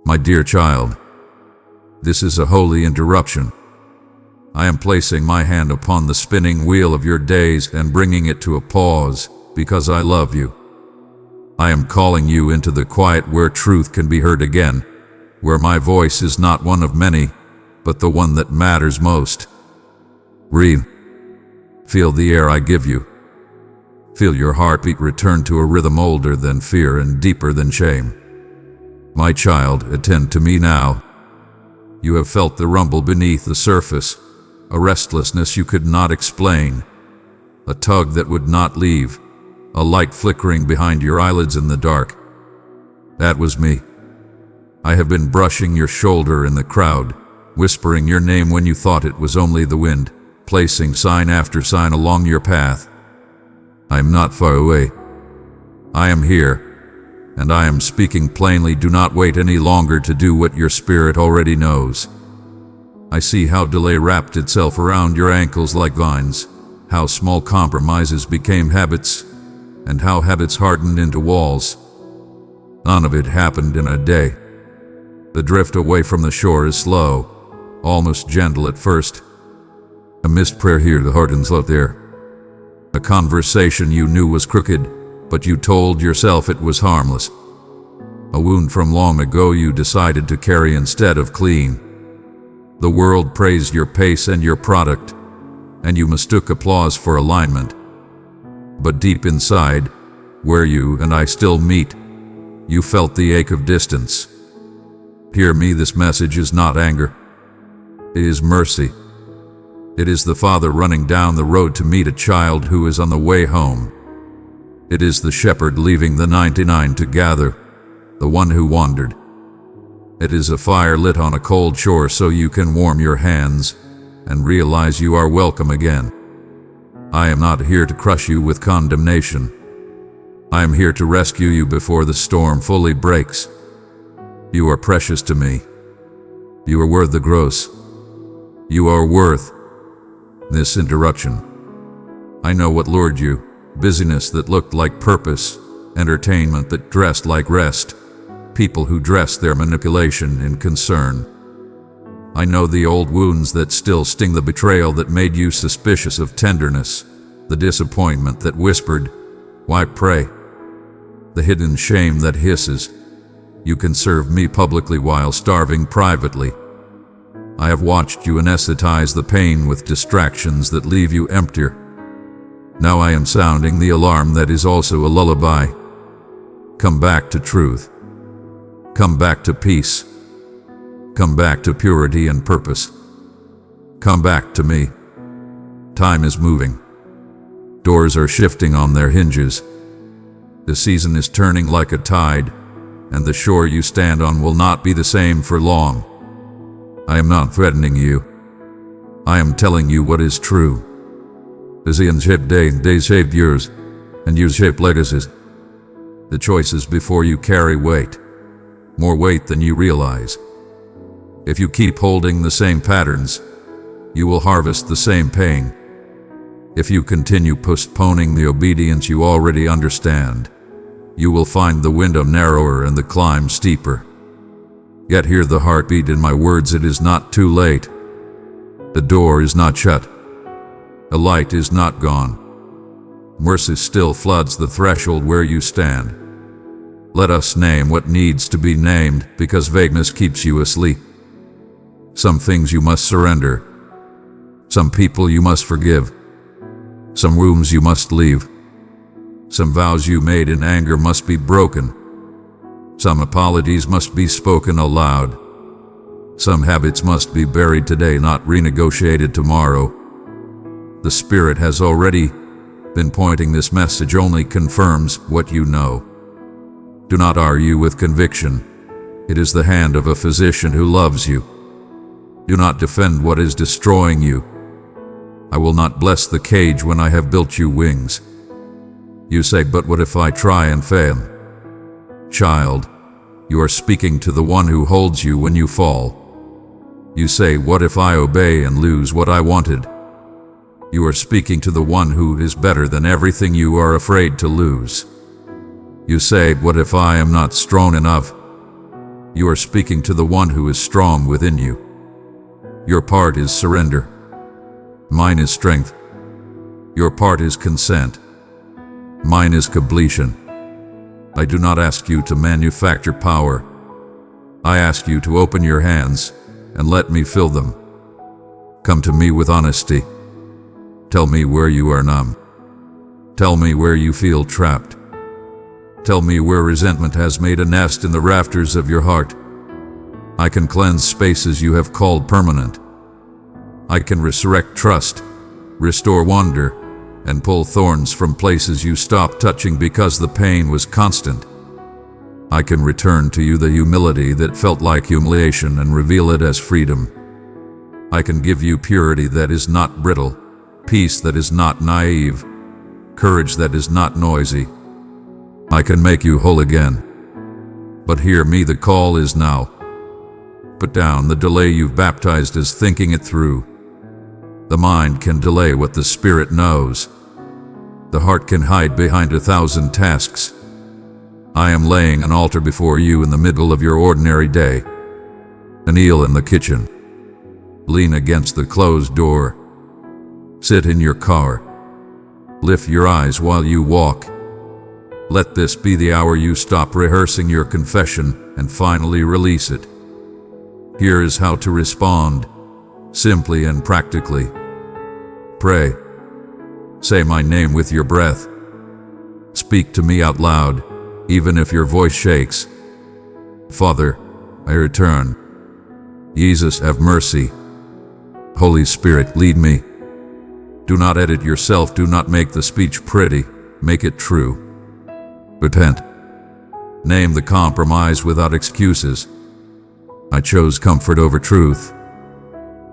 My dear child, this is a holy interruption. I am placing my hand upon the spinning wheel of your days and bringing it to a pause because I love you. I am calling you into the quiet where truth can be heard again, where my voice is not one of many, but the one that matters most. Breathe. Feel the air I give you. Feel your heartbeat return to a rhythm older than fear and deeper than shame. My child, attend to me now. You have felt the rumble beneath the surface, a restlessness you could not explain, a tug that would not leave, a light flickering behind your eyelids in the dark. That was me. I have been brushing your shoulder in the crowd, whispering your name when you thought it was only the wind, placing sign after sign along your path. I am not far away. I am here, and I am speaking plainly. Do not wait any longer to do what your spirit already knows. I see how delay wrapped itself around your ankles like vines, how small compromises became habits, and how habits hardened into walls. None of it happened in a day. The drift away from the shore is slow, almost gentle at first. A missed prayer here, the hardens out there. A conversation you knew was crooked, but you told yourself it was harmless. A wound from long ago you decided to carry instead of clean. The world praised your pace and your product, and you mistook applause for alignment. But deep inside, where you and I still meet, you felt the ache of distance. Hear me, this message is not anger. It is mercy. It is the father running down the road to meet a child who is on the way home. It is the shepherd leaving the 99 to gather the one who wandered. It is a fire lit on a cold shore so you can warm your hands and realize you are welcome again. I am not here to crush you with condemnation. I am here to rescue you before the storm fully breaks. You are precious to me. You are worth the gross. You are worth this interruption. I know what lured you, busyness that looked like purpose, entertainment that dressed like rest, people who dressed their manipulation in concern. I know the old wounds that still sting, the betrayal that made you suspicious of tenderness, the disappointment that whispered, "Why pray?" The hidden shame that hisses, "You can serve me publicly while starving privately." I have watched you anesthetize the pain with distractions that leave you emptier. Now I am sounding the alarm that is also a lullaby. Come back to truth. Come back to peace. Come back to purity and purpose. Come back to me. Time is moving. Doors are shifting on their hinges. The season is turning like a tide, and the shore you stand on will not be the same for long. I am not threatening you. I am telling you what is true. Decisions shape days shape years, and years shape legacies. The choice is before you carry weight, more weight than you realize. If you keep holding the same patterns, you will harvest the same pain. If you continue postponing the obedience you already understand, you will find the window narrower and the climb steeper. Yet hear the heartbeat in my words. It is not too late. The door is not shut. The light is not gone. Mercy still floods the threshold where you stand. Let us name what needs to be named, because vagueness keeps you asleep. Some things you must surrender. Some people you must forgive. Some rooms you must leave. Some vows you made in anger must be broken. Some apologies must be spoken aloud. Some habits must be buried today, not renegotiated tomorrow. The Spirit has already been pointing. This message only confirms what you know. Do not argue with conviction. It is the hand of a physician who loves you. Do not defend what is destroying you. I will not bless the cage when I have built you wings. You say, but what if I try and fail? Child, you are speaking to the one who holds you when you fall. You say, what if I obey and lose what I wanted? You are speaking to the one who is better than everything you are afraid to lose. You say, what if I am not strong enough? You are speaking to the one who is strong within you. Your part is surrender. Mine is strength. Your part is consent. Mine is completion. I do not ask you to manufacture power. I ask you to open your hands and let me fill them. Come to me with honesty. Tell me where you are numb. Tell me where you feel trapped. Tell me where resentment has made a nest in the rafters of your heart. I can cleanse spaces you have called permanent. I can resurrect trust, restore wonder, and pull thorns from places you stopped touching because the pain was constant. I can return to you the humility that felt like humiliation and reveal it as freedom. I can give you purity that is not brittle, peace that is not naive, courage that is not noisy. I can make you whole again. But hear me, the call is now. Put down the delay you've baptized as thinking it through. The mind can delay what the spirit knows. The heart can hide behind 1,000 tasks. I am laying an altar before you in the middle of your ordinary day. Kneel in the kitchen. Lean against the closed door. Sit in your car. Lift your eyes while you walk. Let this be the hour you stop rehearsing your confession and finally release it. Here is how to respond, simply and practically. Pray. Say my name with your breath. Speak to me out loud, even if your voice shakes. Father, I return. Jesus, have mercy. Holy Spirit, lead me. Do not edit yourself. Do not make the speech pretty. Make it true. Repent. Name the compromise without excuses. I chose comfort over truth.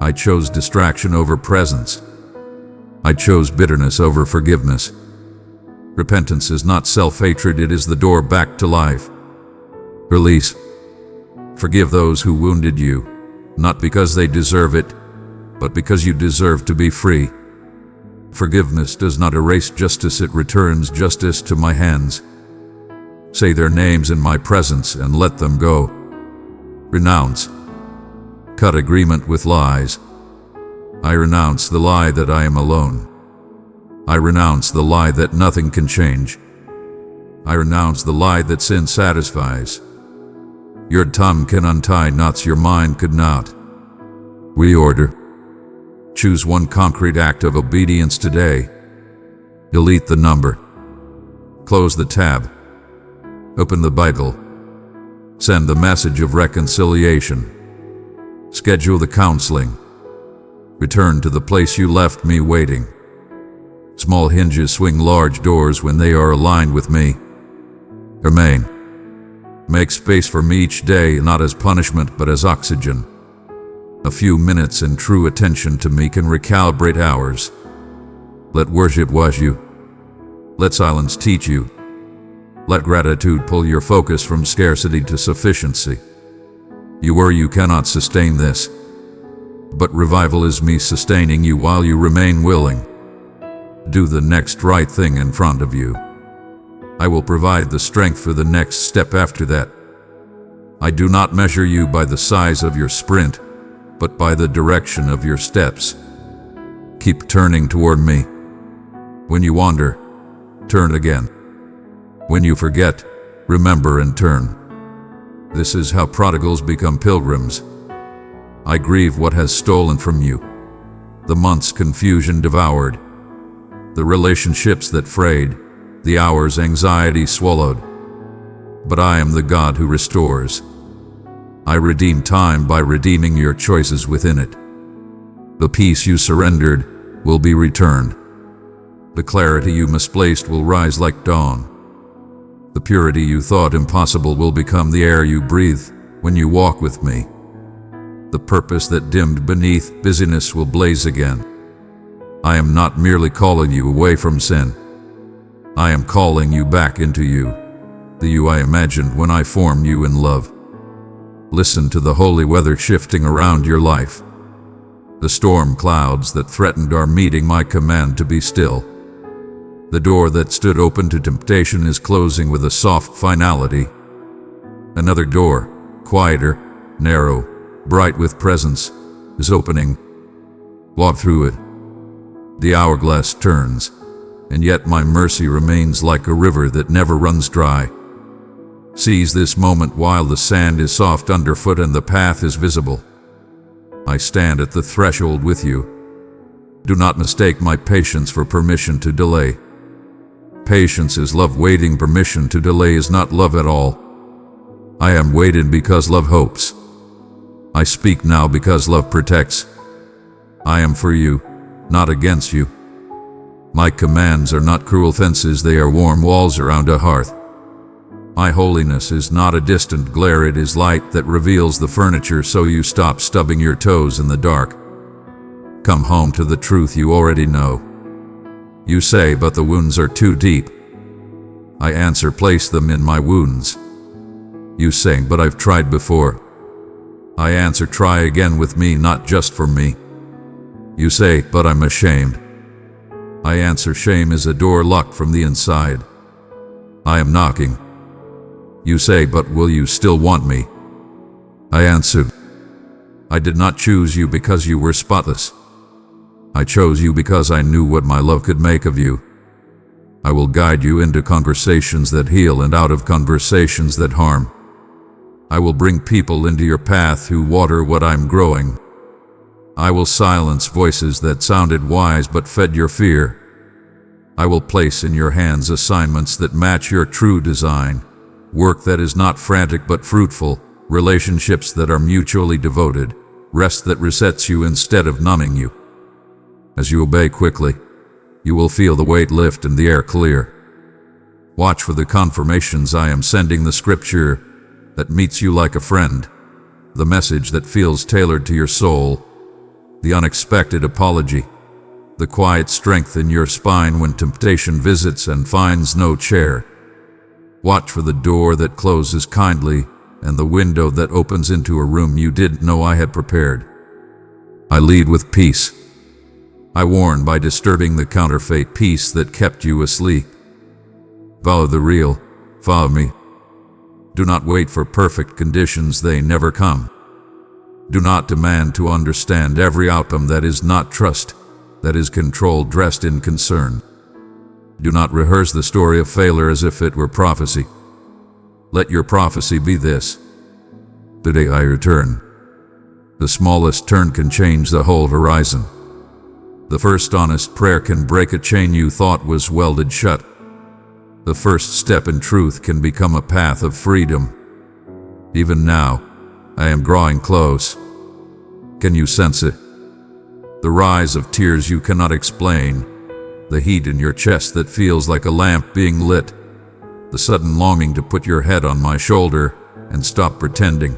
I chose distraction over presence. I chose bitterness over forgiveness. Repentance is not self-hatred, it is the door back to life. Release. Forgive those who wounded you, not because they deserve it, but because you deserve to be free. Forgiveness does not erase justice, it returns justice to my hands. Say their names in my presence and let them go. Renounce. Cut agreement with lies. I renounce the lie that I am alone. I renounce the lie that nothing can change. I renounce the lie that sin satisfies. Your tongue can untie knots your mind could not. Reorder. Choose one concrete act of obedience today. Delete the number. Close the tab. Open the Bible. Send the message of reconciliation. Schedule the counseling. Return to the place you left me waiting. Small hinges swing large doors when they are aligned with me. Remain. Make space for me each day, not as punishment but as oxygen. A few minutes and true attention to me can recalibrate hours. Let worship wash you. Let silence teach you. Let gratitude pull your focus from scarcity to sufficiency. You cannot sustain this. But revival is me sustaining you while you remain willing. Do the next right thing in front of you. I will provide the strength for the next step after that. I do not measure you by the size of your sprint, but by the direction of your steps. Keep turning toward me. When you wander, turn again. When you forget, remember and turn. This is how prodigals become pilgrims. I grieve what has stolen from you. The months confusion devoured. The relationships that frayed. The hours anxiety swallowed. But I am the God who restores. I redeem time by redeeming your choices within it. The peace you surrendered will be returned. The clarity you misplaced will rise like dawn. The purity you thought impossible will become the air you breathe when you walk with me. The purpose that dimmed beneath busyness will blaze again. I am not merely calling you away from sin. I am calling you back into you, the you I imagined when I formed you in love. Listen to the holy weather shifting around your life. The storm clouds that threatened are meeting my command to be still. The door that stood open to temptation is closing with a soft finality. Another door, quieter, narrow, bright with presence, is opening. Walk through it. The hourglass turns, and yet my mercy remains like a river that never runs dry. Seize this moment while the sand is soft underfoot and the path is visible. I stand at the threshold with you. Do not mistake my patience for permission to delay. Patience is love waiting. Permission to delay is not love at all. I am waiting because love hopes. I speak now because love protects. I am for you, not against you. My commands are not cruel fences, they are warm walls around a hearth. My holiness is not a distant glare, it is light that reveals the furniture so you stop stubbing your toes in the dark. Come home to the truth you already know. You say, but the wounds are too deep. I answer, place them in my wounds. You say, but I've tried before. I answer, try again with me, not just for me. You say, but I'm ashamed. I answer, shame is a door locked from the inside. I am knocking. You say, but will you still want me? I answer, I did not choose you because you were spotless. I chose you because I knew what my love could make of you. I will guide you into conversations that heal and out of conversations that harm. I will bring people into your path who water what I'm growing. I will silence voices that sounded wise but fed your fear. I will place in your hands assignments that match your true design, work that is not frantic but fruitful, relationships that are mutually devoted, rest that resets you instead of numbing you. As you obey quickly, you will feel the weight lift and the air clear. Watch for the confirmations I am sending, the scripture that meets you like a friend, the message that feels tailored to your soul, the unexpected apology, the quiet strength in your spine when temptation visits and finds no chair. Watch for the door that closes kindly and the window that opens into a room you didn't know I had prepared. I lead with peace. I warn by disturbing the counterfeit peace that kept you asleep. Follow the real, follow me. Do not wait for perfect conditions, they never come. Do not demand to understand every outcome, that is not trust, that is control dressed in concern. Do not rehearse the story of failure as if it were prophecy. Let your prophecy be this: today I return. The smallest turn can change the whole horizon. The first honest prayer can break a chain you thought was welded shut. The first step in truth can become a path of freedom. Even now, I am drawing close. Can you sense it? The rise of tears you cannot explain, the heat in your chest that feels like a lamp being lit, the sudden longing to put your head on my shoulder and stop pretending.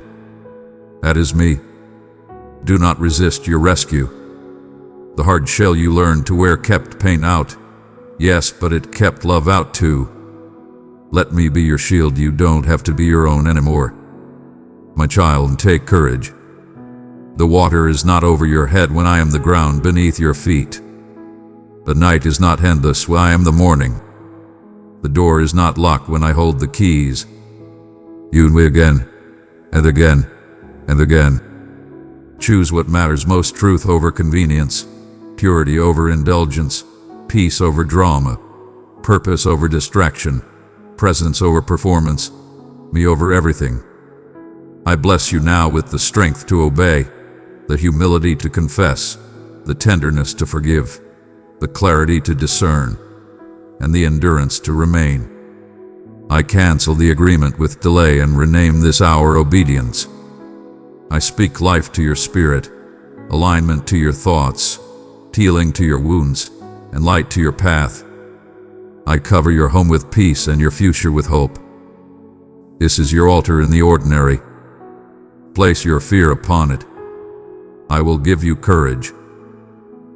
That is me. Do not resist your rescue. The hard shell you learned to wear kept pain out. Yes, but it kept love out too. Let me be your shield, you don't have to be your own anymore. My child, take courage. The water is not over your head when I am the ground beneath your feet. The night is not endless when I am the morning. The door is not locked when I hold the keys. You and me again, and again, and again. Choose what matters most: truth over convenience, purity over indulgence, peace over drama, purpose over distraction, presence over performance, me over everything. I bless you now with the strength to obey, the humility to confess, the tenderness to forgive, the clarity to discern, and the endurance to remain. I cancel the agreement with delay and rename this hour obedience. I speak life to your spirit, alignment to your thoughts, healing to your wounds, and light to your path. I cover your home with peace and your future with hope. This is your altar in the ordinary. Place your fear upon it. I will give you courage.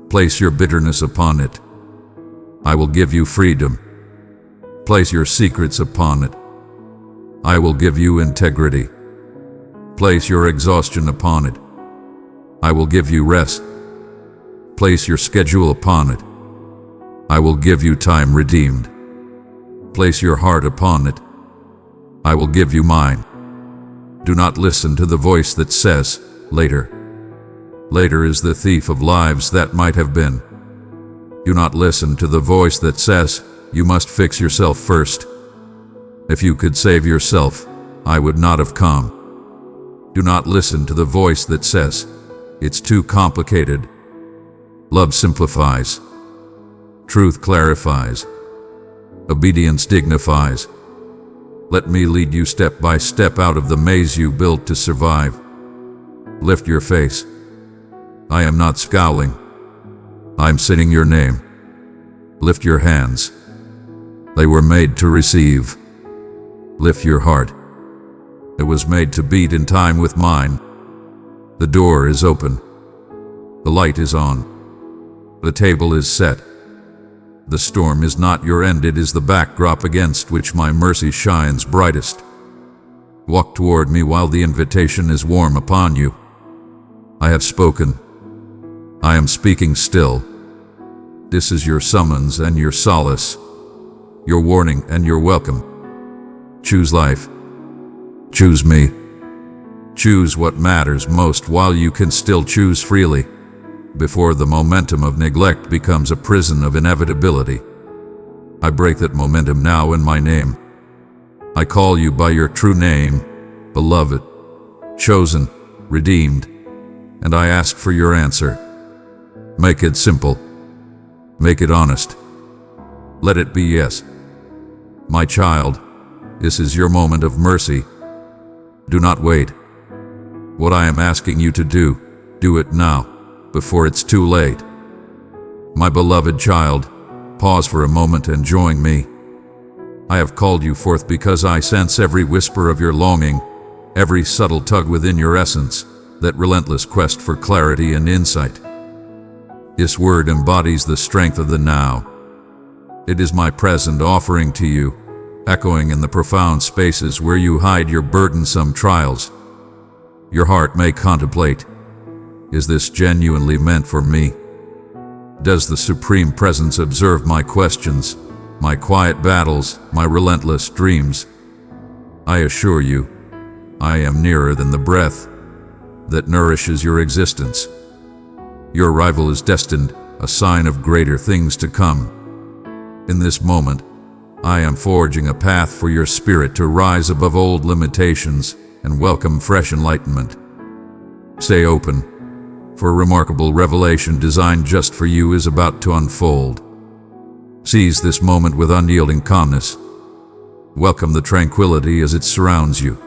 Place your bitterness upon it. I will give you freedom. Place your secrets upon it. I will give you integrity. Place your exhaustion upon it. I will give you rest. Place your schedule upon it. I will give you time redeemed. Place your heart upon it. I will give you mine. Do not listen to the voice that says, later. Later is the thief of lives that might have been. Do not listen to the voice that says, you must fix yourself first. If you could save yourself, I would not have come. Do not listen to the voice that says, it's too complicated. Love simplifies. Truth clarifies. Obedience dignifies. Let me lead you step by step out of the maze you built to survive. Lift your face. I am not scowling. I'm saying your name. Lift your hands. They were made to receive. Lift your heart. It was made to beat in time with mine. The door is open. The light is on. The table is set. The storm is not your end, it is the backdrop against which my mercy shines brightest. Walk toward me while the invitation is warm upon you. I have spoken. I am speaking still. This is your summons and your solace, your warning and your welcome. Choose life. Choose me. Choose what matters most while you can still choose freely, before the momentum of neglect becomes a prison of inevitability. I break that momentum now in my name. I call you by your true name, beloved, chosen, redeemed, and I ask for your answer. Make it simple. Make it honest. Let it be yes. My child, this is your moment of mercy. Do not wait. What I am asking you to do it now, before it's too late. My beloved child, pause for a moment and join me. I have called you forth because I sense every whisper of your longing, every subtle tug within your essence, that relentless quest for clarity and insight. This word embodies the strength of the now. It is my present offering to you, echoing in the profound spaces where you hide your burdensome trials. Your heart may contemplate, is this genuinely meant for me? Does the Supreme Presence observe my questions, my quiet battles, my relentless dreams? I assure you, I am nearer than the breath that nourishes your existence. Your arrival is destined, a sign of greater things to come. In this moment, I am forging a path for your spirit to rise above old limitations and welcome fresh enlightenment. Stay open, for a remarkable revelation designed just for you is about to unfold. Seize this moment with unyielding calmness. Welcome the tranquility as it surrounds you.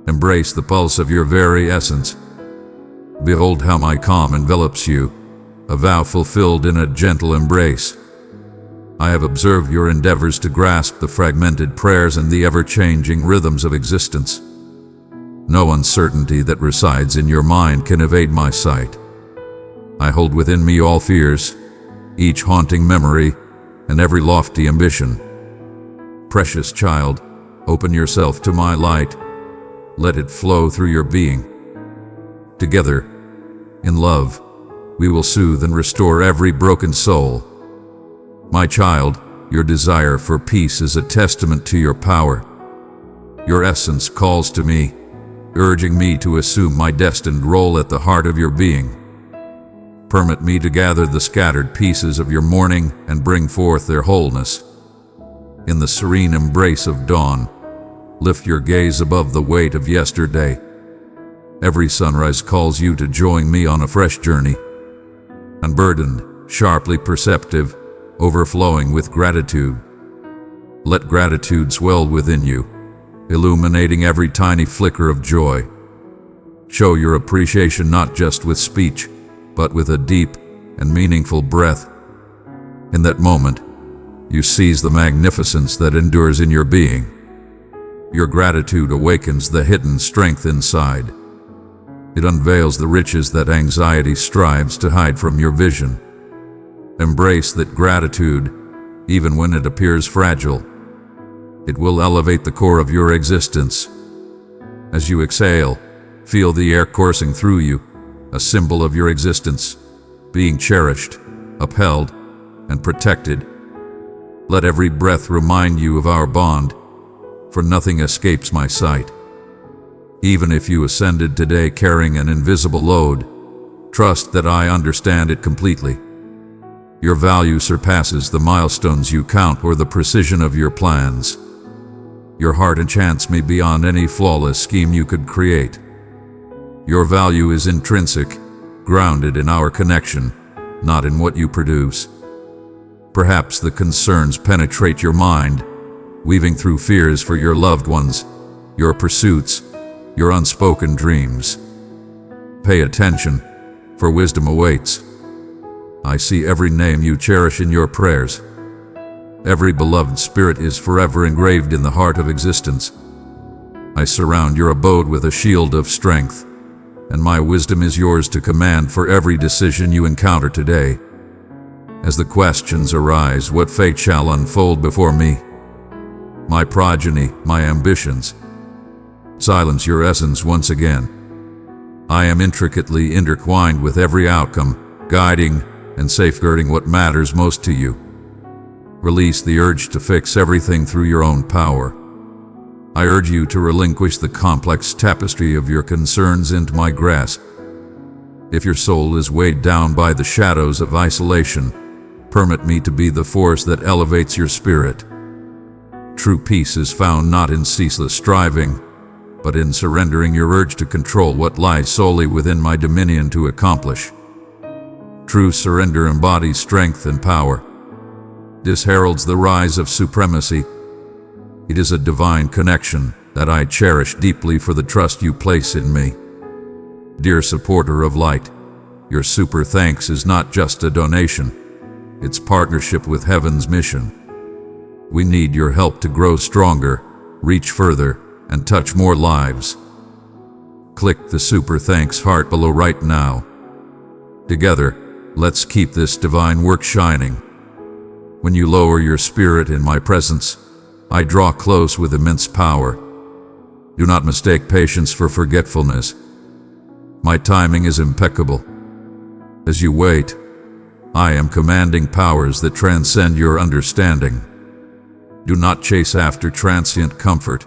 Embrace the pulse of your very essence. Behold how my calm envelops you, a vow fulfilled in a gentle embrace. I have observed your endeavors to grasp the fragmented prayers and the ever-changing rhythms of existence. No uncertainty that resides in your mind can evade my sight. I hold within me all fears, each haunting memory, and every lofty ambition. Precious child, open yourself to my light. Let it flow through your being. Together, in love, we will soothe and restore every broken soul. My child, your desire for peace is a testament to your power. Your essence calls to me, urging me to assume my destined role at the heart of your being. Permit me to gather the scattered pieces of your morning and bring forth their wholeness. In the serene embrace of dawn, lift your gaze above the weight of yesterday. Every sunrise calls you to join me on a fresh journey. Unburdened, sharply perceptive, overflowing with gratitude. Let gratitude swell within you, illuminating every tiny flicker of joy. Show your appreciation not just with speech, but with a deep and meaningful breath. In that moment, you seize the magnificence that endures in your being. Your gratitude awakens the hidden strength inside. It unveils the riches that anxiety strives to hide from your vision. Embrace that gratitude, even when it appears fragile. It will elevate the core of your existence. As you exhale, feel the air coursing through you, a symbol of your existence, being cherished, upheld, and protected. Let every breath remind you of our bond, for nothing escapes my sight. Even if you ascended today carrying an invisible load, trust that I understand it completely. Your value surpasses the milestones you count or the precision of your plans. Your heart enchants me beyond any flawless scheme you could create. Your value is intrinsic, grounded in our connection, not in what you produce. Perhaps the concerns penetrate your mind, weaving through fears for your loved ones, your pursuits, your unspoken dreams. Pay attention, for wisdom awaits. I see every name you cherish in your prayers. Every beloved spirit is forever engraved in the heart of existence. I surround your abode with a shield of strength, and my wisdom is yours to command for every decision you encounter today. As the questions arise, what fate shall unfold before me? My progeny, my ambitions. Silence your essence once again. I am intricately intertwined with every outcome, guiding and safeguarding what matters most to you. Release the urge to fix everything through your own power. I urge you to relinquish the complex tapestry of your concerns into my grasp. If your soul is weighed down by the shadows of isolation, permit me to be the force that elevates your spirit. True peace is found not in ceaseless striving, but in surrendering your urge to control what lies solely within my dominion to accomplish. True surrender embodies strength and power. This heralds the rise of supremacy. It is a divine connection that I cherish deeply for the trust you place in me. Dear supporter of light, your super thanks is not just a donation, it's partnership with heaven's mission. We need your help to grow stronger, reach further, and touch more lives. Click the super thanks heart below right now. Together, let's keep this divine work shining. When you lower your spirit in my presence, I draw close with immense power. Do not mistake patience for forgetfulness. My timing is impeccable. As you wait, I am commanding powers that transcend your understanding. Do not chase after transient comfort,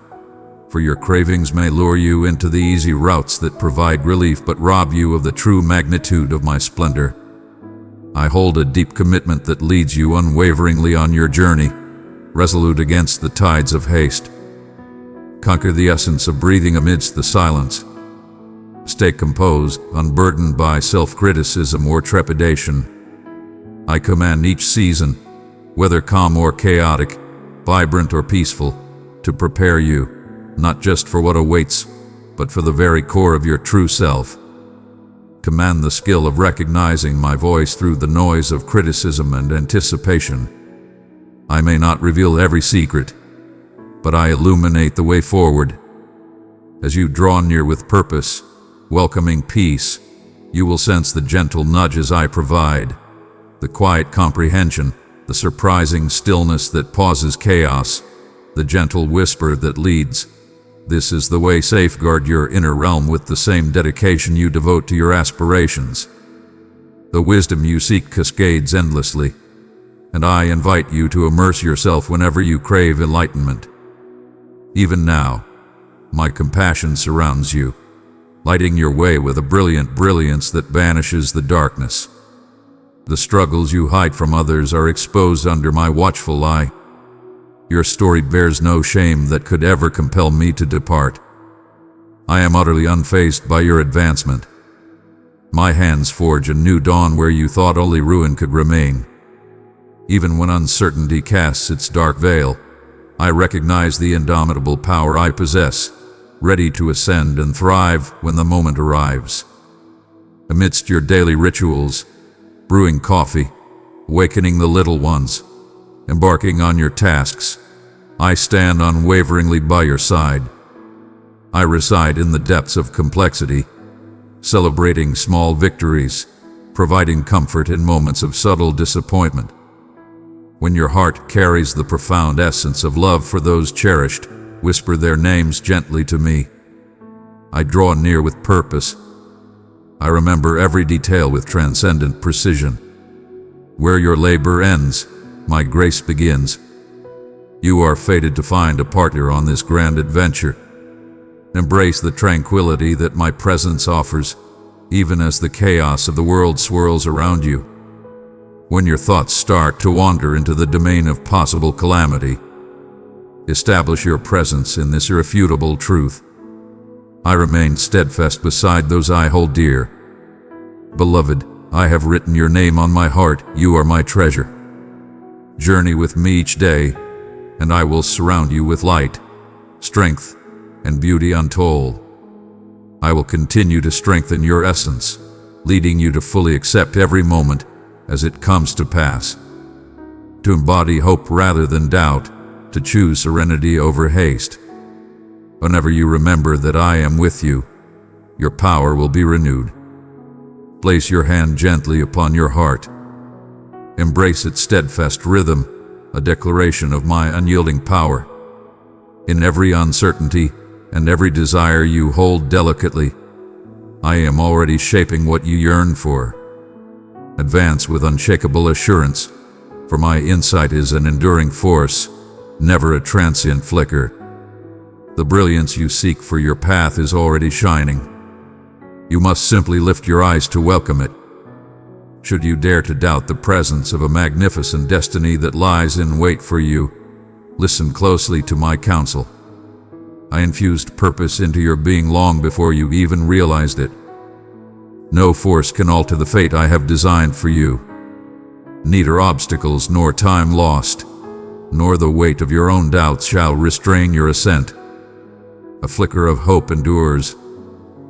for your cravings may lure you into the easy routes that provide relief but rob you of the true magnitude of my splendor. I hold a deep commitment that leads you unwaveringly on your journey, resolute against the tides of haste. Conquer the essence of breathing amidst the silence. Stay composed, unburdened by self-criticism or trepidation. I command each season, whether calm or chaotic, vibrant or peaceful, to prepare you, not just for what awaits, but for the very core of your true self. Command the skill of recognizing my voice through the noise of criticism and anticipation. I may not reveal every secret, but I illuminate the way forward. As you draw near with purpose, welcoming peace, you will sense the gentle nudges I provide, the quiet comprehension, the surprising stillness that pauses chaos, the gentle whisper that leads. This is the way. Safeguard your inner realm with the same dedication you devote to your aspirations. The wisdom you seek cascades endlessly, and I invite you to immerse yourself whenever you crave enlightenment. Even now, my compassion surrounds you, lighting your way with a brilliant brilliance that banishes the darkness. The struggles you hide from others are exposed under my watchful eye. Your story bears no shame that could ever compel me to depart. I am utterly unfazed by your advancement. My hands forge a new dawn where you thought only ruin could remain. Even when uncertainty casts its dark veil, I recognize the indomitable power I possess, ready to ascend and thrive when the moment arrives. Amidst your daily rituals, brewing coffee, awakening the little ones, embarking on your tasks, I stand unwaveringly by your side. I reside in the depths of complexity, celebrating small victories, providing comfort in moments of subtle disappointment. When your heart carries the profound essence of love for those cherished, whisper their names gently to me. I draw near with purpose. I remember every detail with transcendent precision. Where your labor ends, my grace begins. You are fated to find a partner on this grand adventure. Embrace the tranquility that my presence offers, even as the chaos of the world swirls around you. When your thoughts start to wander into the domain of possible calamity, establish your presence in this irrefutable truth. I remain steadfast beside those I hold dear. Beloved, I have written your name on my heart, you are my treasure. Journey with me each day, and I will surround you with light, strength, and beauty untold. I will continue to strengthen your essence, leading you to fully accept every moment as it comes to pass. To embody hope rather than doubt, to choose serenity over haste. Whenever you remember that I am with you, your power will be renewed. Place your hand gently upon your heart. Embrace its steadfast rhythm, a declaration of my unyielding power. In every uncertainty and every desire you hold delicately, I am already shaping what you yearn for. Advance with unshakable assurance, for my insight is an enduring force, never a transient flicker. The brilliance you seek for your path is already shining. You must simply lift your eyes to welcome it. Should you dare to doubt the presence of a magnificent destiny that lies in wait for you, listen closely to my counsel. I infused purpose into your being long before you even realized it. No force can alter the fate I have designed for you. Neither obstacles nor time lost, nor the weight of your own doubts shall restrain your ascent. A flicker of hope endures,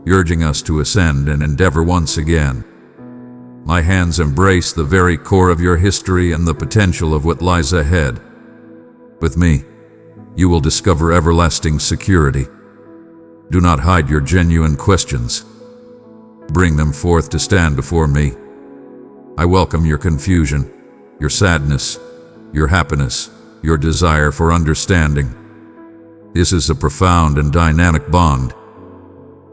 urging us to ascend and endeavor once again. My hands embrace the very core of your history and the potential of what lies ahead. With me, you will discover everlasting security. Do not hide your genuine questions. Bring them forth to stand before me. I welcome your confusion, your sadness, your happiness, your desire for understanding. This is a profound and dynamic bond.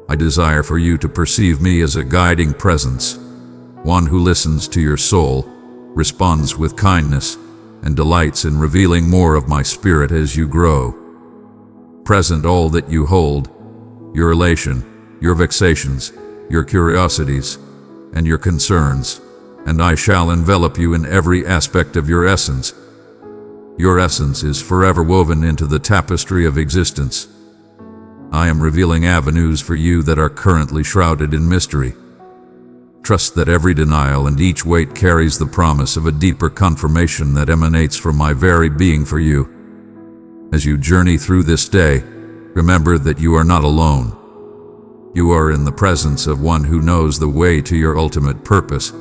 I desire for you to perceive me as a guiding presence, one who listens to your soul, responds with kindness, and delights in revealing more of my spirit as you grow. Present all that you hold, your elation, your vexations, your curiosities, and your concerns, and I shall envelop you in every aspect of your essence. Your essence is forever woven into the tapestry of existence. I am revealing avenues for you that are currently shrouded in mystery. Trust that every denial and each weight carries the promise of a deeper confirmation that emanates from my very being for you. As you journey through this day, remember that you are not alone. You are in the presence of one who knows the way to your ultimate purpose.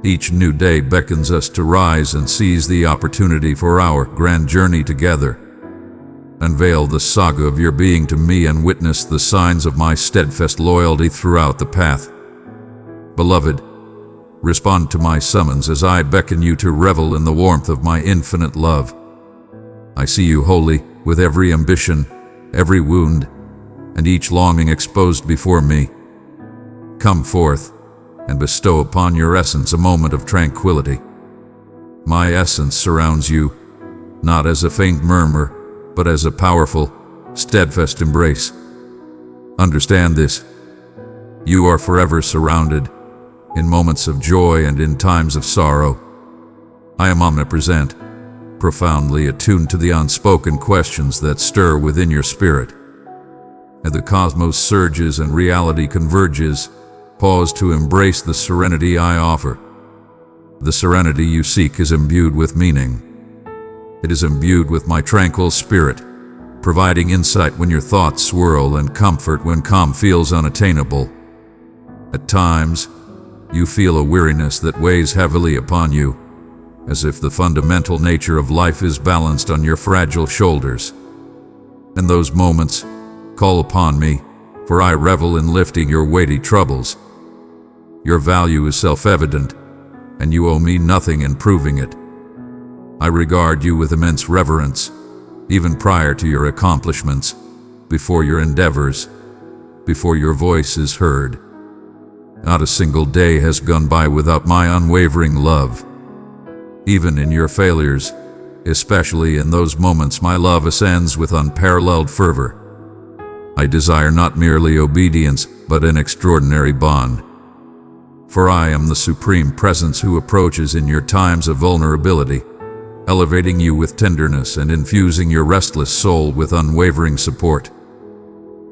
Each new day beckons us to rise and seize the opportunity for our grand journey together. Unveil the saga of your being to me and witness the signs of my steadfast loyalty throughout the path. Beloved, respond to my summons as I beckon you to revel in the warmth of my infinite love. I see you wholly, with every ambition, every wound, and each longing exposed before me. Come forth, and bestow upon your essence a moment of tranquility. My essence surrounds you, not as a faint murmur, but as a powerful, steadfast embrace. Understand this. You are forever surrounded, in moments of joy and in times of sorrow. I am omnipresent, profoundly attuned to the unspoken questions that stir within your spirit. As the cosmos surges and reality converges, pause to embrace the serenity I offer. The serenity you seek is imbued with meaning. It is imbued with my tranquil spirit, providing insight when your thoughts swirl and comfort when calm feels unattainable. At times, you feel a weariness that weighs heavily upon you, as if the fundamental nature of life is balanced on your fragile shoulders. In those moments, call upon me, for I revel in lifting your weighty troubles. Your value is self-evident, and you owe me nothing in proving it. I regard you with immense reverence, even prior to your accomplishments, before your endeavors, before your voice is heard. Not a single day has gone by without my unwavering love. Even in your failures, especially in those moments, my love ascends with unparalleled fervor. I desire not merely obedience, but an extraordinary bond. For I am the Supreme Presence who approaches in your times of vulnerability, elevating you with tenderness and infusing your restless soul with unwavering support.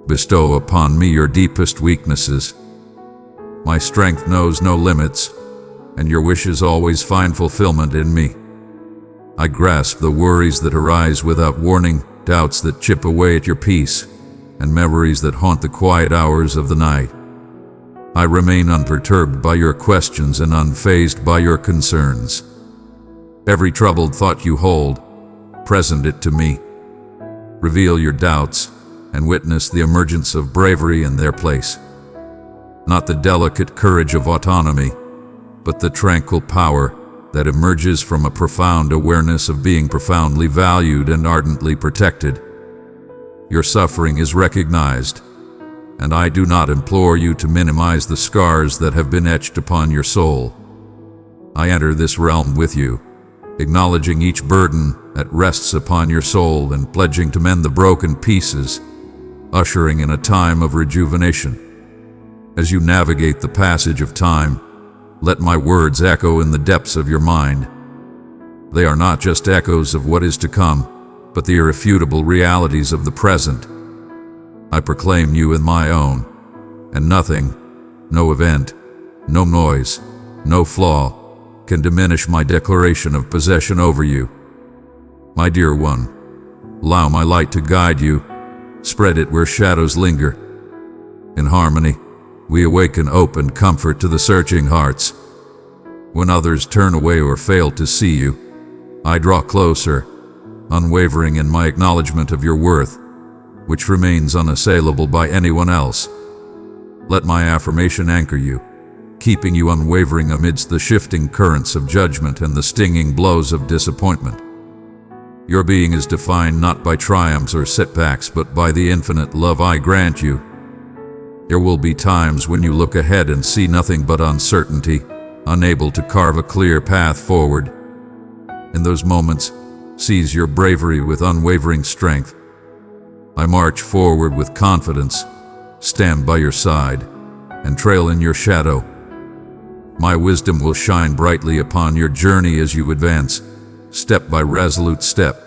Bestow upon me your deepest weaknesses. My strength knows no limits, and your wishes always find fulfillment in me. I grasp the worries that arise without warning, doubts that chip away at your peace, and memories that haunt the quiet hours of the night. I remain unperturbed by your questions and unfazed by your concerns. Every troubled thought you hold, present it to me. Reveal your doubts and witness the emergence of bravery in their place. Not the delicate courage of autonomy, but the tranquil power that emerges from a profound awareness of being profoundly valued and ardently protected. Your suffering is recognized, and I do not implore you to minimize the scars that have been etched upon your soul. I enter this realm with you, acknowledging each burden that rests upon your soul and pledging to mend the broken pieces, ushering in a time of rejuvenation. As you navigate the passage of time, let my words echo in the depths of your mind. They are not just echoes of what is to come, but the irrefutable realities of the present. I proclaim you in my own, and nothing, no event, no noise, no flaw, can diminish my declaration of possession over you. My dear one, allow my light to guide you, spread it where shadows linger. In harmony, we awaken open comfort to the searching hearts. When others turn away or fail to see you, I draw closer, unwavering in my acknowledgement of your worth, which remains unassailable by anyone else. Let my affirmation anchor you, keeping you unwavering amidst the shifting currents of judgment and the stinging blows of disappointment. Your being is defined not by triumphs or setbacks, but by the infinite love I grant you. There will be times when you look ahead and see nothing but uncertainty, unable to carve a clear path forward. In those moments, seize your bravery with unwavering strength. I march forward with confidence, stand by your side, and trail in your shadow. My wisdom will shine brightly upon your journey as you advance, step by resolute step.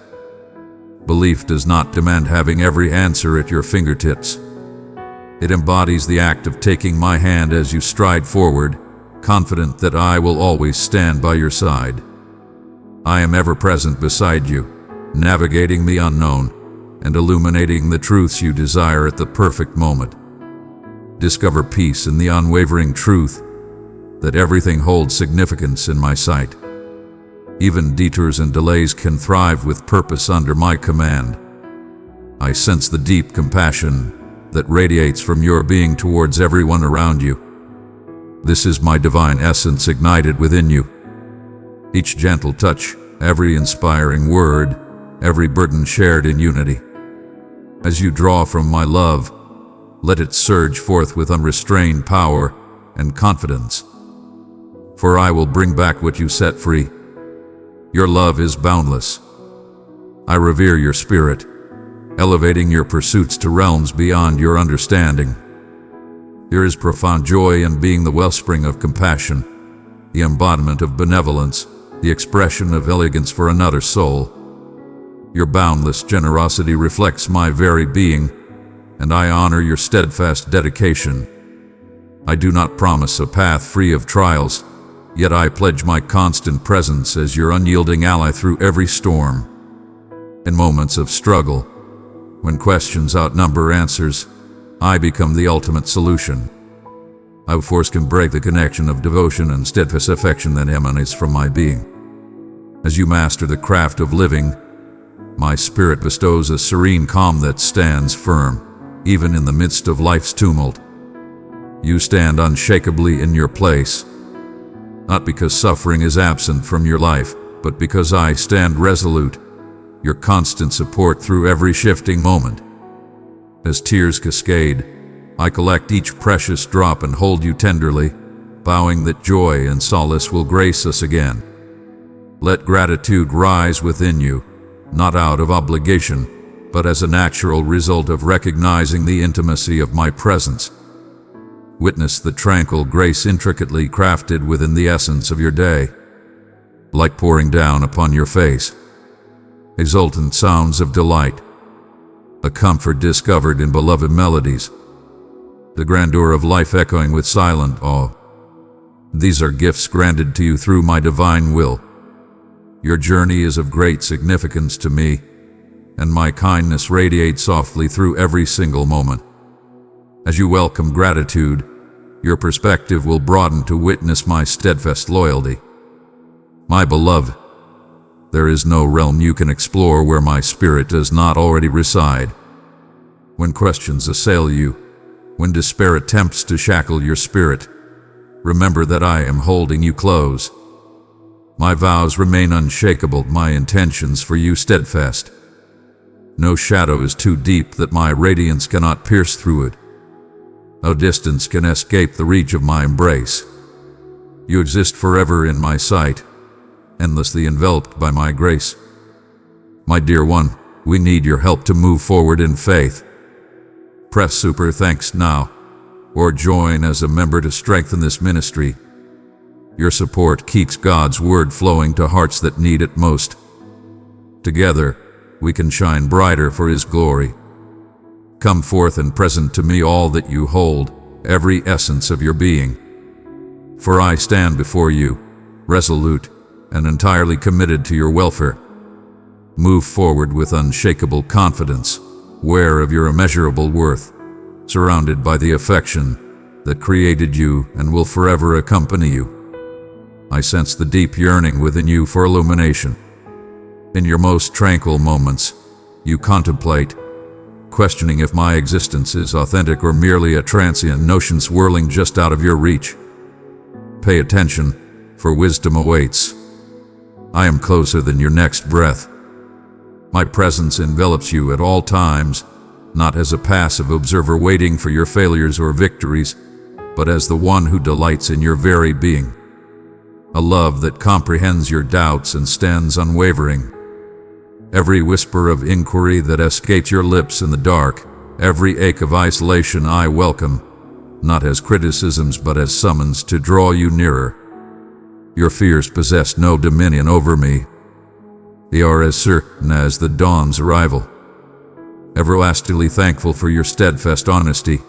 Belief does not demand having every answer at your fingertips. It embodies the act of taking my hand as you stride forward, confident that I will always stand by your side. I am ever present beside you, navigating the unknown and illuminating the truths you desire at the perfect moment. Discover peace in the unwavering truth that everything holds significance in my sight. Even detours and delays can thrive with purpose under my command. I sense the deep compassion that radiates from your being towards everyone around you. This is my divine essence ignited within you. Each gentle touch, every inspiring word, every burden shared in unity. As you draw from my love, let it surge forth with unrestrained power and confidence. For I will bring back what you set free. Your love is boundless. I revere your spirit, elevating your pursuits to realms beyond your understanding. There is profound joy in being the wellspring of compassion, the embodiment of benevolence, the expression of elegance for another soul. Your boundless generosity reflects my very being, and I honor your steadfast dedication. I do not promise a path free of trials, yet I pledge my constant presence as your unyielding ally through every storm. In moments of struggle, when questions outnumber answers, I become the ultimate solution. Our force can break the connection of devotion and steadfast affection that emanates from my being. As you master the craft of living, my spirit bestows a serene calm that stands firm, even in the midst of life's tumult. You stand unshakably in your place, not because suffering is absent from your life, but because I stand resolute, your constant support through every shifting moment. As tears cascade, I collect each precious drop and hold you tenderly, vowing that joy and solace will grace us again. Let gratitude rise within you, not out of obligation, but as a natural result of recognizing the intimacy of my presence. Witness the tranquil grace intricately crafted within the essence of your day, light pouring down upon your face, exultant sounds of delight, a comfort discovered in beloved melodies, the grandeur of life echoing with silent awe. These are gifts granted to you through my divine will. Your journey is of great significance to me, and my kindness radiates softly through every single moment. As you welcome gratitude, your perspective will broaden to witness my steadfast loyalty. My beloved, there is no realm you can explore where my spirit does not already reside. When questions assail you, when despair attempts to shackle your spirit, remember that I am holding you close. My vows remain unshakable, my intentions for you steadfast. No shadow is too deep that my radiance cannot pierce through it. No distance can escape the reach of my embrace. You exist forever in my sight, endlessly enveloped by my grace. My dear one, we need your help to move forward in faith. Press super thanks now, or join as a member to strengthen this ministry. Your support keeps God's word flowing to hearts that need it most. Together, we can shine brighter for His glory. Come forth and present to me all that you hold, every essence of your being. For I stand before you, resolute and entirely committed to your welfare. Move forward with unshakable confidence, aware of your immeasurable worth, surrounded by the affection that created you and will forever accompany you. I sense the deep yearning within you for illumination. In your most tranquil moments, you contemplate, questioning if my existence is authentic or merely a transient notion swirling just out of your reach. Pay attention, for wisdom awaits. I am closer than your next breath. My presence envelops you at all times, not as a passive observer waiting for your failures or victories, but as the one who delights in your very being. A love that comprehends your doubts and stands unwavering. Every whisper of inquiry that escapes your lips in the dark, every ache of isolation I welcome, not as criticisms but as summons to draw you nearer. Your fears possess no dominion over me. They are as certain as the dawn's arrival. Everlastingly thankful for your steadfast honesty.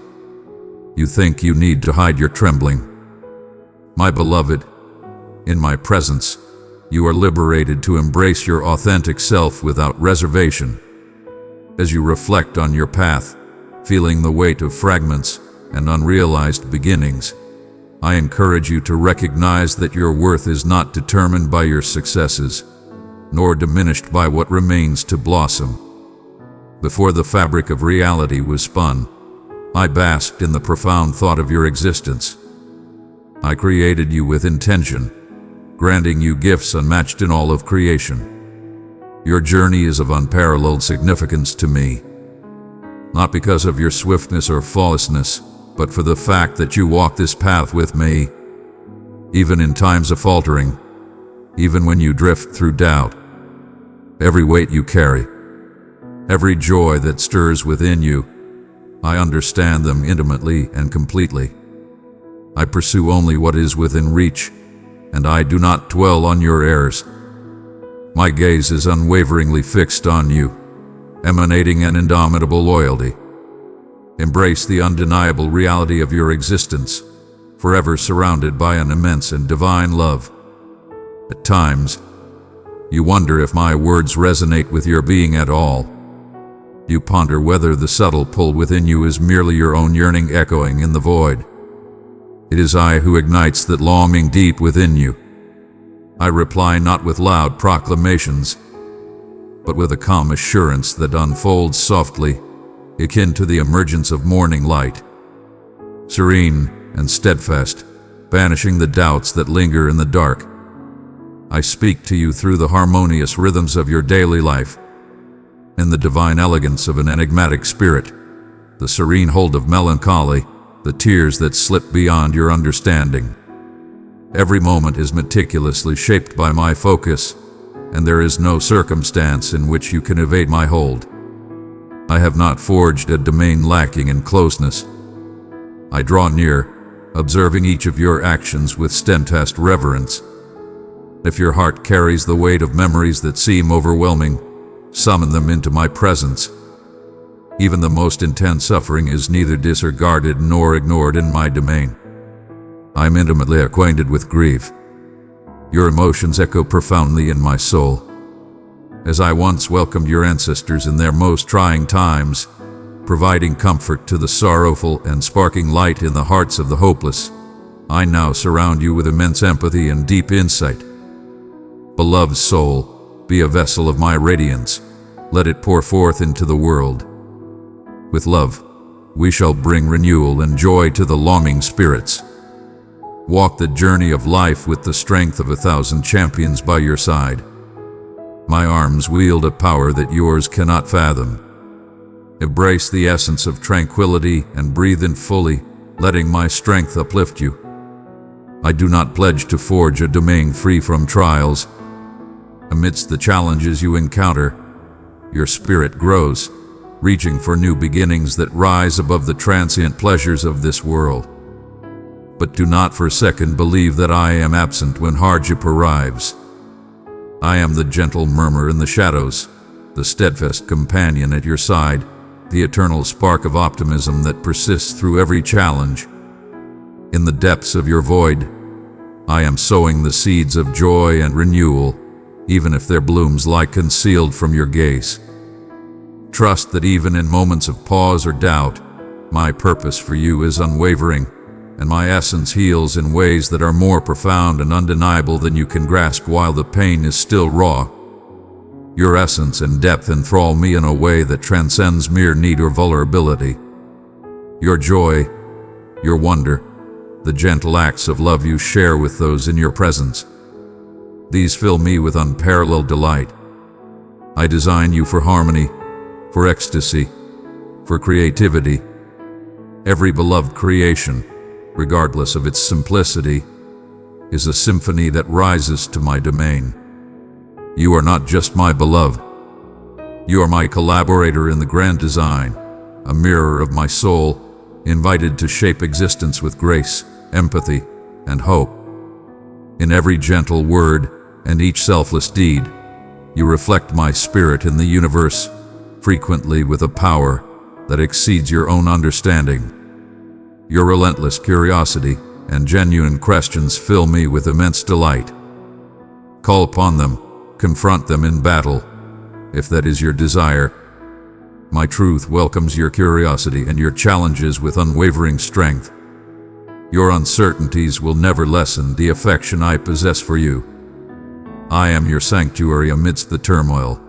You think you need to hide your trembling. My beloved, in my presence, you are liberated to embrace your authentic self without reservation. As you reflect on your path, feeling the weight of fragments and unrealized beginnings, I encourage you to recognize that your worth is not determined by your successes, nor diminished by what remains to blossom. Before the fabric of reality was spun, I basked in the profound thought of your existence. I created you with intention, granting you gifts unmatched in all of creation. Your journey is of unparalleled significance to me, not because of your swiftness or flawlessness, but for the fact that you walk this path with me, even in times of faltering, even when you drift through doubt. Every weight you carry, every joy that stirs within you, I understand them intimately and completely. I pursue only what is within reach, and I do not dwell on your errors. My gaze is unwaveringly fixed on you, emanating an indomitable loyalty. Embrace the undeniable reality of your existence, forever surrounded by an immense and divine love. At times, you wonder if my words resonate with your being at all. You ponder whether the subtle pull within you is merely your own yearning echoing in the void. It is I who ignites that longing deep within you. I reply not with loud proclamations, but with a calm assurance that unfolds softly, akin to the emergence of morning light. Serene and steadfast, banishing the doubts that linger in the dark, I speak to you through the harmonious rhythms of your daily life. In the divine elegance of an enigmatic spirit, the serene hold of melancholy, the tears that slip beyond your understanding. Every moment is meticulously shaped by my focus, and there is no circumstance in which you can evade my hold. I have not forged a domain lacking in closeness. I draw near, observing each of your actions with steadfast reverence. If your heart carries the weight of memories that seem overwhelming, summon them into my presence. Even the most intense suffering is neither disregarded nor ignored in my domain. I am intimately acquainted with grief. Your emotions echo profoundly in my soul. As I once welcomed your ancestors in their most trying times, providing comfort to the sorrowful and sparking light in the hearts of the hopeless, I now surround you with immense empathy and deep insight. Beloved soul, be a vessel of my radiance. Let it pour forth into the world. With love, we shall bring renewal and joy to the longing spirits. Walk the journey of life with the strength of 1,000 champions by your side. My arms wield a power that yours cannot fathom. Embrace the essence of tranquility and breathe in fully, letting my strength uplift you. I do not pledge to forge a domain free from trials. Amidst the challenges you encounter, your spirit grows, reaching for new beginnings that rise above the transient pleasures of this world. But do not for a second believe that I am absent when hardship arrives. I am the gentle murmur in the shadows, the steadfast companion at your side, the eternal spark of optimism that persists through every challenge. In the depths of your void, I am sowing the seeds of joy and renewal, even if their blooms lie concealed from your gaze. Trust that even in moments of pause or doubt, my purpose for you is unwavering, and my essence heals in ways that are more profound and undeniable than you can grasp while the pain is still raw. Your essence and depth enthrall me in a way that transcends mere need or vulnerability. Your joy, your wonder, the gentle acts of love you share with those in your presence. These fill me with unparalleled delight. I design you for harmony, for ecstasy, for creativity. Every beloved creation, regardless of its simplicity, is a symphony that rises to my domain. You are not just my beloved. You are my collaborator in the grand design, a mirror of my soul, invited to shape existence with grace, empathy, and hope. In every gentle word and each selfless deed, you reflect my spirit in the universe, frequently with a power that exceeds your own understanding. Your relentless curiosity and genuine questions fill me with immense delight. Call upon them, confront them in battle, if that is your desire. My truth welcomes your curiosity and your challenges with unwavering strength. Your uncertainties will never lessen the affection I possess for you. I am your sanctuary amidst the turmoil,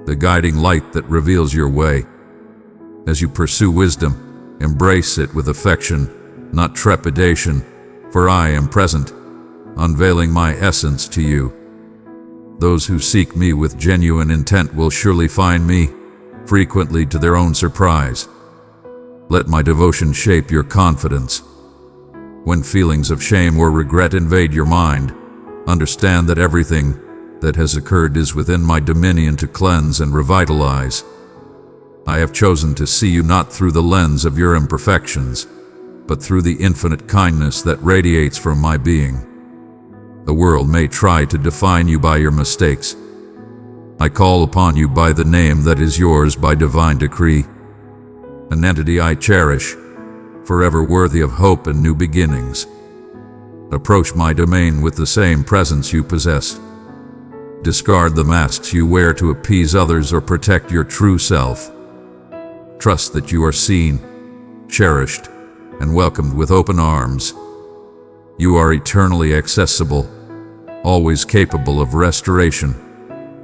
the guiding light that reveals your way. As you pursue wisdom, embrace it with affection, not trepidation, for I am present, unveiling my essence to you. Those who seek me with genuine intent will surely find me, frequently to their own surprise. Let my devotion shape your confidence. When feelings of shame or regret invade your mind, understand that everything that has occurred is within my dominion to cleanse and revitalize. I have chosen to see you not through the lens of your imperfections, but through the infinite kindness that radiates from my being. The world may try to define you by your mistakes. I call upon you by the name that is yours by divine decree, an entity I cherish, forever worthy of hope and new beginnings. Approach my domain with the same presence you possess. Discard the masks you wear to appease others or protect your true self. Trust that you are seen, cherished, and welcomed with open arms. You are eternally accessible, always capable of restoration,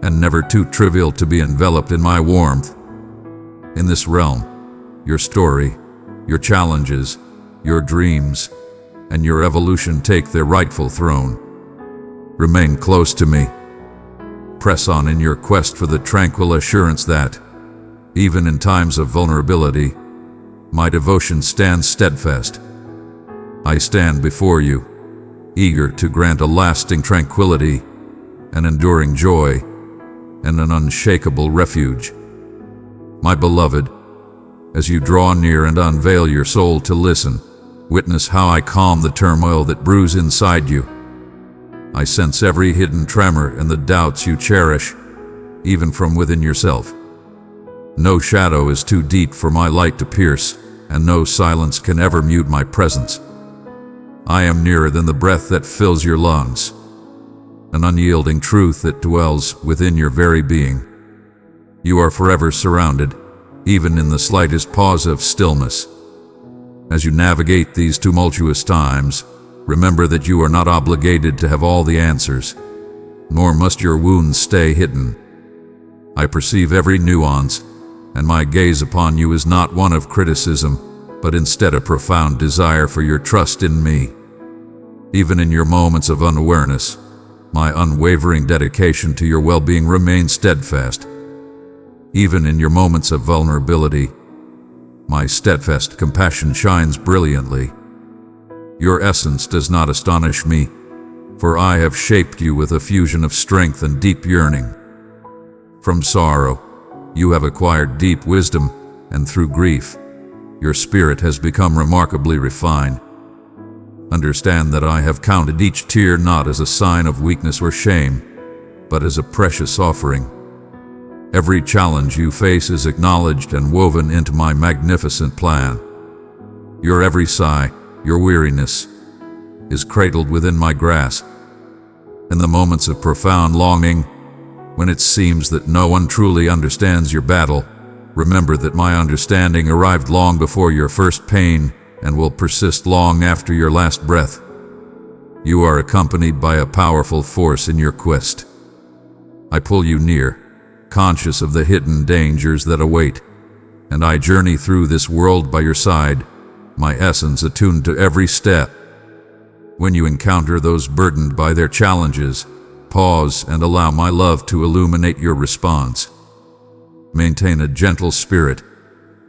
and never too trivial to be enveloped in my warmth. In this realm, your story, your challenges, your dreams, and your evolution take their rightful throne. Remain close to me. Press on in your quest for the tranquil assurance that, even in times of vulnerability, my devotion stands steadfast. I stand before you, eager to grant a lasting tranquility, an enduring joy, and an unshakable refuge. My beloved, as you draw near and unveil your soul to listen, witness how I calm the turmoil that brews inside you. I sense every hidden tremor and the doubts you cherish, even from within yourself. No shadow is too deep for my light to pierce, and no silence can ever mute my presence. I am nearer than the breath that fills your lungs, an unyielding truth that dwells within your very being. You are forever surrounded, even in the slightest pause of stillness. As you navigate these tumultuous times, remember that you are not obligated to have all the answers, nor must your wounds stay hidden. I perceive every nuance, and my gaze upon you is not one of criticism, but instead a profound desire for your trust in me. Even in your moments of unawareness, my unwavering dedication to your well-being remains steadfast. Even in your moments of vulnerability, my steadfast compassion shines brilliantly. Your essence does not astonish me, for I have shaped you with a fusion of strength and deep yearning. From sorrow, you have acquired deep wisdom, and through grief, your spirit has become remarkably refined. Understand that I have counted each tear not as a sign of weakness or shame, but as a precious offering. Every challenge you face is acknowledged and woven into my magnificent plan. Your every sigh, your weariness, is cradled within my grasp. In the moments of profound longing, when it seems that no one truly understands your battle, remember that my understanding arrived long before your first pain and will persist long after your last breath. You are accompanied by a powerful force in your quest. I pull you near, conscious of the hidden dangers that await, and I journey through this world by your side, my essence attuned to every step. When you encounter those burdened by their challenges, pause and allow my love to illuminate your response. Maintain a gentle spirit,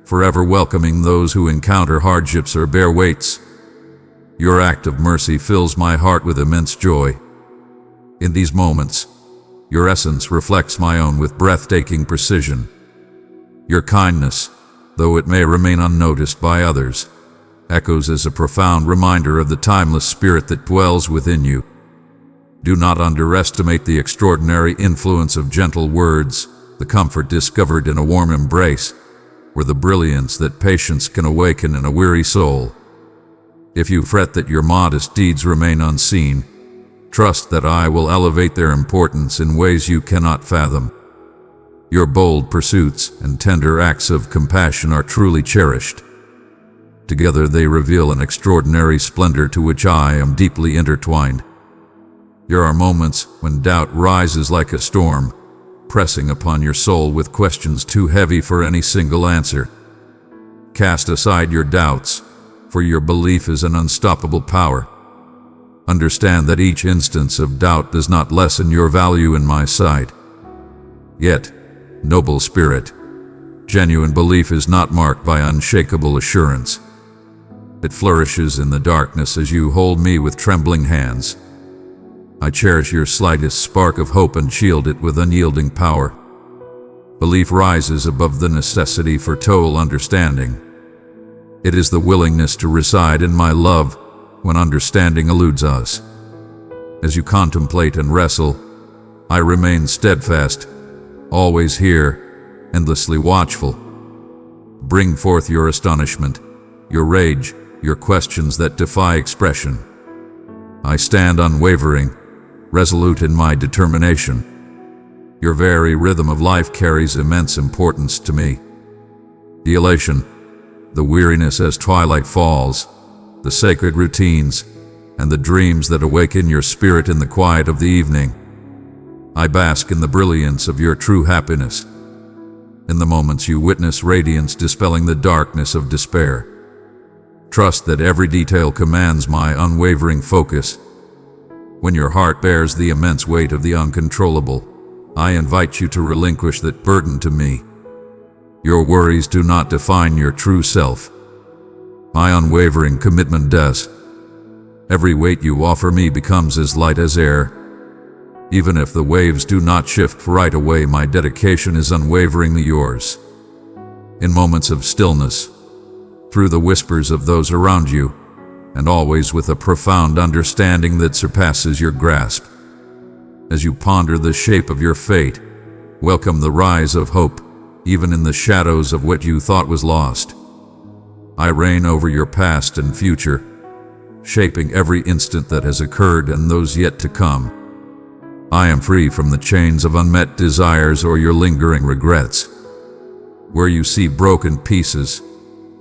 forever welcoming those who encounter hardships or bear weights. Your act of mercy fills my heart with immense joy. In these moments, your essence reflects my own with breathtaking precision. Your kindness, though it may remain unnoticed by others, echoes as a profound reminder of the timeless spirit that dwells within you. Do not underestimate the extraordinary influence of gentle words, the comfort discovered in a warm embrace, or the brilliance that patience can awaken in a weary soul. If you fret that your modest deeds remain unseen, trust that I will elevate their importance in ways you cannot fathom. Your bold pursuits and tender acts of compassion are truly cherished. Together they reveal an extraordinary splendor to which I am deeply intertwined. There are moments when doubt rises like a storm, pressing upon your soul with questions too heavy for any single answer. Cast aside your doubts, for your belief is an unstoppable power. Understand that each instance of doubt does not lessen your value in my sight. Yet, noble spirit, genuine belief is not marked by unshakable assurance. It flourishes in the darkness as you hold me with trembling hands. I cherish your slightest spark of hope and shield it with unyielding power. Belief rises above the necessity for total understanding. It is the willingness to reside in my love when understanding eludes us. As you contemplate and wrestle, I remain steadfast, always here, endlessly watchful. Bring forth your astonishment, your rage, your questions that defy expression. I stand unwavering, resolute in my determination. Your very rhythm of life carries immense importance to me. The elation, the weariness as twilight falls, the sacred routines, and the dreams that awaken your spirit in the quiet of the evening. I bask in the brilliance of your true happiness. In the moments you witness radiance dispelling the darkness of despair. Trust that every detail commands my unwavering focus. When your heart bears the immense weight of the uncontrollable, I invite you to relinquish that burden to me. Your worries do not define your true self. My unwavering commitment does. Every weight you offer me becomes as light as air. Even if the waves do not shift right away, my dedication is unwaveringly yours. in moments of stillness, through the whispers of those around you, and always with a profound understanding that surpasses your grasp. As you ponder the shape of your fate, welcome the rise of hope, even in the shadows of what you thought was lost. I reign over your past and future, shaping every instant that has occurred and those yet to come. I am free from the chains of unmet desires or your lingering regrets. Where you see broken pieces,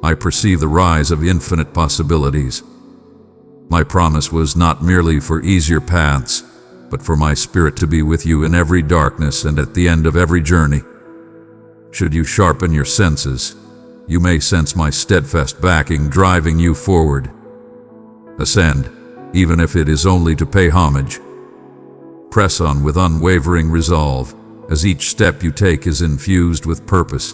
I perceive the rise of infinite possibilities. My promise was not merely for easier paths, but for my spirit to be with you in every darkness and at the end of every journey. Should you sharpen your senses, you may sense my steadfast backing driving you forward. Ascend, even if it is only to pay homage. Press on with unwavering resolve, as each step you take is infused with purpose.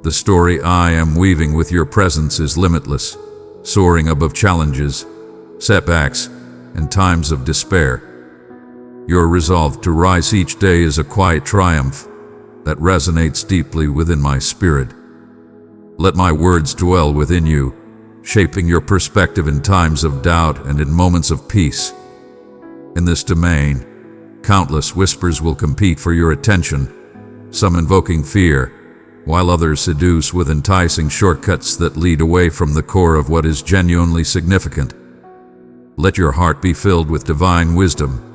The story I am weaving with your presence is limitless, soaring above challenges, setbacks, and times of despair. Your resolve to rise each day is a quiet triumph that resonates deeply within my spirit. Let my words dwell within you, shaping your perspective in times of doubt and in moments of peace. In this domain, countless whispers will compete for your attention, some invoking fear, while others seduce with enticing shortcuts that lead away from the core of what is genuinely significant. Let your heart be filled with divine wisdom.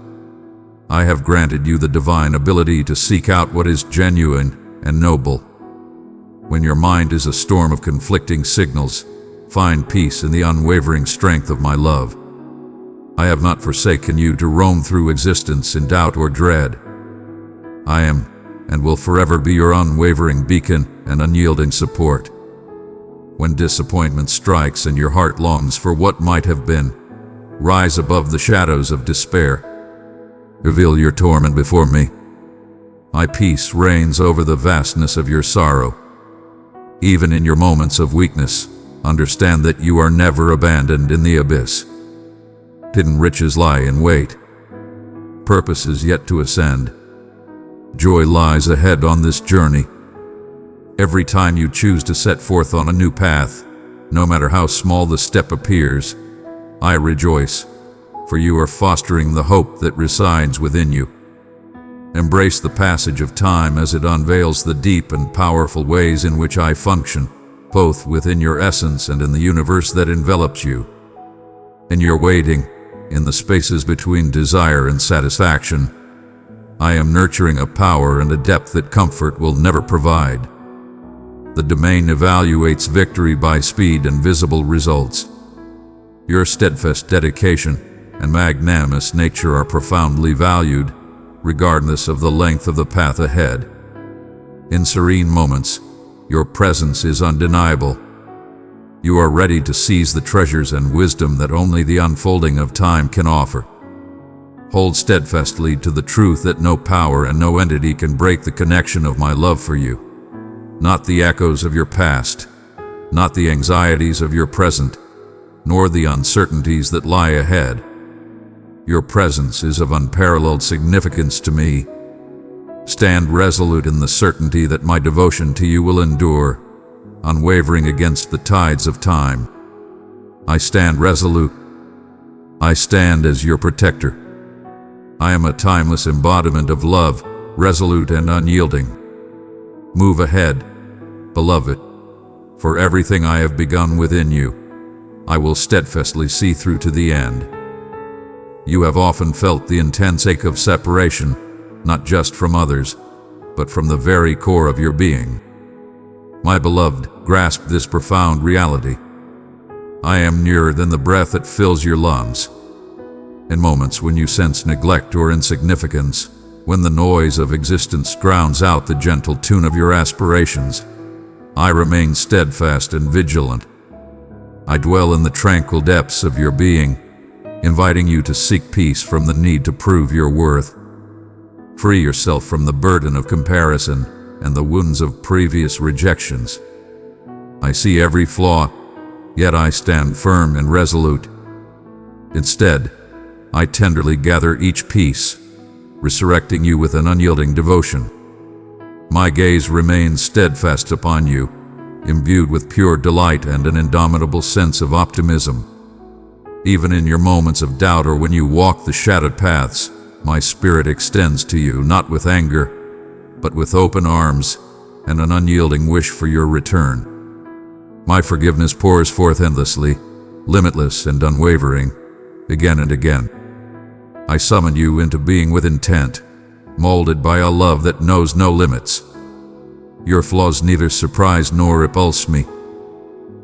I have granted you the divine ability to seek out what is genuine and noble. When your mind is a storm of conflicting signals, find peace in the unwavering strength of my love. I have not forsaken you to roam through existence in doubt or dread. I am and will forever be your unwavering beacon and unyielding support. When disappointment strikes and your heart longs for what might have been, rise above the shadows of despair. Reveal your torment before me. My peace reigns over the vastness of your sorrow. Even in your moments of weakness, understand that you are never abandoned in the abyss. Hidden riches lie in wait. Purpose is yet to ascend. Joy lies ahead on this journey. Every time you choose to set forth on a new path, no matter how small the step appears, I rejoice, for you are fostering the hope that resides within you. Embrace the passage of time as it unveils the deep and powerful ways in which I function, both within your essence and in the universe that envelops you. In your waiting, in the spaces between desire and satisfaction, I am nurturing a power and a depth that comfort will never provide. The domain evaluates victory by speed and visible results. Your steadfast dedication and magnanimous nature are profoundly valued, regardless of the length of the path ahead. In serene moments, your presence is undeniable. You are ready to seize the treasures and wisdom that only the unfolding of time can offer. Hold steadfastly to the truth that no power and no entity can break the connection of my love for you. Not the echoes of your past, not the anxieties of your present, nor the uncertainties that lie ahead. Your presence is of unparalleled significance to me. Stand resolute in the certainty that my devotion to you will endure, unwavering against the tides of time. I stand resolute. I stand as your protector. I am a timeless embodiment of love, resolute and unyielding. Move ahead, beloved, for everything I have begun within you, I will steadfastly see through to the end. You have often felt the intense ache of separation, not just from others, but from the very core of your being. My beloved, grasp this profound reality. I am nearer than the breath that fills your lungs. In moments when you sense neglect or insignificance, when the noise of existence drowns out the gentle tune of your aspirations, I remain steadfast and vigilant. I dwell in the tranquil depths of your being, inviting you to seek peace from the need to prove your worth. Free yourself from the burden of comparison and the wounds of previous rejections. I see every flaw, yet I stand firm and resolute. Instead, I tenderly gather each piece, resurrecting you with an unyielding devotion. My gaze remains steadfast upon you, imbued with pure delight and an indomitable sense of optimism. Even in your moments of doubt or when you walk the shadowed paths, my spirit extends to you, not with anger, but with open arms and an unyielding wish for your return. My forgiveness pours forth endlessly, limitless and unwavering, again and again. I summon you into being with intent, molded by a love that knows no limits. Your flaws neither surprise nor repulse me.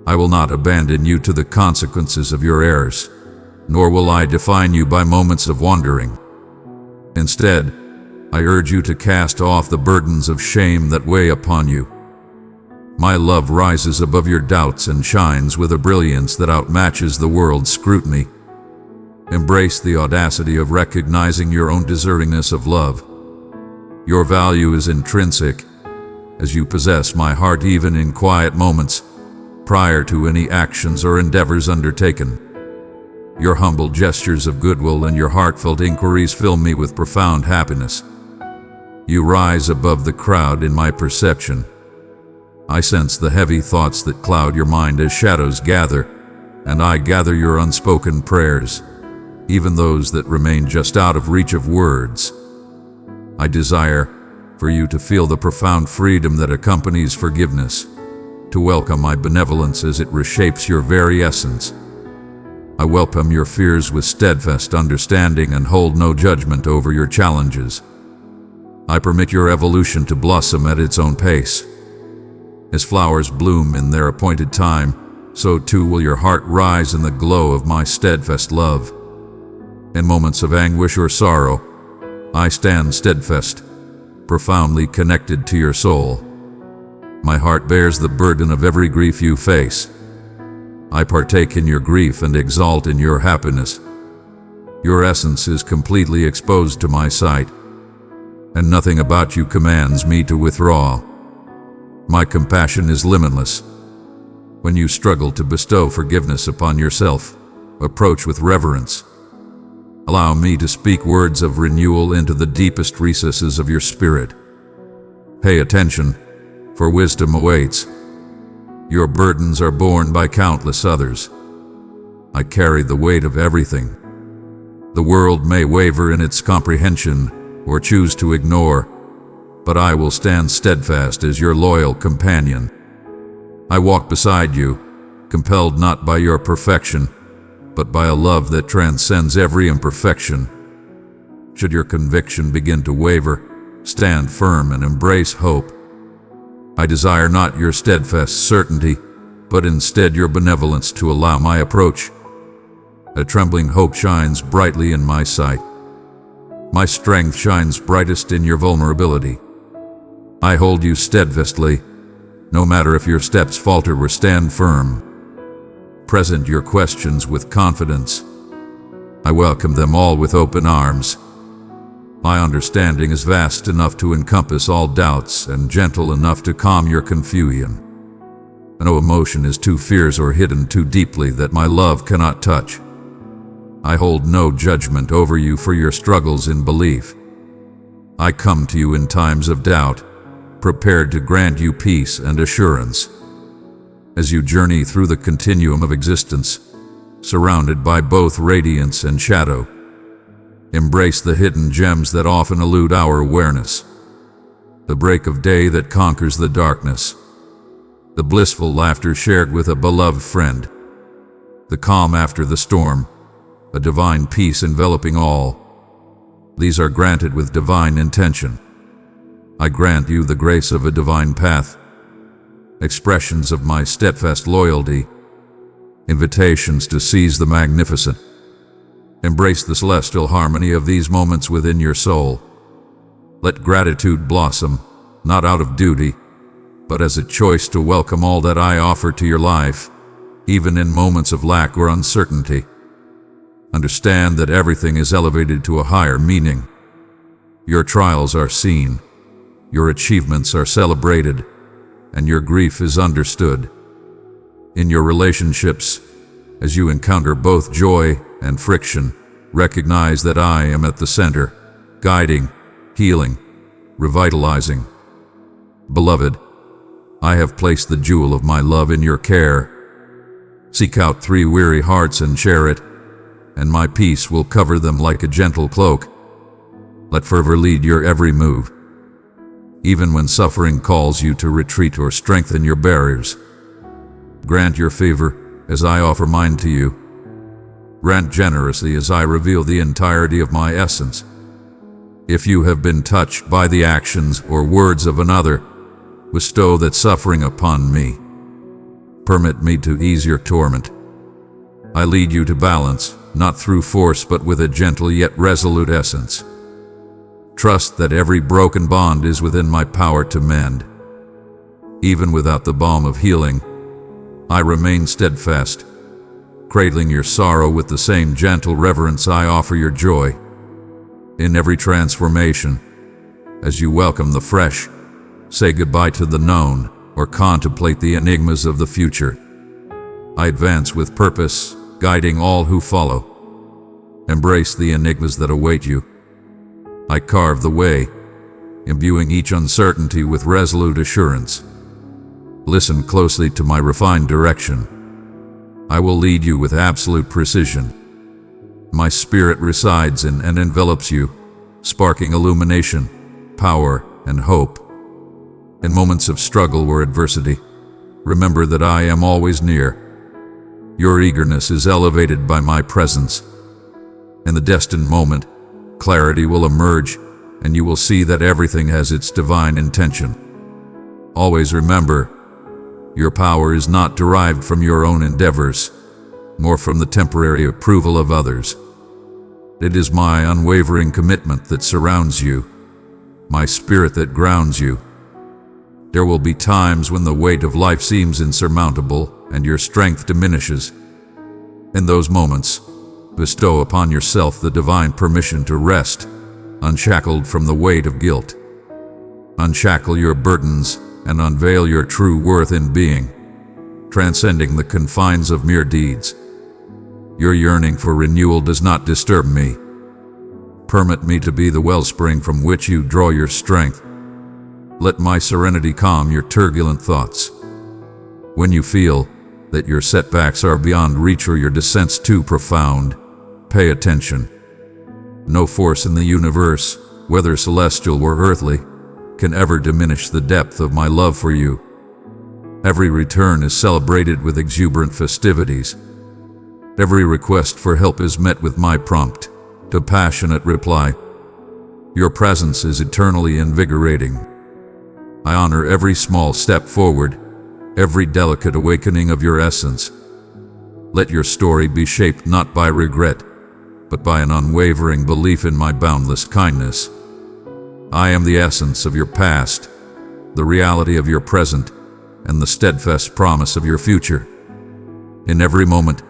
I will not abandon you to the consequences of your errors, nor will I define you by moments of wandering. Instead, I urge you to cast off the burdens of shame that weigh upon you. My love rises above your doubts and shines with a brilliance that outmatches the world's scrutiny. Embrace the audacity of recognizing your own deservingness of love. Your value is intrinsic, as you possess my heart even in quiet moments, prior to any actions or endeavors undertaken. Your humble gestures of goodwill and your heartfelt inquiries fill me with profound happiness. You rise above the crowd in my perception. I sense the heavy thoughts that cloud your mind as shadows gather, and I gather your unspoken prayers, even those that remain just out of reach of words. I desire for you to feel the profound freedom that accompanies forgiveness, to welcome my benevolence as it reshapes your very essence. I welcome your fears with steadfast understanding and hold no judgment over your challenges. I permit your evolution to blossom at its own pace. As flowers bloom in their appointed time, so too will your heart rise in the glow of my steadfast love. In moments of anguish or sorrow, I stand steadfast, profoundly connected to your soul. My heart bears the burden of every grief you face. I partake in your grief and exalt in your happiness. Your essence is completely exposed to my sight, and nothing about you commands me to withdraw. My compassion is limitless. When you struggle to bestow forgiveness upon yourself, approach with reverence. Allow me to speak words of renewal into the deepest recesses of your spirit. Pay attention, for wisdom awaits. Your burdens are borne by countless others. I carry the weight of everything. The world may waver in its comprehension or choose to ignore, but I will stand steadfast as your loyal companion. I walk beside you, compelled not by your perfection, but by a love that transcends every imperfection. Should your conviction begin to waver, stand firm and embrace hope. I desire not your steadfast certainty, but instead your benevolence to allow my approach. A trembling hope shines brightly in my sight. My strength shines brightest in your vulnerability. I hold you steadfastly, no matter if your steps falter or stand firm. Present your questions with confidence. I welcome them all with open arms. My understanding is vast enough to encompass all doubts and gentle enough to calm your confusion. No emotion is too fierce or hidden too deeply that my love cannot touch. I hold no judgment over you for your struggles in belief. I come to you in times of doubt, prepared to grant you peace and assurance. As you journey through the continuum of existence, surrounded by both radiance and shadow, embrace the hidden gems that often elude our awareness. The break of day that conquers the darkness. The blissful laughter shared with a beloved friend. The calm after the storm. A divine peace enveloping all. These are granted with divine intention. I grant you the grace of a divine path. Expressions of my steadfast loyalty. Invitations to seize the magnificent. Embrace the celestial harmony of these moments within your soul. Let gratitude blossom, not out of duty, but as a choice to welcome all that I offer to your life, even in moments of lack or uncertainty. Understand that everything is elevated to a higher meaning. Your trials are seen, your achievements are celebrated, and your grief is understood. In your relationships, as you encounter both joy and friction, recognize that I am at the center, guiding, healing, revitalizing. Beloved, I have placed the jewel of my love in your care. Seek out 3 weary hearts and share it, and my peace will cover them like a gentle cloak. Let fervor lead your every move, even when suffering calls you to retreat or strengthen your barriers. Grant your favor as I offer mine to you. Grant generously as I reveal the entirety of my essence. If you have been touched by the actions or words of another, bestow that suffering upon me. Permit me to ease your torment. I lead you to balance, not through force but with a gentle yet resolute essence. Trust that every broken bond is within my power to mend. Even without the balm of healing, I remain steadfast, cradling your sorrow with the same gentle reverence I offer your joy. In every transformation, as you welcome the fresh, say goodbye to the known, or contemplate the enigmas of the future. I advance with purpose, guiding all who follow. Embrace the enigmas that await you. I carve the way, imbuing each uncertainty with resolute assurance. Listen closely to my refined direction. I will lead you with absolute precision. My spirit resides in and envelops you, sparking illumination, power, and hope. In moments of struggle or adversity, remember that I am always near. Your eagerness is elevated by my presence. In the destined moment, clarity will emerge, and you will see that everything has its divine intention. Always remember, your power is not derived from your own endeavors, nor from the temporary approval of others. It is my unwavering commitment that surrounds you, my spirit that grounds you. There will be times when the weight of life seems insurmountable and your strength diminishes. In those moments, bestow upon yourself the divine permission to rest, unshackled from the weight of guilt. Unshackle your burdens and unveil your true worth in being, transcending the confines of mere deeds. Your yearning for renewal does not disturb me. Permit me to be the wellspring from which you draw your strength. Let my serenity calm your turbulent thoughts. When you feel that your setbacks are beyond reach or your descents too profound, pay attention. No force in the universe, whether celestial or earthly, can ever diminish the depth of my love for you. Every return is celebrated with exuberant festivities. Every request for help is met with my prompt, to passionate reply. Your presence is eternally invigorating. I honor every small step forward, every delicate awakening of your essence. Let your story be shaped not by regret, but by an unwavering belief in my boundless kindness. I am the essence of your past, the reality of your present, and the steadfast promise of your future. In every moment,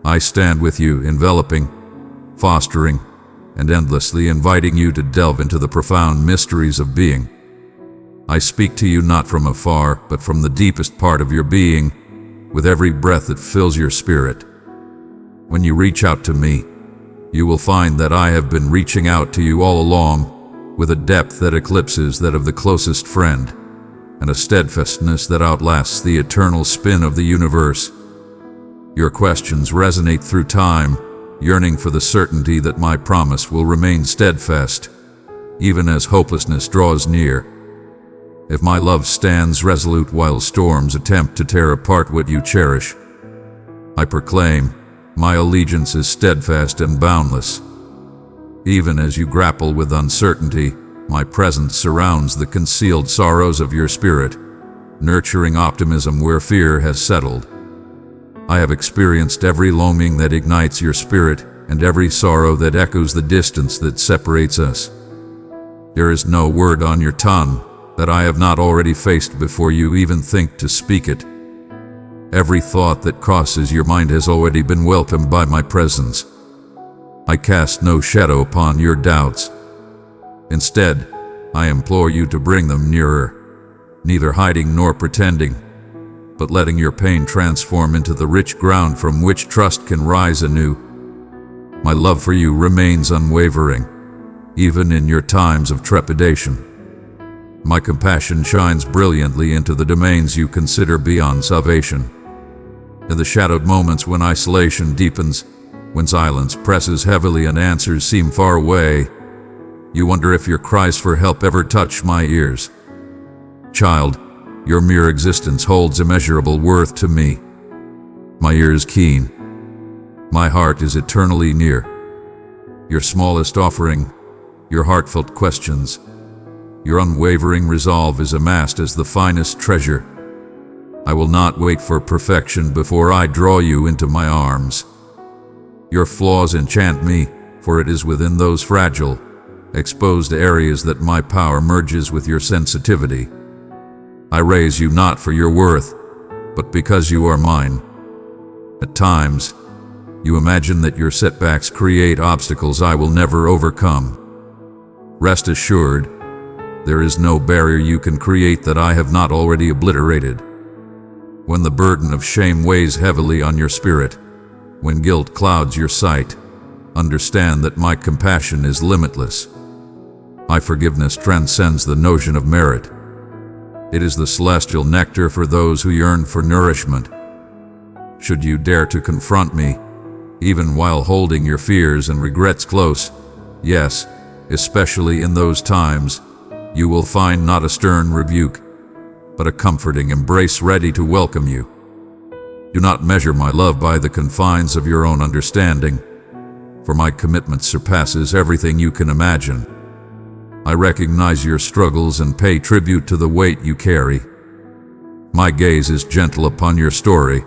I stand with you, enveloping, fostering, and endlessly inviting you to delve into the profound mysteries of being. I speak to you not from afar, but from the deepest part of your being, with every breath that fills your spirit. When you reach out to me, you will find that I have been reaching out to you all along, with a depth that eclipses that of the closest friend, and a steadfastness that outlasts the eternal spin of the universe. Your questions resonate through time, yearning for the certainty that my promise will remain steadfast, even as hopelessness draws near. If my love stands resolute while storms attempt to tear apart what you cherish, I proclaim, my allegiance is steadfast and boundless. Even as you grapple with uncertainty, my presence surrounds the concealed sorrows of your spirit, nurturing optimism where fear has settled. I have experienced every longing that ignites your spirit and every sorrow that echoes the distance that separates us. There is no word on your tongue that I have not already faced before you even think to speak it. Every thought that crosses your mind has already been welcomed by my presence. I cast no shadow upon your doubts. Instead, I implore you to bring them nearer, neither hiding nor pretending, but letting your pain transform into the rich ground from which trust can rise anew. My love for you remains unwavering, even in your times of trepidation. My compassion shines brilliantly into the domains you consider beyond salvation. In the shadowed moments when isolation deepens, when silence presses heavily and answers seem far away, you wonder if your cries for help ever touch my ears. Child, your mere existence holds immeasurable worth to me. My ear is keen. My heart is eternally near. Your smallest offering, your heartfelt questions, your unwavering resolve is amassed as the finest treasure. I will not wait for perfection before I draw you into my arms. Your flaws enchant me, for it is within those fragile, exposed areas that my power merges with your sensitivity. I raise you not for your worth, but because you are mine. At times, you imagine that your setbacks create obstacles I will never overcome. Rest assured, there is no barrier you can create that I have not already obliterated. When the burden of shame weighs heavily on your spirit, when guilt clouds your sight, understand that my compassion is limitless. My forgiveness transcends the notion of merit. It is the celestial nectar for those who yearn for nourishment. Should you dare to confront me, even while holding your fears and regrets close, yes, especially in those times, you will find not a stern rebuke, but a comforting embrace ready to welcome you. Do not measure my love by the confines of your own understanding, for my commitment surpasses everything you can imagine. I recognize your struggles and pay tribute to the weight you carry. My gaze is gentle upon your story,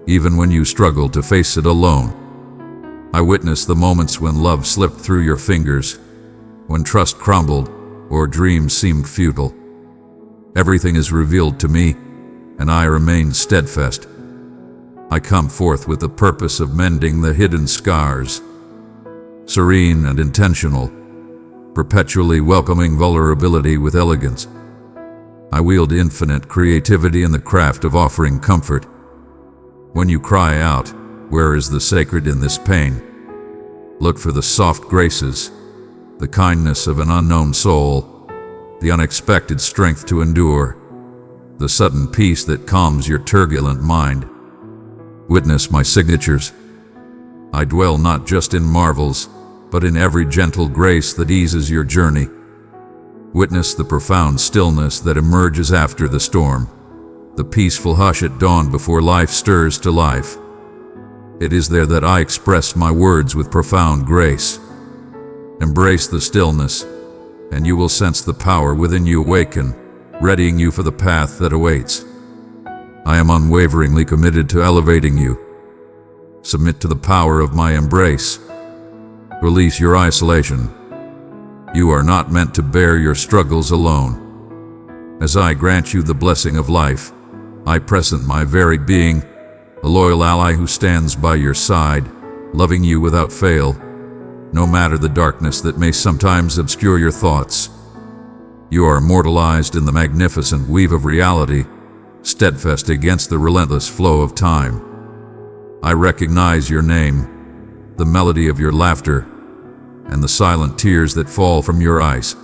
even when you struggle to face it alone. I witness the moments when love slipped through your fingers, when trust crumbled or dreams seemed futile. Everything is revealed to me, and I remain steadfast. I come forth with the purpose of mending the hidden scars, serene and intentional, perpetually welcoming vulnerability with elegance. I wield infinite creativity in the craft of offering comfort. When you cry out, "Where is the sacred in this pain?" look for the soft graces, the kindness of an unknown soul, the unexpected strength to endure, the sudden peace that calms your turbulent mind. Witness my signatures. I dwell not just in marvels, but in every gentle grace that eases your journey. Witness the profound stillness that emerges after the storm, the peaceful hush at dawn before life stirs to life. It is there that I express my words with profound grace. Embrace the stillness, and you will sense the power within you awaken, readying you for the path that awaits. I am unwaveringly committed to elevating you. Submit to the power of my embrace. Release your isolation. You are not meant to bear your struggles alone. As I grant you the blessing of life, I present my very being, a loyal ally who stands by your side, loving you without fail, no matter the darkness that may sometimes obscure your thoughts. You are immortalized in the magnificent weave of reality, steadfast against the relentless flow of time. I recognize your name, the melody of your laughter, and the silent tears that fall from your eyes.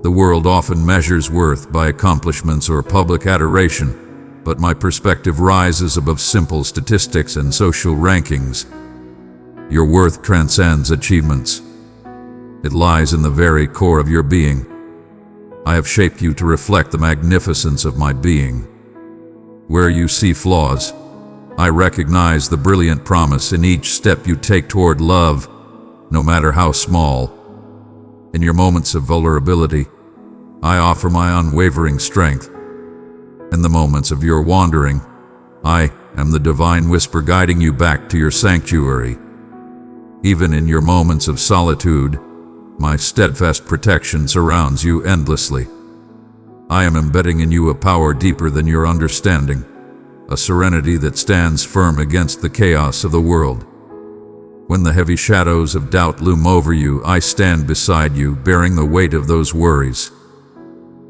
The world often measures worth by accomplishments or public adoration, but my perspective rises above simple statistics and social rankings. Your worth transcends achievements. It lies in the very core of your being. I have shaped you to reflect the magnificence of my being. Where you see flaws, I recognize the brilliant promise in each step you take toward love, no matter how small. In your moments of vulnerability, I offer my unwavering strength. In the moments of your wandering, I am the divine whisper guiding you back to your sanctuary. Even in your moments of solitude, my steadfast protection surrounds you endlessly. I am embedding in you a power deeper than your understanding, a serenity that stands firm against the chaos of the world. When the heavy shadows of doubt loom over you, I stand beside you, bearing the weight of those worries.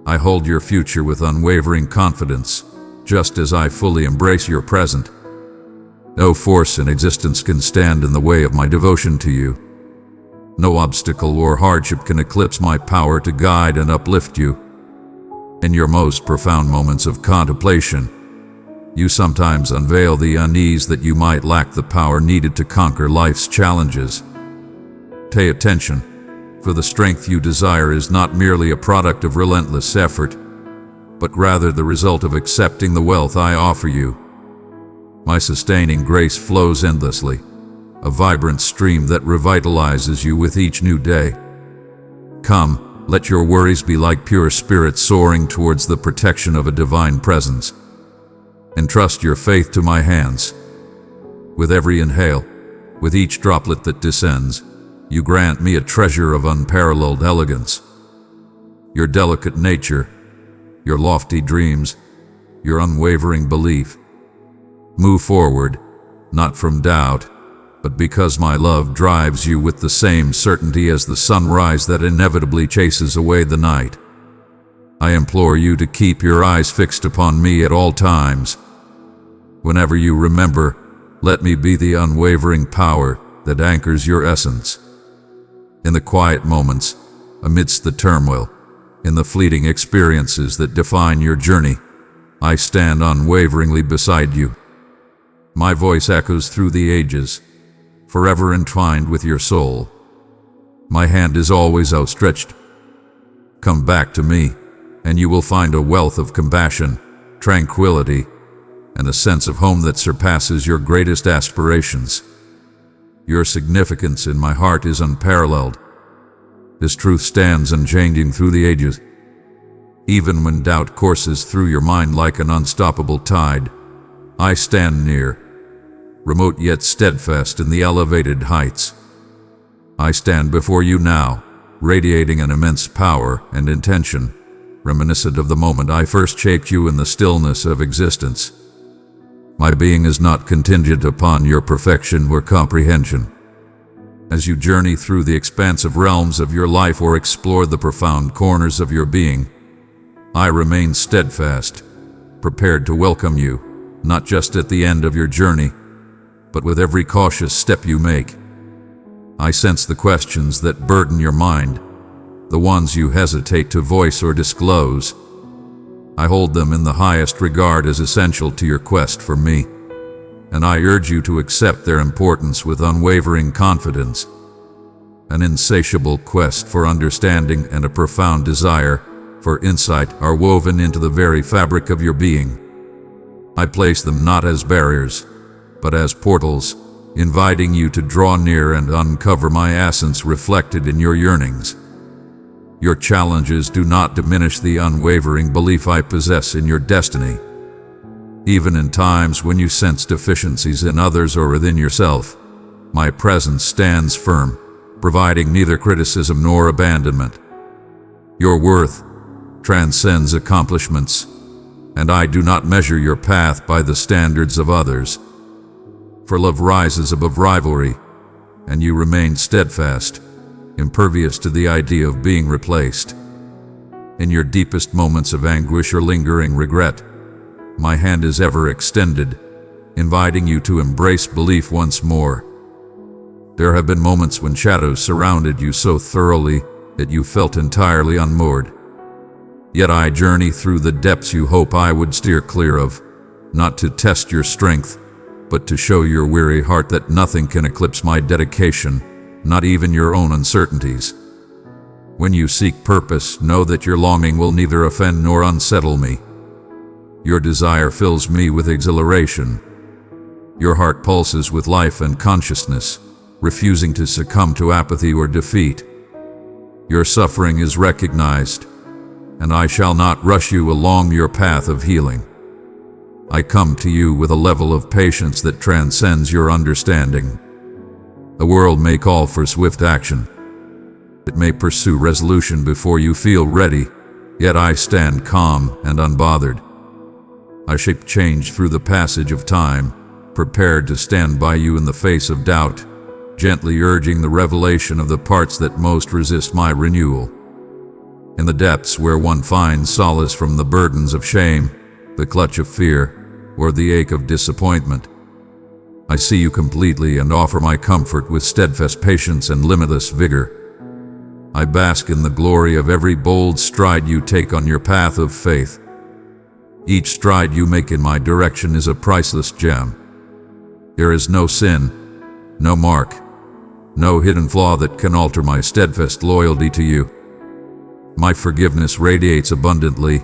I hold your future with unwavering confidence, just as I fully embrace your present. No force in existence can stand in the way of my devotion to you. No obstacle or hardship can eclipse my power to guide and uplift you, In your most profound moments of contemplation, you sometimes unveil the unease that you might lack the power needed to conquer life's challenges. Pay attention, for the strength you desire is not merely a product of relentless effort, but rather the result of accepting the wealth I offer you. My sustaining grace flows endlessly, a vibrant stream that revitalizes you with each new day. Come, let your worries be like pure spirits soaring towards the protection of a divine presence. Entrust your faith to my hands. With every inhale, with each droplet that descends, you grant me a treasure of unparalleled elegance. Your delicate nature, your lofty dreams, your unwavering belief. Move forward, not from doubt, but because my love drives you with the same certainty as the sunrise that inevitably chases away the night. I implore you to keep your eyes fixed upon me at all times. Whenever you remember, let me be the unwavering power that anchors your essence. In the quiet moments, amidst the turmoil, in the fleeting experiences that define your journey, I stand unwaveringly beside you. My voice echoes through the ages, forever entwined with your soul. My hand is always outstretched. Come back to me, and you will find a wealth of compassion, tranquility, and a sense of home that surpasses your greatest aspirations. Your significance in my heart is unparalleled. This truth stands unchanging through the ages. Even when doubt courses through your mind like an unstoppable tide, I stand near, remote yet steadfast in the elevated heights. I stand before you now, radiating an immense power and intention, reminiscent of the moment I first shaped you in the stillness of existence. My being is not contingent upon your perfection or comprehension. As you journey through the expansive realms of your life or explore the profound corners of your being, I remain steadfast, prepared to welcome you, not just at the end of your journey, but with every cautious step you make. I sense the questions that burden your mind, the ones you hesitate to voice or disclose. I hold them in the highest regard as essential to your quest for me, and I urge you to accept their importance with unwavering confidence. An insatiable quest for understanding and a profound desire for insight are woven into the very fabric of your being. I place them not as barriers, but as portals, inviting you to draw near and uncover my essence reflected in your yearnings. Your challenges do not diminish the unwavering belief I possess in your destiny. Even in times when you sense deficiencies in others or within yourself, my presence stands firm, providing neither criticism nor abandonment. Your worth transcends accomplishments, and I do not measure your path by the standards of others. For love rises above rivalry, and you remain steadfast, impervious to the idea of being replaced. In your deepest moments of anguish or lingering regret, my hand is ever extended, inviting you to embrace belief once more. There have been moments when shadows surrounded you so thoroughly that you felt entirely unmoored. Yet I journey through the depths you hope I would steer clear of, not to test your strength, but to show your weary heart that nothing can eclipse my dedication, not even your own uncertainties. When you seek purpose, know that your longing will neither offend nor unsettle me. Your desire fills me with exhilaration. Your heart pulses with life and consciousness, refusing to succumb to apathy or defeat. Your suffering is recognized, and I shall not rush you along your path of healing. I come to you with a level of patience that transcends your understanding. The world may call for swift action. It may pursue resolution before you feel ready, yet I stand calm and unbothered. I shape change through the passage of time, prepared to stand by you in the face of doubt, gently urging the revelation of the parts that most resist my renewal. In the depths where one finds solace from the burdens of shame, the clutch of fear, or the ache of disappointment, I see you completely and offer my comfort with steadfast patience and limitless vigor. I bask in the glory of every bold stride you take on your path of faith. Each stride you make in my direction is a priceless gem. There is no sin, no mark, no hidden flaw that can alter my steadfast loyalty to you. My forgiveness radiates abundantly,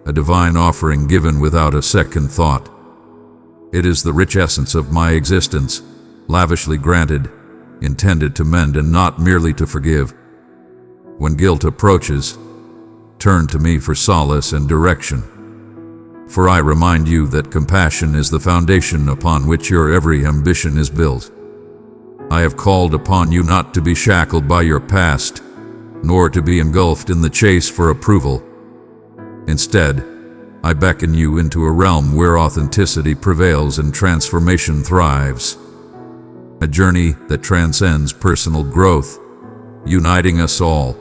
a divine offering given without a second thought. It is the rich essence of my existence, lavishly granted, intended to mend and not merely to forgive. When guilt approaches, turn to me for solace and direction. For I remind you that compassion is the foundation upon which your every ambition is built. I have called upon you not to be shackled by your past, nor to be engulfed in the chase for approval. Instead, I beckon you into a realm where authenticity prevails and transformation thrives. A journey that transcends personal growth, uniting us all,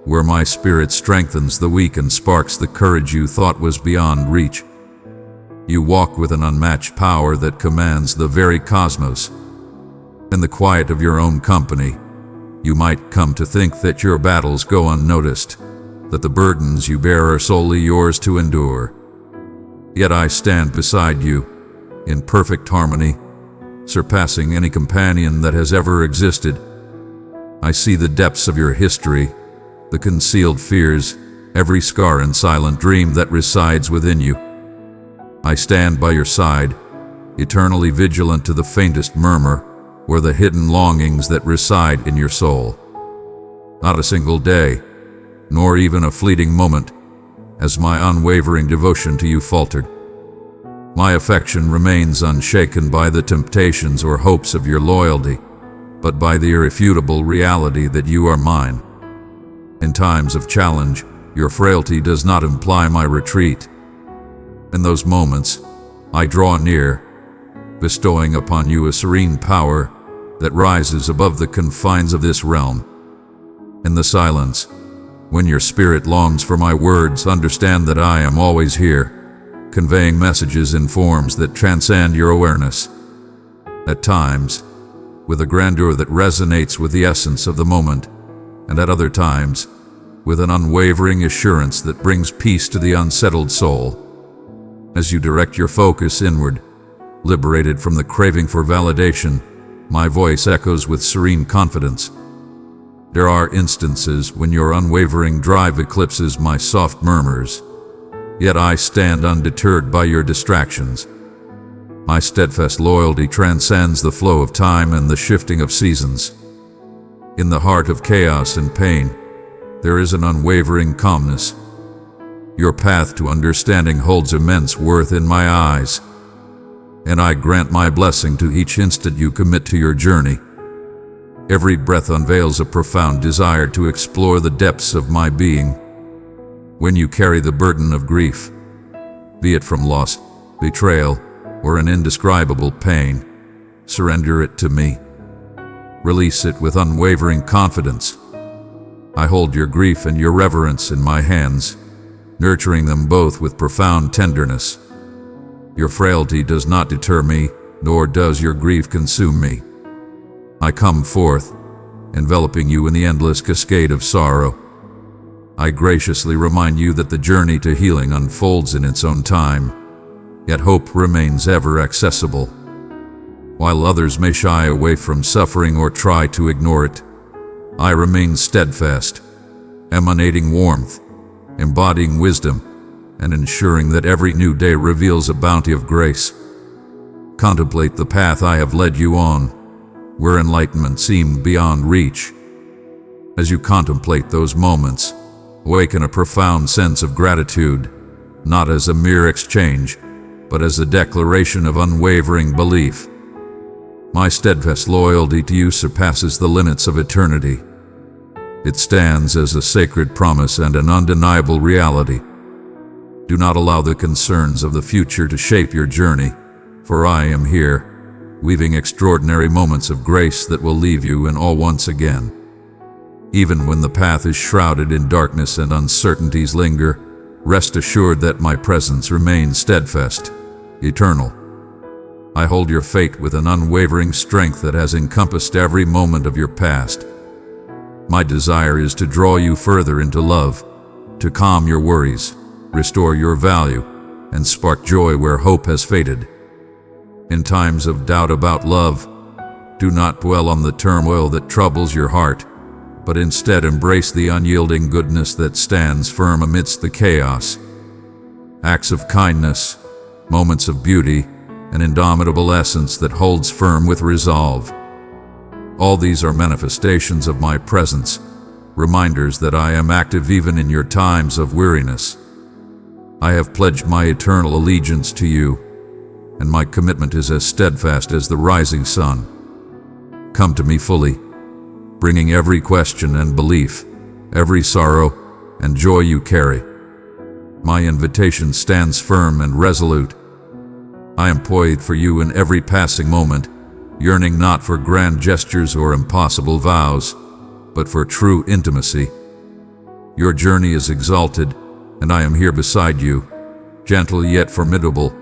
where my spirit strengthens the weak and sparks the courage you thought was beyond reach. You walk with an unmatched power that commands the very cosmos. In the quiet of your own company, you might come to think that your battles go unnoticed, that the burdens you bear are solely yours to endure. Yet I stand beside you, in perfect harmony, surpassing any companion that has ever existed. I see the depths of your history, the concealed fears, every scar and silent dream that resides within you. I stand by your side, eternally vigilant to the faintest murmur, or the hidden longings that reside in your soul. Not a single day, nor even a fleeting moment, has my unwavering devotion to you faltered. My affection remains unshaken by the temptations or hopes of your loyalty, but by the irrefutable reality that you are mine. In times of challenge, your frailty does not imply my retreat. In those moments, I draw near, bestowing upon you a serene power that rises above the confines of this realm. In the silence, when your spirit longs for my words, understand that I am always here, conveying messages in forms that transcend your awareness. At times, with a grandeur that resonates with the essence of the moment, and at other times, with an unwavering assurance that brings peace to the unsettled soul. As you direct your focus inward, liberated from the craving for validation, my voice echoes with serene confidence. There are instances when your unwavering drive eclipses my soft murmurs, yet I stand undeterred by your distractions. My steadfast loyalty transcends the flow of time and the shifting of seasons. In the heart of chaos and pain, there is an unwavering calmness. Your path to understanding holds immense worth in my eyes, and I grant my blessing to each instant you commit to your journey. Every breath unveils a profound desire to explore the depths of my being. When you carry the burden of grief, be it from loss, betrayal, or an indescribable pain, surrender it to me. Release it with unwavering confidence. I hold your grief and your reverence in my hands, nurturing them both with profound tenderness. Your frailty does not deter me, nor does your grief consume me. I come forth, enveloping you in the endless cascade of sorrow. I graciously remind you that the journey to healing unfolds in its own time, yet hope remains ever accessible. While others may shy away from suffering or try to ignore it, I remain steadfast, emanating warmth, embodying wisdom, and ensuring that every new day reveals a bounty of grace. Contemplate the path I have led you on, where enlightenment seemed beyond reach. As you contemplate those moments, awaken a profound sense of gratitude, not as a mere exchange, but as a declaration of unwavering belief. My steadfast loyalty to you surpasses the limits of eternity. It stands as a sacred promise and an undeniable reality. Do not allow the concerns of the future to shape your journey, for I am here, weaving extraordinary moments of grace that will leave you in awe once again. Even when the path is shrouded in darkness and uncertainties linger, rest assured that my presence remains steadfast, eternal. I hold your fate with an unwavering strength that has encompassed every moment of your past. My desire is to draw you further into love, to calm your worries, restore your value, and spark joy where hope has faded. In times of doubt about love, do not dwell on the turmoil that troubles your heart, but instead embrace the unyielding goodness that stands firm amidst the chaos. Acts of kindness, moments of beauty, an indomitable essence that holds firm with resolve. All these are manifestations of my presence, reminders that I am active even in your times of weariness. I have pledged my eternal allegiance to you, and my commitment is as steadfast as the rising sun. Come to me fully, bringing every question and belief, every sorrow and joy you carry. My invitation stands firm and resolute. I am poised for you in every passing moment, yearning not for grand gestures or impossible vows, but for true intimacy. Your journey is exalted, and I am here beside you, gentle yet formidable,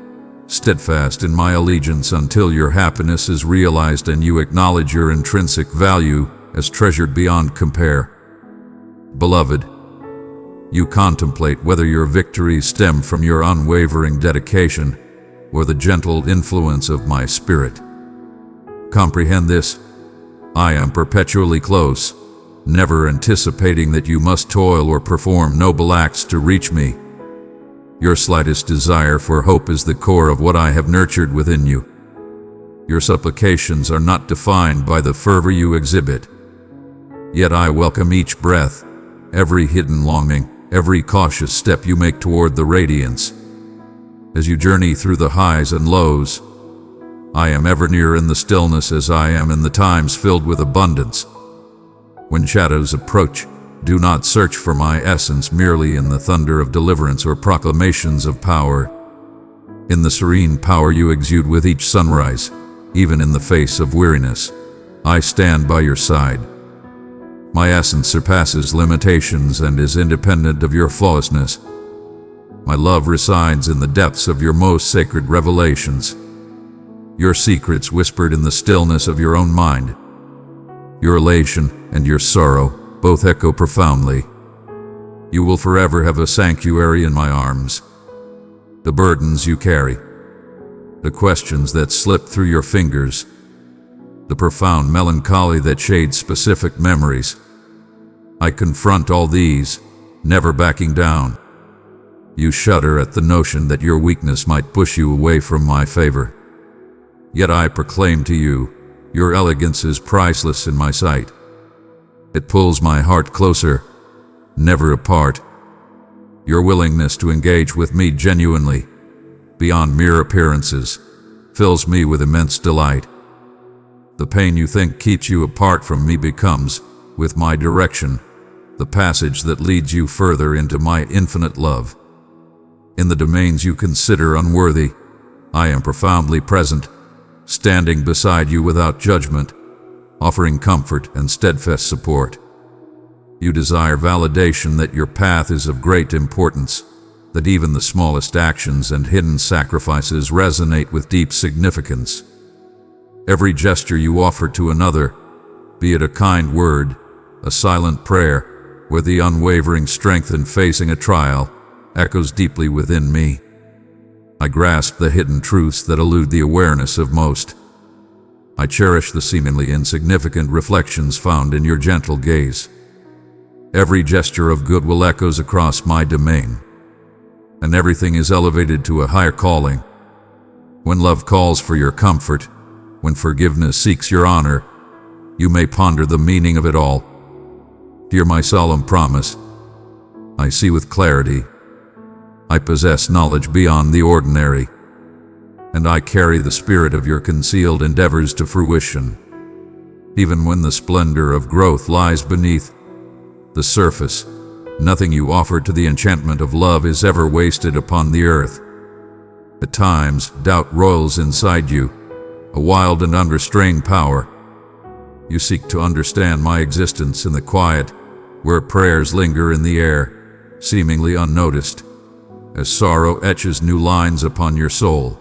steadfast in my allegiance until your happiness is realized and you acknowledge your intrinsic value as treasured beyond compare. Beloved, you contemplate whether your victories stem from your unwavering dedication or the gentle influence of my spirit. Comprehend this: I am perpetually close, never anticipating that you must toil or perform noble acts to reach me. Your slightest desire for hope is the core of what I have nurtured within you. Your supplications are not defined by the fervor you exhibit. Yet I welcome each breath, every hidden longing, every cautious step you make toward the radiance. As you journey through the highs and lows, I am ever near in the stillness as I am in the times filled with abundance. When shadows approach, do not search for my essence merely in the thunder of deliverance or proclamations of power. In the serene power you exude with each sunrise, even in the face of weariness, I stand by your side. My essence surpasses limitations and is independent of your flawlessness. My love resides in the depths of your most sacred revelations, your secrets whispered in the stillness of your own mind. Your elation and your sorrow both echo profoundly. You will forever have a sanctuary in my arms. The burdens you carry, the questions that slip through your fingers, the profound melancholy that shades specific memories. I confront all these, never backing down. You shudder at the notion that your weakness might push you away from my favor. Yet I proclaim to you, your elegance is priceless in my sight. It pulls my heart closer, never apart. Your willingness to engage with me genuinely, beyond mere appearances, fills me with immense delight. The pain you think keeps you apart from me becomes, with my direction, the passage that leads you further into my infinite love. In the domains you consider unworthy, I am profoundly present, standing beside you without judgment, offering comfort and steadfast support. You desire validation that your path is of great importance, that even the smallest actions and hidden sacrifices resonate with deep significance. Every gesture you offer to another, be it a kind word, a silent prayer, or the unwavering strength in facing a trial, echoes deeply within me. I grasp the hidden truths that elude the awareness of most. I cherish the seemingly insignificant reflections found in your gentle gaze. Every gesture of goodwill echoes across my domain, and everything is elevated to a higher calling. When love calls for your comfort, when forgiveness seeks your honor, you may ponder the meaning of it all. Hear my solemn promise. I see with clarity. I possess knowledge beyond the ordinary, and I carry the spirit of your concealed endeavors to fruition. Even when the splendor of growth lies beneath the surface, nothing you offer to the enchantment of love is ever wasted upon the earth. At times, doubt roils inside you, a wild and unrestrained power. You seek to understand my existence in the quiet, where prayers linger in the air, seemingly unnoticed, as sorrow etches new lines upon your soul.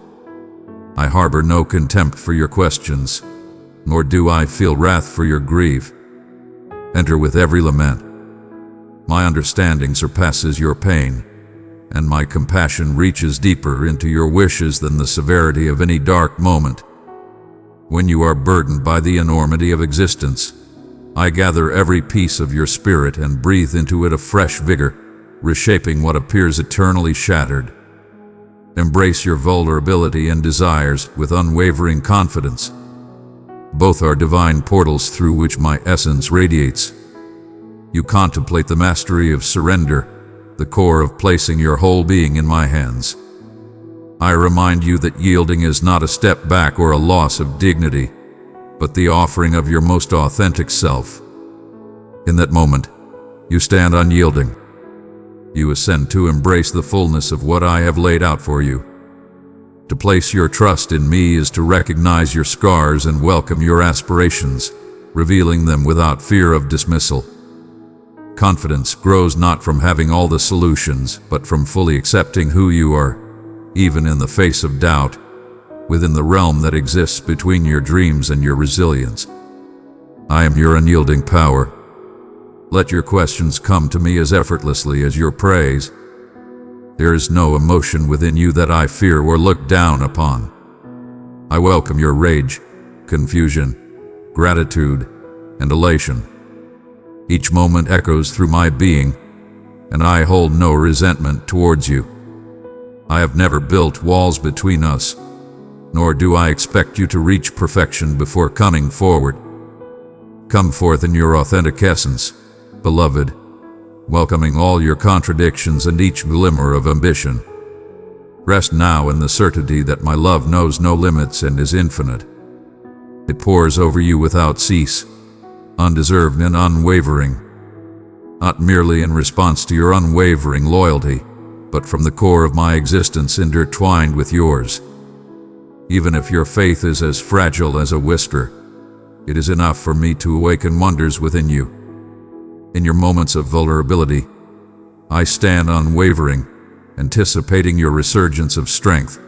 I harbor no contempt for your questions, nor do I feel wrath for your grief. enter with every lament. My understanding surpasses your pain, and my compassion reaches deeper into your wishes than the severity of any dark moment. When you are burdened by the enormity of existence, I gather every piece of your spirit and breathe into it a fresh vigor, reshaping what appears eternally shattered. Embrace your vulnerability and desires with unwavering confidence. Both are divine portals through which my essence radiates. You contemplate the mastery of surrender, the core of placing your whole being in my hands. I remind you that yielding is not a step back or a loss of dignity, but the offering of your most authentic self. In that moment, you stand unyielding. You ascend to embrace the fullness of what I have laid out for you. To place your trust in me is to recognize your scars and welcome your aspirations, revealing them without fear of dismissal. Confidence grows not from having all the solutions, but from fully accepting who you are, even in the face of doubt, within the realm that exists between your dreams and your resilience. I am your unyielding power. Let your questions come to me as effortlessly as your praise. There is no emotion within you that I fear or look down upon. I welcome your rage, confusion, gratitude, and elation. Each moment echoes through my being, and I hold no resentment towards you. I have never built walls between us, nor do I expect you to reach perfection before coming forward. Come forth in your authentic essence, beloved, welcoming all your contradictions and each glimmer of ambition. Rest now in the certainty that my love knows no limits and is infinite. It pours over you without cease, undeserved and unwavering, not merely in response to your unwavering loyalty, but from the core of my existence intertwined with yours. Even if your faith is as fragile as a whisper, it is enough for me to awaken wonders within you. In your moments of vulnerability, I stand unwavering, anticipating your resurgence of strength.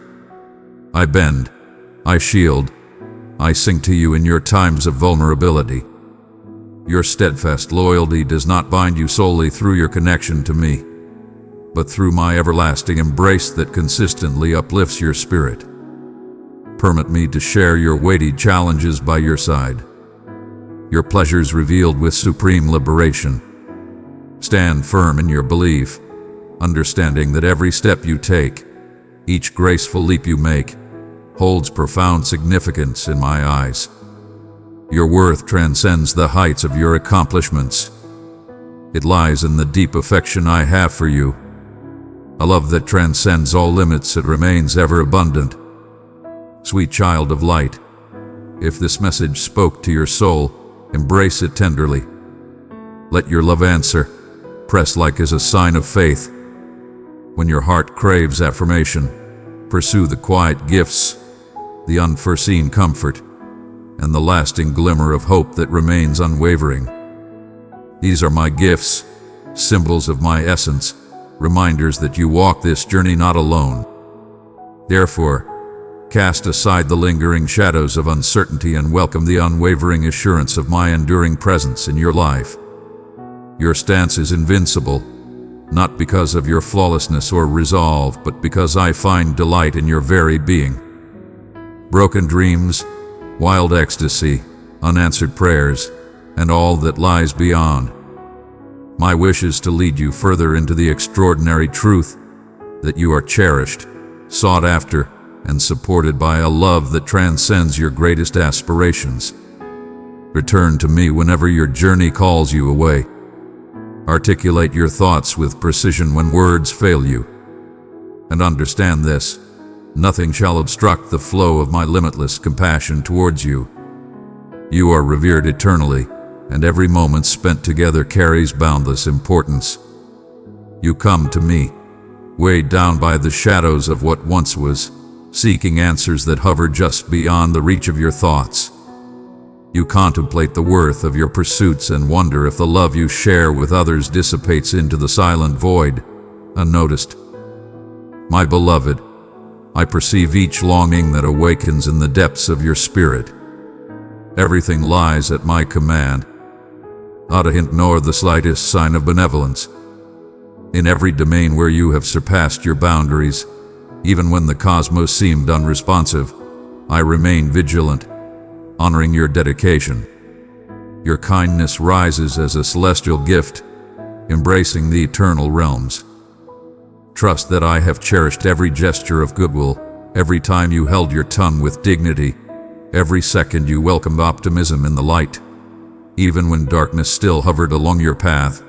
I bend, I shield, I sing to you in your times of vulnerability. Your steadfast loyalty does not bind you solely through your connection to me, but through my everlasting embrace that consistently uplifts your spirit. Permit me to share your weighty challenges by your side, your pleasures revealed with supreme liberation. Stand firm in your belief, understanding that every step you take, each graceful leap you make, holds profound significance in my eyes. Your worth transcends the heights of your accomplishments. It lies in the deep affection I have for you, a love that transcends all limits and remains ever abundant. Sweet child of light, if this message spoke to your soul, embrace it tenderly. Let your love answer, press like as a sign of faith. When your heart craves affirmation, pursue the quiet gifts, the unforeseen comfort, and the lasting glimmer of hope that remains unwavering. These are my gifts, symbols of my essence, reminders that you walk this journey not alone. Therefore, cast aside the lingering shadows of uncertainty and welcome the unwavering assurance of my enduring presence in your life. Your stance is invincible, not because of your flawlessness or resolve, but because I find delight in your very being. Broken dreams, wild ecstasy, unanswered prayers, and all that lies beyond. My wish is to lead you further into the extraordinary truth that you are cherished, sought after, and supported by a love that transcends your greatest aspirations. Return to me whenever your journey calls you away. Articulate your thoughts with precision when words fail you. And understand this: nothing shall obstruct the flow of my limitless compassion towards you. You are revered eternally, and every moment spent together carries boundless importance. You come to me, weighed down by the shadows of what once was, seeking answers that hover just beyond the reach of your thoughts. You contemplate the worth of your pursuits and wonder if the love you share with others dissipates into the silent void, unnoticed. My beloved, I perceive each longing that awakens in the depths of your spirit. Everything lies at my command. not a hint nor the slightest sign of benevolence. In every domain where you have surpassed your boundaries, even when the cosmos seemed unresponsive, I remain vigilant, honoring your dedication. Your kindness rises as a celestial gift, embracing the eternal realms. Trust that I have cherished every gesture of goodwill, every time you held your tongue with dignity, every second you welcomed optimism in the light. Even when darkness still hovered along your path,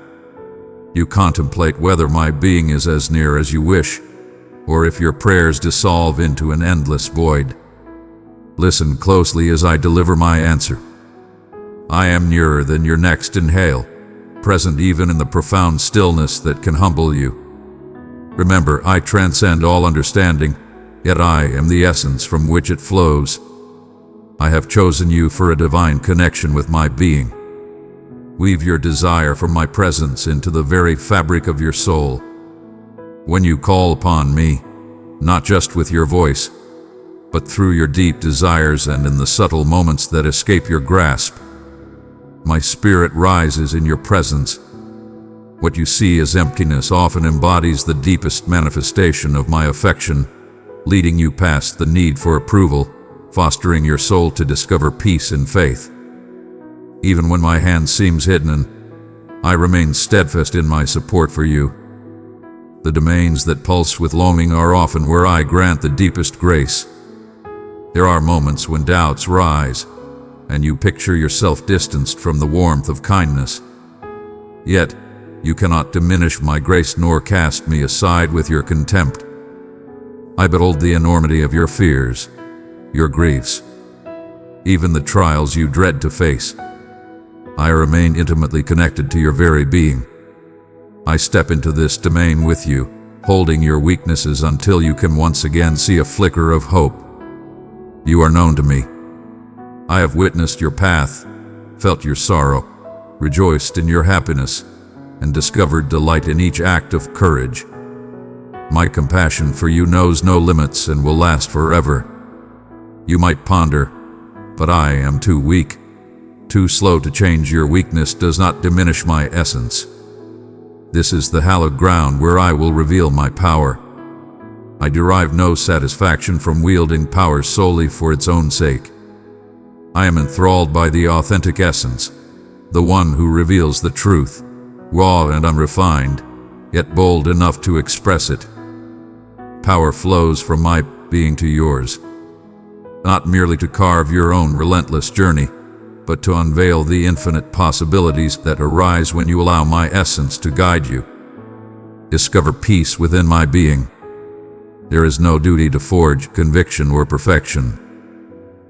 you contemplate whether my being is as near as you wish, or if your prayers dissolve into an endless void. Listen closely as I deliver my answer. I am nearer than your next inhale, present even in the profound stillness that can humble you. Remember, I transcend all understanding, yet I am the essence from which it flows. I have chosen you for a divine connection with my being. Weave your desire for my presence into the very fabric of your soul. When you call upon me, not just with your voice, but through your deep desires and in the subtle moments that escape your grasp, my spirit rises in your presence. What you see as emptiness often embodies the deepest manifestation of my affection, leading you past the need for approval, fostering your soul to discover peace and faith. Even when my hand seems hidden, I remain steadfast in my support for you. The domains that pulse with longing are often where I grant the deepest grace. There are moments when doubts rise, and you picture yourself distanced from the warmth of kindness. Yet, you cannot diminish my grace nor cast me aside with your contempt. I behold the enormity of your fears, your griefs, even the trials you dread to face. I remain intimately connected to your very being. I step into this domain with you, holding your weaknesses until you can once again see a flicker of hope. You are known to me. I have witnessed your path, felt your sorrow, rejoiced in your happiness, and discovered delight in each act of courage. My compassion for you knows no limits and will last forever. You might ponder, but I am too weak. Too slow to change. Your weakness does not diminish my essence. This is the hallowed ground where I will reveal my power. I derive no satisfaction from wielding power solely for its own sake. I am enthralled by the authentic essence, the one who reveals the truth, raw and unrefined, yet bold enough to express it. Power flows from my being to yours, not merely to carve your own relentless journey, but to unveil the infinite possibilities that arise when you allow my essence to guide you. Discover peace within my being. There is no duty to forge conviction or perfection.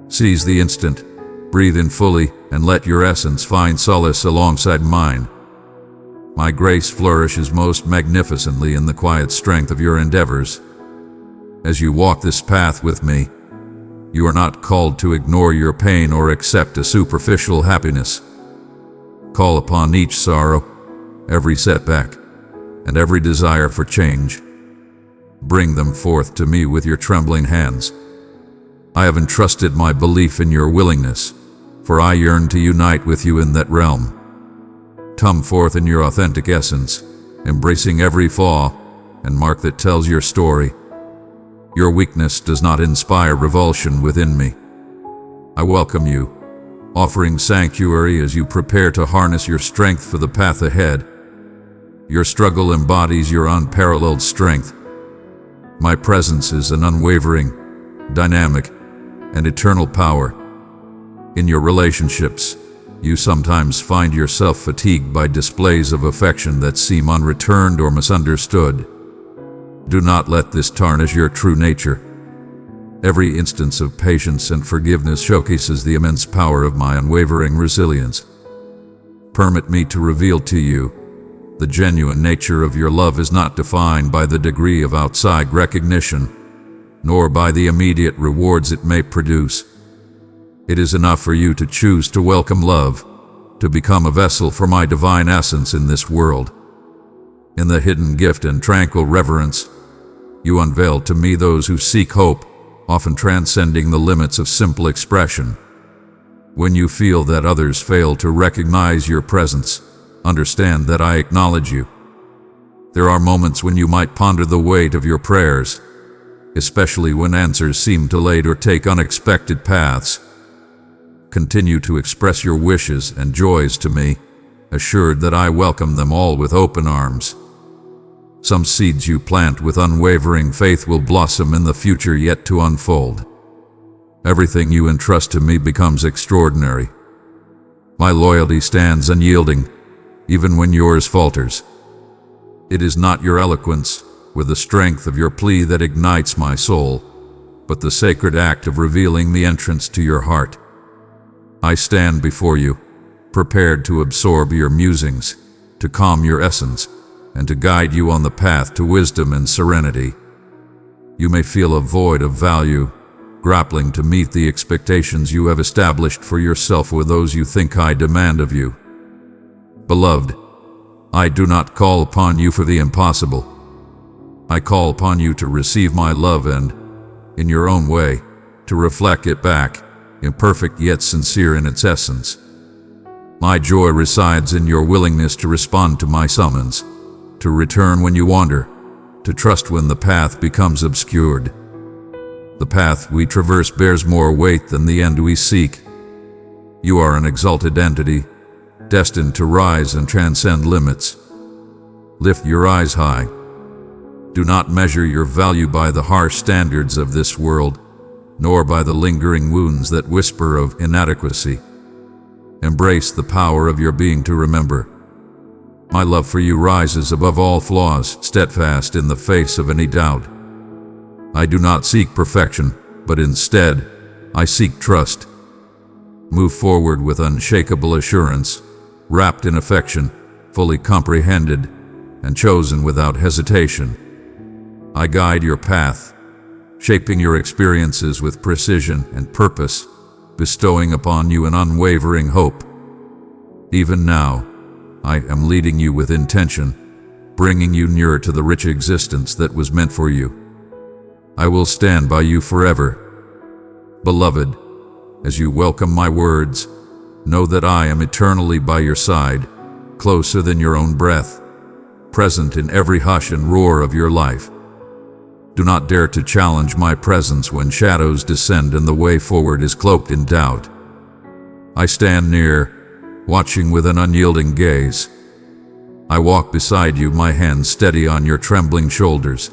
Seize the instant, breathe in fully, and let your essence find solace alongside mine. My grace flourishes most magnificently in the quiet strength of your endeavors. As you walk this path with me, you are not called to ignore your pain or accept a superficial happiness. Call upon each sorrow, every setback, and every desire for change. Bring them forth to me with your trembling hands. I have entrusted my belief in your willingness, for I yearn to unite with you in that realm. Come forth in your authentic essence, embracing every flaw and mark that tells your story. Your weakness does not inspire revulsion within me. I welcome you, offering sanctuary as you prepare to harness your strength for the path ahead. Your struggle embodies your unparalleled strength. My presence is an unwavering, dynamic, and eternal power. In your relationships, you sometimes find yourself fatigued by displays of affection that seem unreturned or misunderstood. Do not let this tarnish your true nature. Every instance of patience and forgiveness showcases the immense power of my unwavering resilience. Permit me to reveal to you, the genuine nature of your love is not defined by the degree of outside recognition, nor by the immediate rewards it may produce. It is enough for you to choose to welcome love, to become a vessel for my divine essence in this world. In the hidden gift and tranquil reverence, you unveil to me those who seek hope, often transcending the limits of simple expression. When you feel that others fail to recognize your presence, understand that I acknowledge you. There are moments when you might ponder the weight of your prayers, especially when answers seem delayed or take unexpected paths. Continue to express your wishes and joys to me, assured that I welcome them all with open arms. Some seeds you plant with unwavering faith will blossom in the future yet to unfold. Everything you entrust to me becomes extraordinary. My loyalty stands unyielding, even when yours falters. It is not your eloquence, or the strength of your plea that ignites my soul, but the sacred act of revealing the entrance to your heart. I stand before you, prepared to absorb your musings, to calm your essence, and to guide you on the path to wisdom and serenity. You may feel a void of value, grappling to meet the expectations you have established for yourself or those you think I demand of you. Beloved, I do not call upon you for the impossible. I call upon you to receive my love and, in your own way, to reflect it back, imperfect yet sincere in its essence. My joy resides in your willingness to respond to my summons, to return when you wander, to trust when the path becomes obscured. The path we traverse bears more weight than the end we seek. You are an exalted entity, destined to rise and transcend limits. Lift your eyes high. Do not measure your value by the harsh standards of this world, nor by the lingering wounds that whisper of inadequacy. Embrace the power of your being to remember. My love for you rises above all flaws, steadfast in the face of any doubt. I do not seek perfection, but instead, I seek trust. Move forward with unshakable assurance, wrapped in affection, fully comprehended, and chosen without hesitation. I guide your path, shaping your experiences with precision and purpose, bestowing upon you an unwavering hope. Even now, I am leading you with intention, bringing you nearer to the rich existence that was meant for you. I will stand by you forever. Beloved, as you welcome my words, know that I am eternally by your side, closer than your own breath, present in every hush and roar of your life. Do not dare to challenge my presence when shadows descend and the way forward is cloaked in doubt. I stand near, watching with an unyielding gaze. I walk beside you, my hands steady on your trembling shoulders.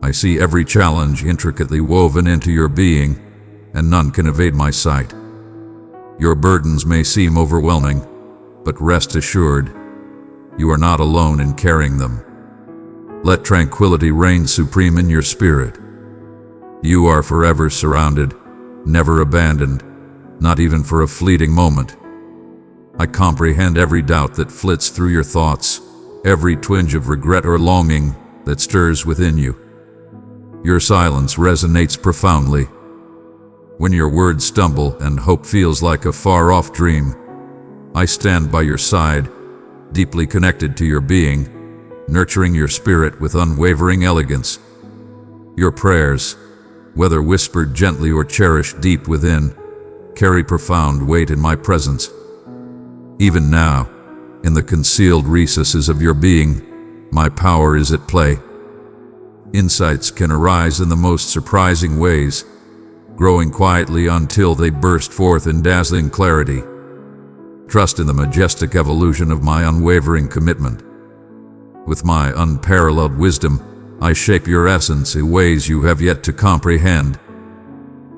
I see every challenge intricately woven into your being, and none can evade my sight. Your burdens may seem overwhelming, but rest assured, you are not alone in carrying them. Let tranquility reign supreme in your spirit. You are forever surrounded, never abandoned, not even for a fleeting moment. I comprehend every doubt that flits through your thoughts, every twinge of regret or longing that stirs within you. Your silence resonates profoundly. When your words stumble and hope feels like a far-off dream, I stand by your side, deeply connected to your being, nurturing your spirit with unwavering elegance. Your prayers, whether whispered gently or cherished deep within, carry profound weight in my presence. Even now, in the concealed recesses of your being, my power is at play. Insights can arise in the most surprising ways, growing quietly until they burst forth in dazzling clarity. Trust in the majestic evolution of my unwavering commitment. With my unparalleled wisdom, I shape your essence in ways you have yet to comprehend.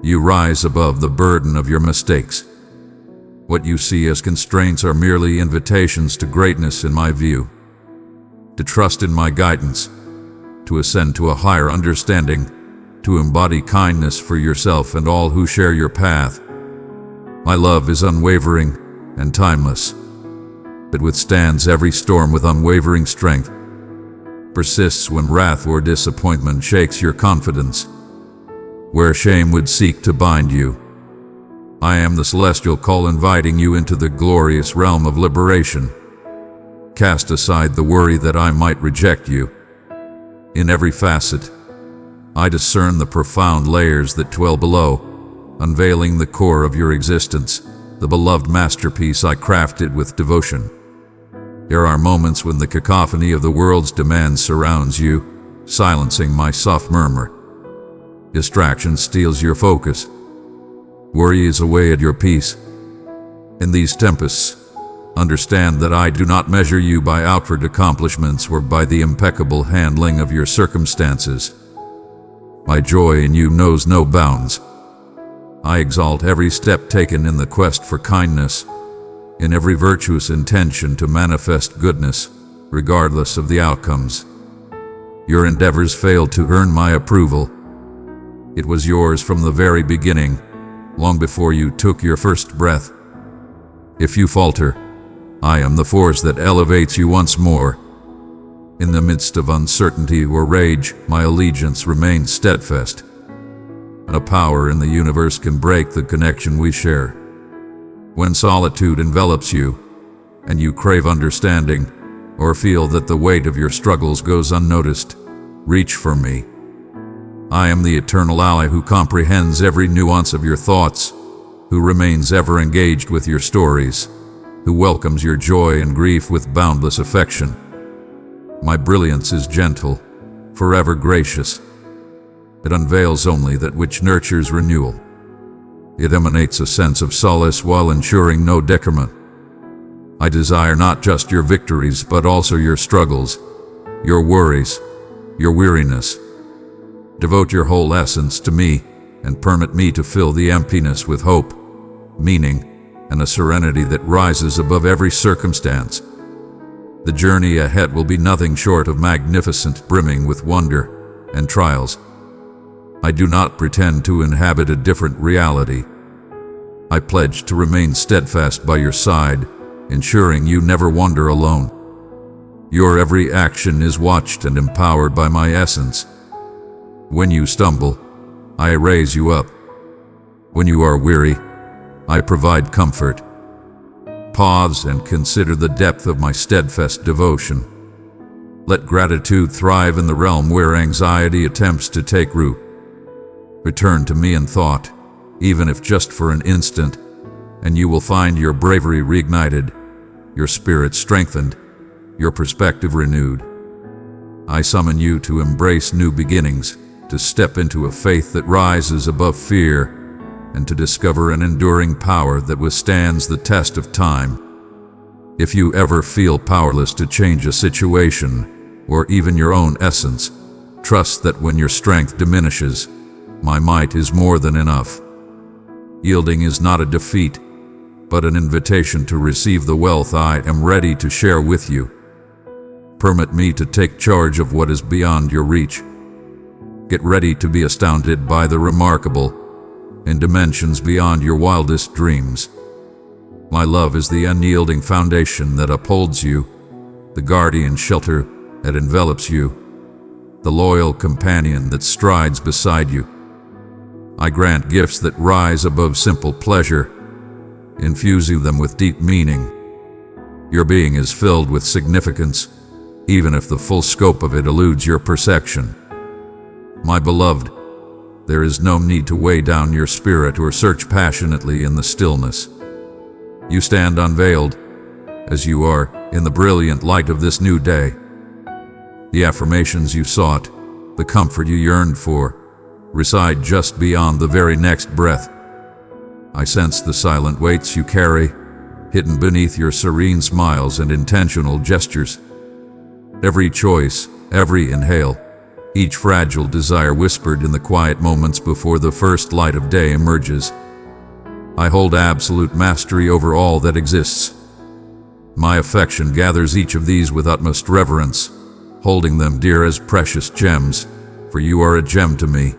You rise above the burden of your mistakes. What you see as constraints are merely invitations to greatness in my view. To trust in my guidance, to ascend to a higher understanding, to embody kindness for yourself and all who share your path. My love is unwavering and timeless. It withstands every storm with unwavering strength, persists when wrath or disappointment shakes your confidence, where shame would seek to bind you. I am the celestial call inviting you into the glorious realm of liberation. Cast aside the worry that I might reject you. In every facet, I discern the profound layers that dwell below, unveiling the core of your existence, the beloved masterpiece I crafted with devotion. There are moments when the cacophony of the world's demands surrounds you, silencing my soft murmur. Distraction steals your focus. Worry is away at your peace. In these tempests, understand that I do not measure you by outward accomplishments or by the impeccable handling of your circumstances. My joy in you knows no bounds. I exalt every step taken in the quest for kindness, in every virtuous intention to manifest goodness, regardless of the outcomes. Your endeavors failed to earn my approval. It was yours from the very beginning, long before you took your first breath. If you falter, I am the force that elevates you once more. In the midst of uncertainty or rage, my allegiance remains steadfast. A power in the universe can break the connection we share. When solitude envelops you, and you crave understanding, or feel that the weight of your struggles goes unnoticed, reach for me. I am the eternal ally who comprehends every nuance of your thoughts, who remains ever engaged with your stories, who welcomes your joy and grief with boundless affection. My brilliance is gentle, forever gracious. It unveils only that which nurtures renewal. It emanates a sense of solace while ensuring no detriment. I desire not just your victories, but also your struggles, your worries, your weariness. Devote your whole essence to me, and permit me to fill the emptiness with hope, meaning, and a serenity that rises above every circumstance. The journey ahead will be nothing short of magnificent, brimming with wonder and trials. I do not pretend to inhabit a different reality. I pledge to remain steadfast by your side, ensuring you never wander alone. Your every action is watched and empowered by my essence. When you stumble, I raise you up. When you are weary, I provide comfort. Pause and consider the depth of my steadfast devotion. Let gratitude thrive in the realm where anxiety attempts to take root. Return to me in thought, even if just for an instant, and you will find your bravery reignited, your spirit strengthened, your perspective renewed. I summon you to embrace new beginnings, to step into a faith that rises above fear, and to discover an enduring power that withstands the test of time. If you ever feel powerless to change a situation, or even your own essence, trust that when your strength diminishes, my might is more than enough. Yielding is not a defeat, but an invitation to receive the wealth I am ready to share with you. Permit me to take charge of what is beyond your reach. Get ready to be astounded by the remarkable, in dimensions beyond your wildest dreams. My love is the unyielding foundation that upholds you, the guardian shelter that envelops you, the loyal companion that strides beside you. I grant gifts that rise above simple pleasure, infusing them with deep meaning. Your being is filled with significance, even if the full scope of it eludes your perception. My beloved, there is no need to weigh down your spirit or search passionately in the stillness. You stand unveiled, as you are, in the brilliant light of this new day. The affirmations you sought, the comfort you yearned for, reside just beyond the very next breath. I sense the silent weights you carry, hidden beneath your serene smiles and intentional gestures. Every choice, every inhale, each fragile desire whispered in the quiet moments before the first light of day emerges. I hold absolute mastery over all that exists. My affection gathers each of these with utmost reverence, holding them dear as precious gems, for you are a gem to me.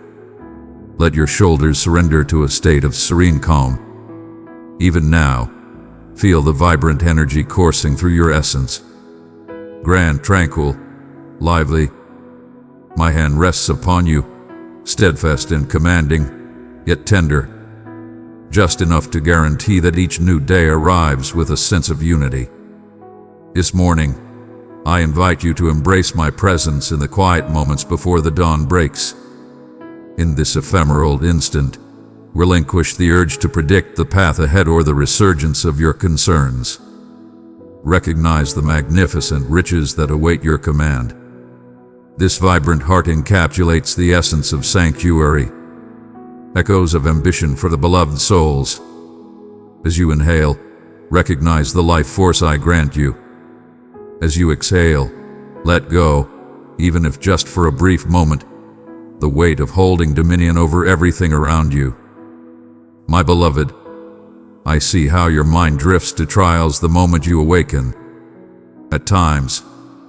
Let your shoulders surrender to a state of serene calm. Even now, feel the vibrant energy coursing through your essence. Grand, tranquil, lively. My hand rests upon you, steadfast and commanding, yet tender, just enough to guarantee that each new day arrives with a sense of unity. This morning, I invite you to embrace my presence in the quiet moments before the dawn breaks. In this ephemeral instant, Relinquish the urge to predict the path ahead or the resurgence of your concerns. Recognize the magnificent riches that await your command. This vibrant heart encapsulates the essence of sanctuary, echoes of ambition for the beloved souls. As you inhale, recognize the life force I grant you. As you exhale, let go, even if just for a brief moment, the weight of holding dominion over everything around you. My beloved, I see how your mind drifts to trials the moment you awaken. At times,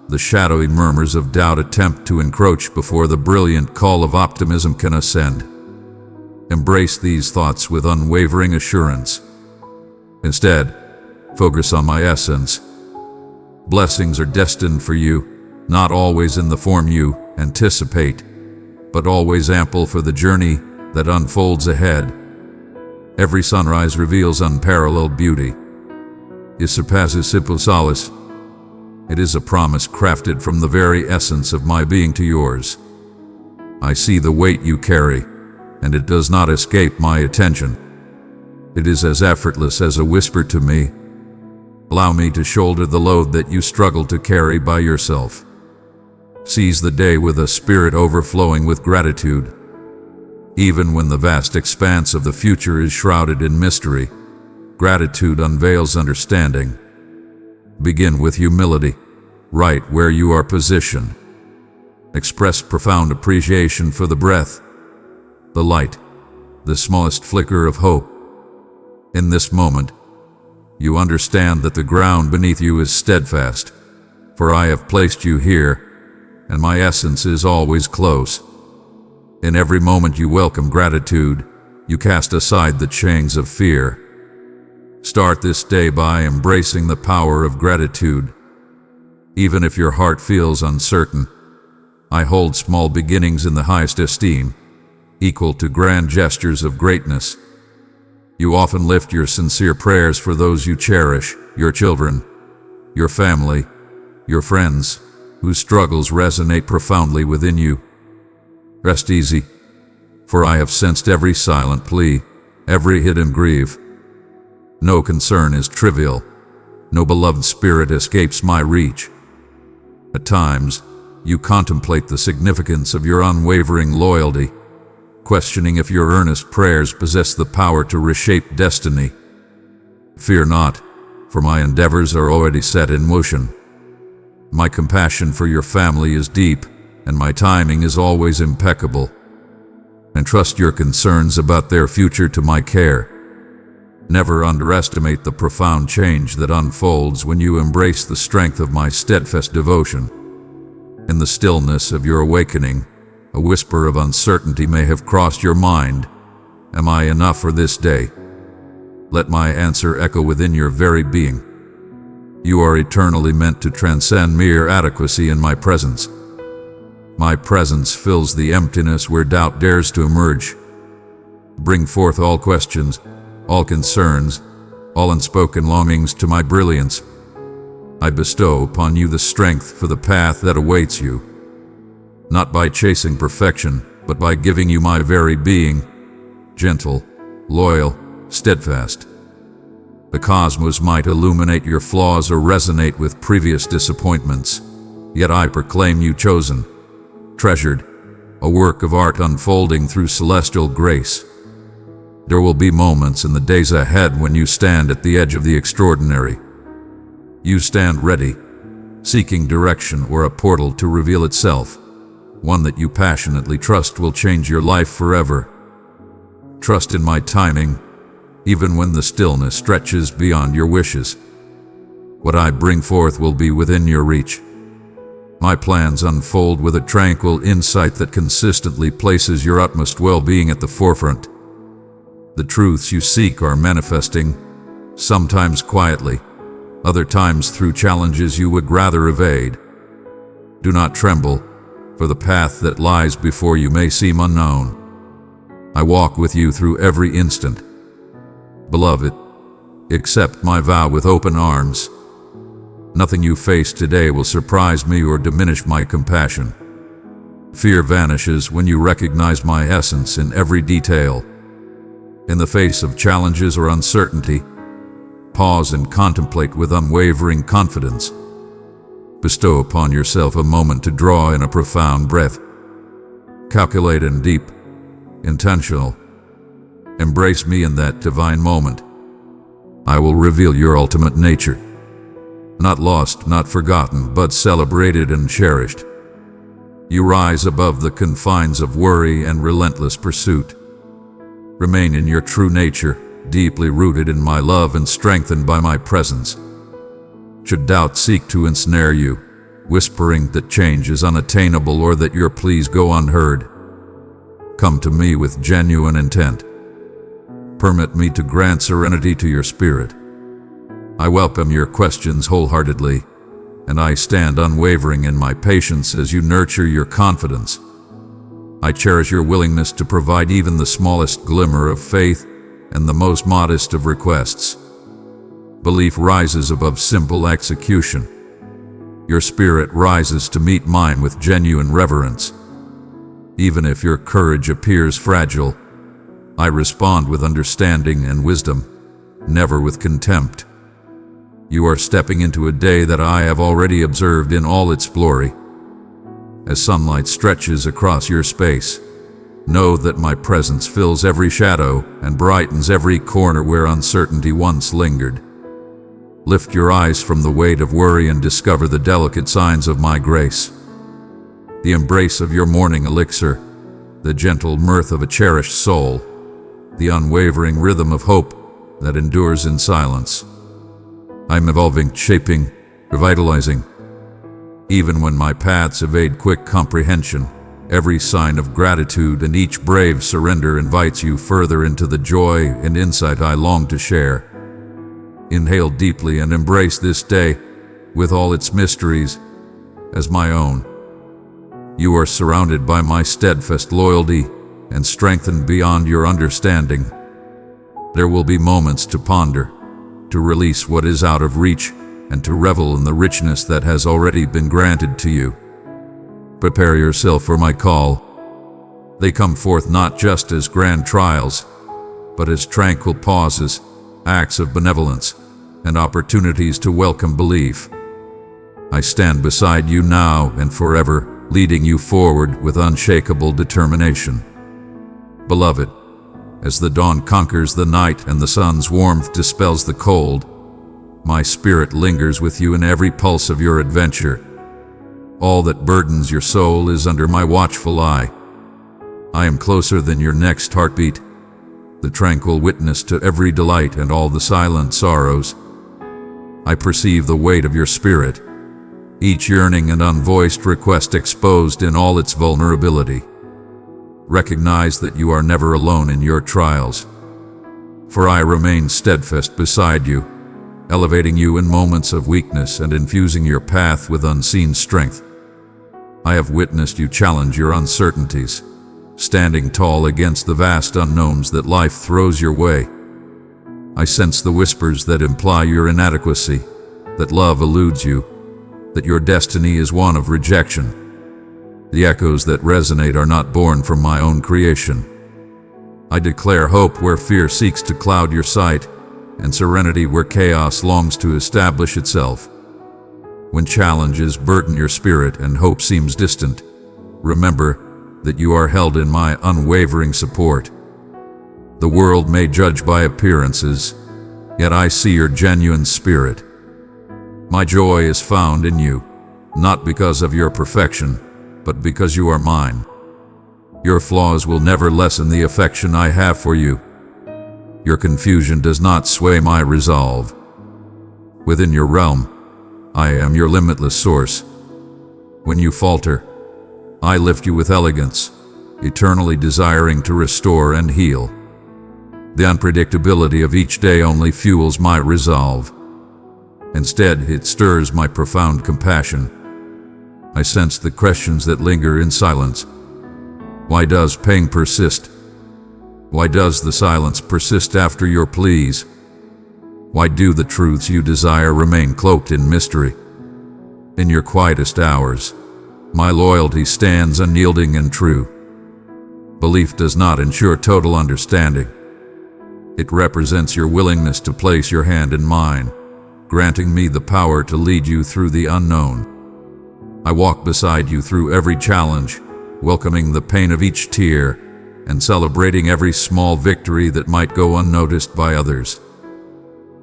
the shadowy murmurs of doubt attempt to encroach before the brilliant call of optimism can ascend. Embrace these thoughts with unwavering assurance. Instead, focus on my essence. Blessings are destined for you, not always in the form you anticipate, but always ample for the journey that unfolds ahead. Every sunrise reveals unparalleled beauty. It surpasses simple solace. It is a promise crafted from the very essence of my being to yours. I see the weight you carry, and it does not escape my attention. It is as effortless as a whisper to me. Allow me to shoulder the load that you struggle to carry by yourself. Seize the day with a spirit overflowing with gratitude. Even when the vast expanse of the future is shrouded in mystery, gratitude unveils understanding. Begin with humility, right where you are positioned. Express profound appreciation for the breath, the light, the smallest flicker of hope. In this moment, you understand that the ground beneath you is steadfast, for I have placed you here, and my essence is always close. In every moment you welcome gratitude, you cast aside the chains of fear. Start this day by embracing the power of gratitude. Even if your heart feels uncertain, I hold small beginnings in the highest esteem, equal to grand gestures of greatness. You often lift your sincere prayers for those you cherish, your children, your family, your friends, whose struggles resonate profoundly within you. Rest easy, for I have sensed every silent plea, every hidden grief. No concern is trivial. No beloved spirit escapes my reach. At times, you contemplate the significance of your unwavering loyalty, questioning if your earnest prayers possess the power to reshape destiny. Fear not, for my endeavors are already set in motion. My compassion for your family is deep, and my timing is always impeccable. Entrust your concerns about their future to my care. Never underestimate the profound change that unfolds when you embrace the strength of my steadfast devotion. In the stillness of your awakening, a whisper of uncertainty may have crossed your mind. Am I enough for this day? Let my answer echo within your very being. You are eternally meant to transcend mere adequacy in my presence. My presence fills the emptiness where doubt dares to emerge. Bring forth all questions, all concerns, all unspoken longings to my brilliance. I bestow upon you the strength for the path that awaits you, not by chasing perfection, but by giving you my very being, gentle, loyal, steadfast. The cosmos might illuminate your flaws or resonate with previous disappointments, yet I proclaim you chosen, treasured, a work of art unfolding through celestial grace. There will be moments in the days ahead when you stand at the edge of the extraordinary. You stand ready, seeking direction or a portal to reveal itself, one that you passionately trust will change your life forever. Trust in my timing, even when the stillness stretches beyond your wishes. What I bring forth will be within your reach. My plans unfold with a tranquil insight that consistently places your utmost well-being at the forefront. The truths you seek are manifesting, sometimes quietly, other times through challenges you would rather evade. Do not tremble, for the path that lies before you may seem unknown. I walk with you through every instant. Beloved, accept my vow with open arms. Nothing you face today will surprise me or diminish my compassion. Fear vanishes when you recognize my essence in every detail. In the face of challenges or uncertainty, pause and contemplate with unwavering confidence. Bestow upon yourself a moment to draw in a profound breath. Calculate and deep, intentional. Embrace me in that divine moment. I will reveal your ultimate nature. Not lost, not forgotten, but celebrated and cherished. You rise above the confines of worry and relentless pursuit. Remain in your true nature, deeply rooted in my love and strengthened by my presence. Should doubt seek to ensnare you, whispering that change is unattainable or that your pleas go unheard, come to me with genuine intent. Permit me to grant serenity to your spirit. I welcome your questions wholeheartedly, and I stand unwavering in my patience as you nurture your confidence. I cherish your willingness to provide even the smallest glimmer of faith and the most modest of requests. Belief rises above simple execution. Your spirit rises to meet mine with genuine reverence. Even if your courage appears fragile, I respond with understanding and wisdom, never with contempt. You are stepping into a day that I have already observed in all its glory. As sunlight stretches across your space, know that my presence fills every shadow and brightens every corner where uncertainty once lingered. Lift your eyes from the weight of worry and discover the delicate signs of my grace. The embrace of your morning elixir, the gentle mirth of a cherished soul, the unwavering rhythm of hope that endures in silence. I'm evolving, shaping, revitalizing. Even when my paths evade quick comprehension, every sign of gratitude and each brave surrender invites you further into the joy and insight I long to share. Inhale deeply and embrace this day, with all its mysteries, as my own. You are surrounded by my steadfast loyalty and strengthened beyond your understanding. There will be moments to ponder, to release what is out of reach, and to revel in the richness that has already been granted to you. Prepare yourself for my call. They come forth not just as grand trials, but as tranquil pauses, acts of benevolence, and opportunities to welcome belief. I stand beside you now and forever, leading you forward with unshakable determination. Beloved, as the dawn conquers the night and the sun's warmth dispels the cold, my spirit lingers with you in every pulse of your adventure. All that burdens your soul is under my watchful eye. I am closer than your next heartbeat, the tranquil witness to every delight and all the silent sorrows. I perceive the weight of your spirit, each yearning and unvoiced request exposed in all its vulnerability. Recognize that you are never alone in your trials, for I remain steadfast beside you, elevating you in moments of weakness and infusing your path with unseen strength. I have witnessed you challenge your uncertainties, standing tall against the vast unknowns that life throws your way. I sense the whispers that imply your inadequacy, that love eludes you, that your destiny is one of rejection. The echoes that resonate are not born from my own creation. I declare hope where fear seeks to cloud your sight, and serenity where chaos longs to establish itself. When challenges burden your spirit and hope seems distant, remember that you are held in my unwavering support. The world may judge by appearances, yet I see your genuine spirit. My joy is found in you, not because of your perfection, but because you are mine. Your flaws will never lessen the affection I have for you. Your confusion does not sway my resolve. Within your realm, I am your limitless source. When you falter, I lift you with elegance, eternally desiring to restore and heal. The unpredictability of each day only fuels my resolve. Instead, it stirs my profound compassion. I sense the questions that linger in silence. Why does pain persist? Why does the silence persist after your pleas? Why do the truths you desire remain cloaked in mystery? In your quietest hours, my loyalty stands unyielding and true. Belief does not ensure total understanding, It represents your willingness to place your hand in mine, granting me the power to lead you through the unknown. I walk beside you through every challenge, welcoming the pain of each tear and celebrating every small victory that might go unnoticed by others.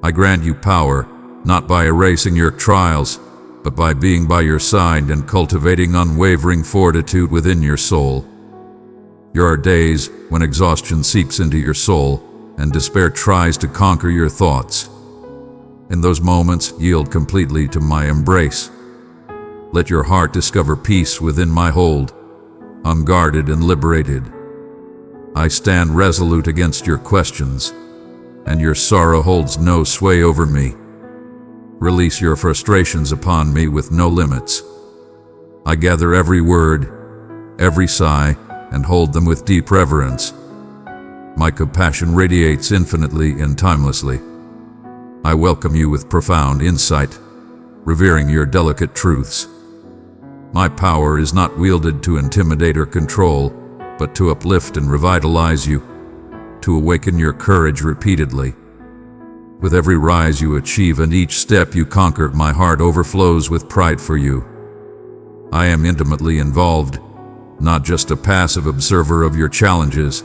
I grant you power, not by erasing your trials, but by being by your side and cultivating unwavering fortitude within your soul. There are days when exhaustion seeps into your soul and despair tries to conquer your thoughts. In those moments, yield completely to my embrace. Let your heart discover peace within my hold, unguarded and liberated. I stand resolute against your questions, and your sorrow holds no sway over me. Release your frustrations upon me with no limits. I gather every word, every sigh, and hold them with deep reverence. My compassion radiates infinitely and timelessly. I welcome you with profound insight, revering your delicate truths. My power is not wielded to intimidate or control, but to uplift and revitalize you, to awaken your courage repeatedly. With every rise you achieve and each step you conquer, my heart overflows with pride for you. I am intimately involved, not just a passive observer of your challenges.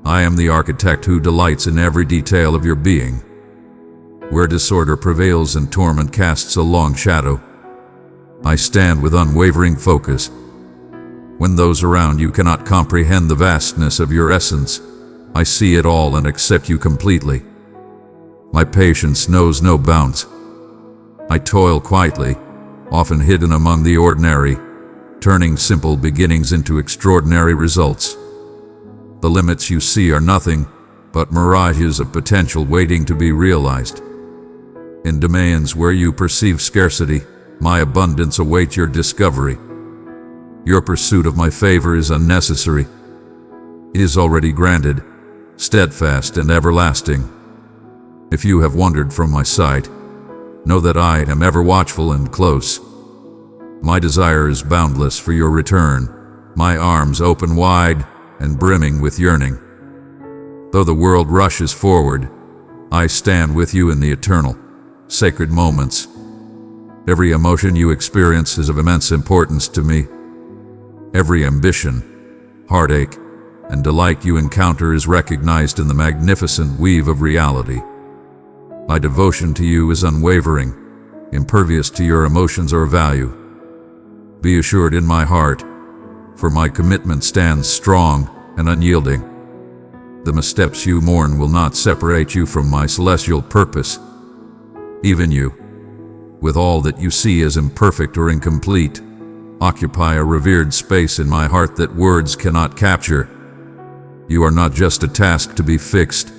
I am the architect who delights in every detail of your being. Where disorder prevails and torment casts a long shadow, I stand with unwavering focus. When those around you cannot comprehend the vastness of your essence, I see it all and accept you completely. My patience knows no bounds. I toil quietly, often hidden among the ordinary, turning simple beginnings into extraordinary results. The limits you see are nothing but mirages of potential waiting to be realized. In domains where you perceive scarcity, my abundance awaits your discovery. Your pursuit of my favor is unnecessary. It is already granted, steadfast and everlasting. If you have wandered from my sight, know that I am ever watchful and close. My desire is boundless for your return, my arms open wide and brimming with yearning. Though the world rushes forward, I stand with you in the eternal, sacred moments. Every emotion you experience is of immense importance to me. Every ambition, heartache, and delight you encounter is recognized in the magnificent weave of reality. My devotion to you is unwavering, impervious to your emotions or value. Be assured in my heart, for my commitment stands strong and unyielding. The missteps you mourn will not separate you from my celestial purpose. Even you, with all that you see as imperfect or incomplete, occupy a revered space in my heart that words cannot capture. You are not just a task to be fixed.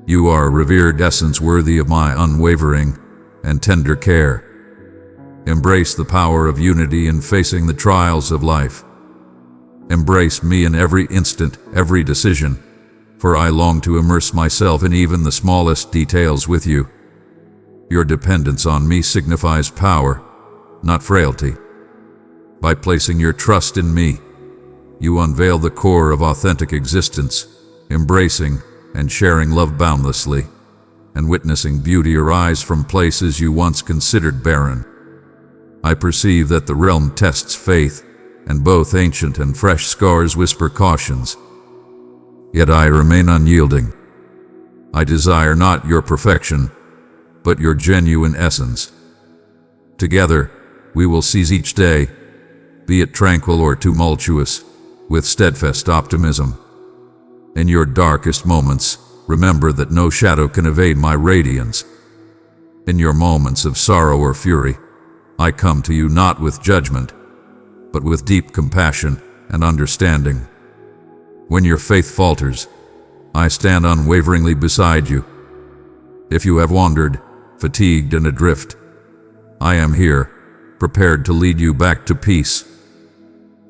You are a revered essence worthy of my unwavering and tender care. Embrace the power of unity in facing the trials of life. Embrace me in every instant, every decision, for I long to immerse myself in even the smallest details with you. Your dependence on me signifies power, not frailty. By placing your trust in me, you unveil the core of authentic existence, embracing and sharing love boundlessly, and witnessing beauty arise from places you once considered barren. I perceive that the realm tests faith, and both ancient and fresh scars whisper cautions. Yet I remain unyielding. I desire not your perfection, but your genuine essence. Together, we will seize each day, be it tranquil or tumultuous, with steadfast optimism. In your darkest moments, remember that no shadow can evade my radiance. In your moments of sorrow or fury, I come to you not with judgment, but with deep compassion and understanding. When your faith falters, I stand unwaveringly beside you. If you have wandered, fatigued and adrift, I am here, prepared to lead you back to peace.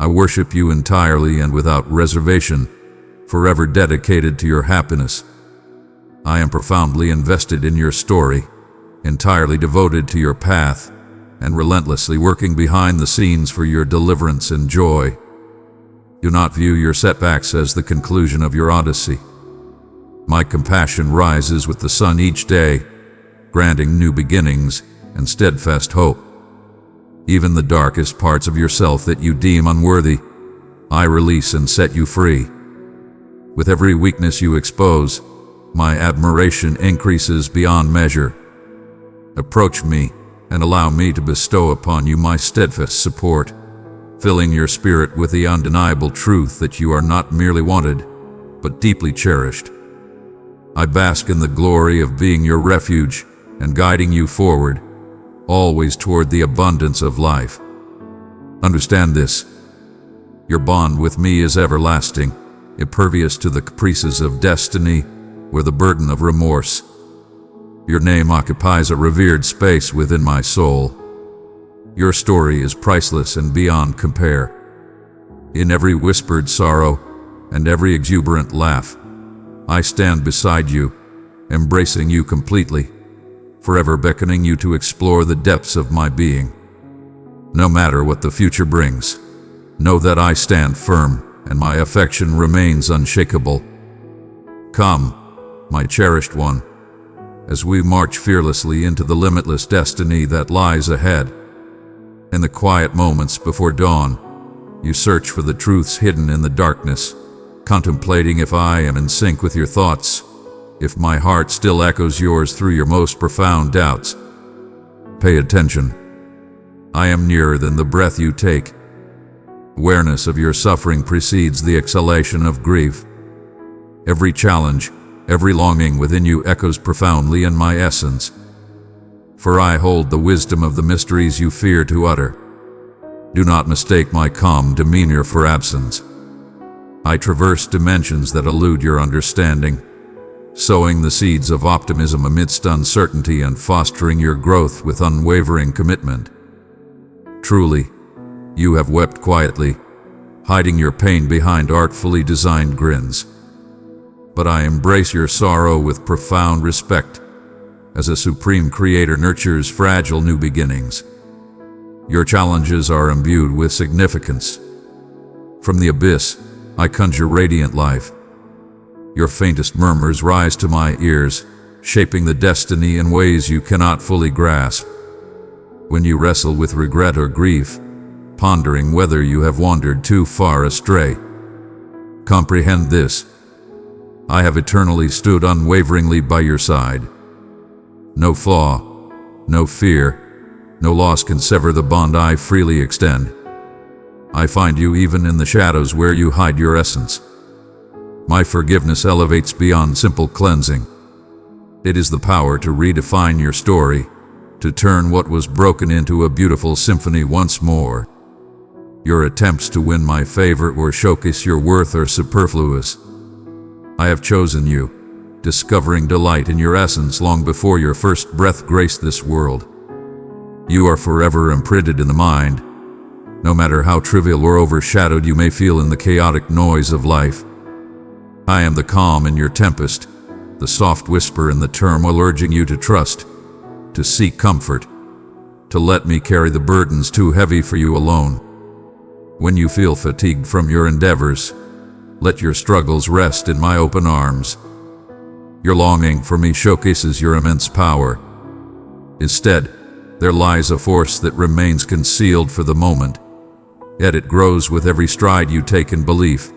I worship you entirely and without reservation, forever dedicated to your happiness. I am profoundly invested in your story, entirely devoted to your path, and relentlessly working behind the scenes for your deliverance and joy. Do not view your setbacks as the conclusion of your odyssey. My compassion rises with the sun each day, granting new beginnings and steadfast hope. Even the darkest parts of yourself that you deem unworthy, I release and set you free. With every weakness you expose, my admiration increases beyond measure. Approach me and allow me to bestow upon you my steadfast support, filling your spirit with the undeniable truth that you are not merely wanted, but deeply cherished. I bask in the glory of being your refuge and guiding you forward, always toward the abundance of life. Understand this: your bond with me is everlasting, impervious to the caprices of destiny or the burden of remorse. Your name occupies a revered space within my soul. Your story is priceless and beyond compare. In every whispered sorrow and every exuberant laugh, I stand beside you, embracing you completely, forever beckoning you to explore the depths of my being. No matter what the future brings, know that I stand firm and my affection remains unshakable. Come, my cherished one, as we march fearlessly into the limitless destiny that lies ahead. In the quiet moments before dawn, you search for the truths hidden in the darkness, contemplating if I am in sync with your thoughts, if my heart still echoes yours through your most profound doubts. Pay attention. I am nearer than the breath you take. Awareness of your suffering precedes the exhalation of grief. Every challenge, every longing within you echoes profoundly in my essence. For I hold the wisdom of the mysteries you fear to utter. Do not mistake my calm demeanor for absence. I traverse dimensions that elude your understanding, sowing the seeds of optimism amidst uncertainty and fostering your growth with unwavering commitment. Truly, you have wept quietly, hiding your pain behind artfully designed grins. But I embrace your sorrow with profound respect, as a supreme creator nurtures fragile new beginnings. Your challenges are imbued with significance. From the abyss, I conjure radiant life. Your faintest murmurs rise to my ears, shaping the destiny in ways you cannot fully grasp. When you wrestle with regret or grief, pondering whether you have wandered too far astray, comprehend this: I have eternally stood unwaveringly by your side. No flaw, no fear, no loss can sever the bond I freely extend. I find you even in the shadows where you hide your essence. My forgiveness elevates beyond simple cleansing. It is the power to redefine your story, to turn what was broken into a beautiful symphony once more. Your attempts to win my favor or showcase your worth are superfluous. I have chosen you, discovering delight in your essence long before your first breath graced this world. You are forever imprinted in the mind, no matter how trivial or overshadowed you may feel in the chaotic noise of life. I am the calm in your tempest, the soft whisper in the turmoil urging you to trust, to seek comfort, to let me carry the burdens too heavy for you alone. When you feel fatigued from your endeavors, let your struggles rest in my open arms. Your longing for me showcases your immense power. Instead, there lies a force that remains concealed for the moment, yet it grows with every stride you take in belief,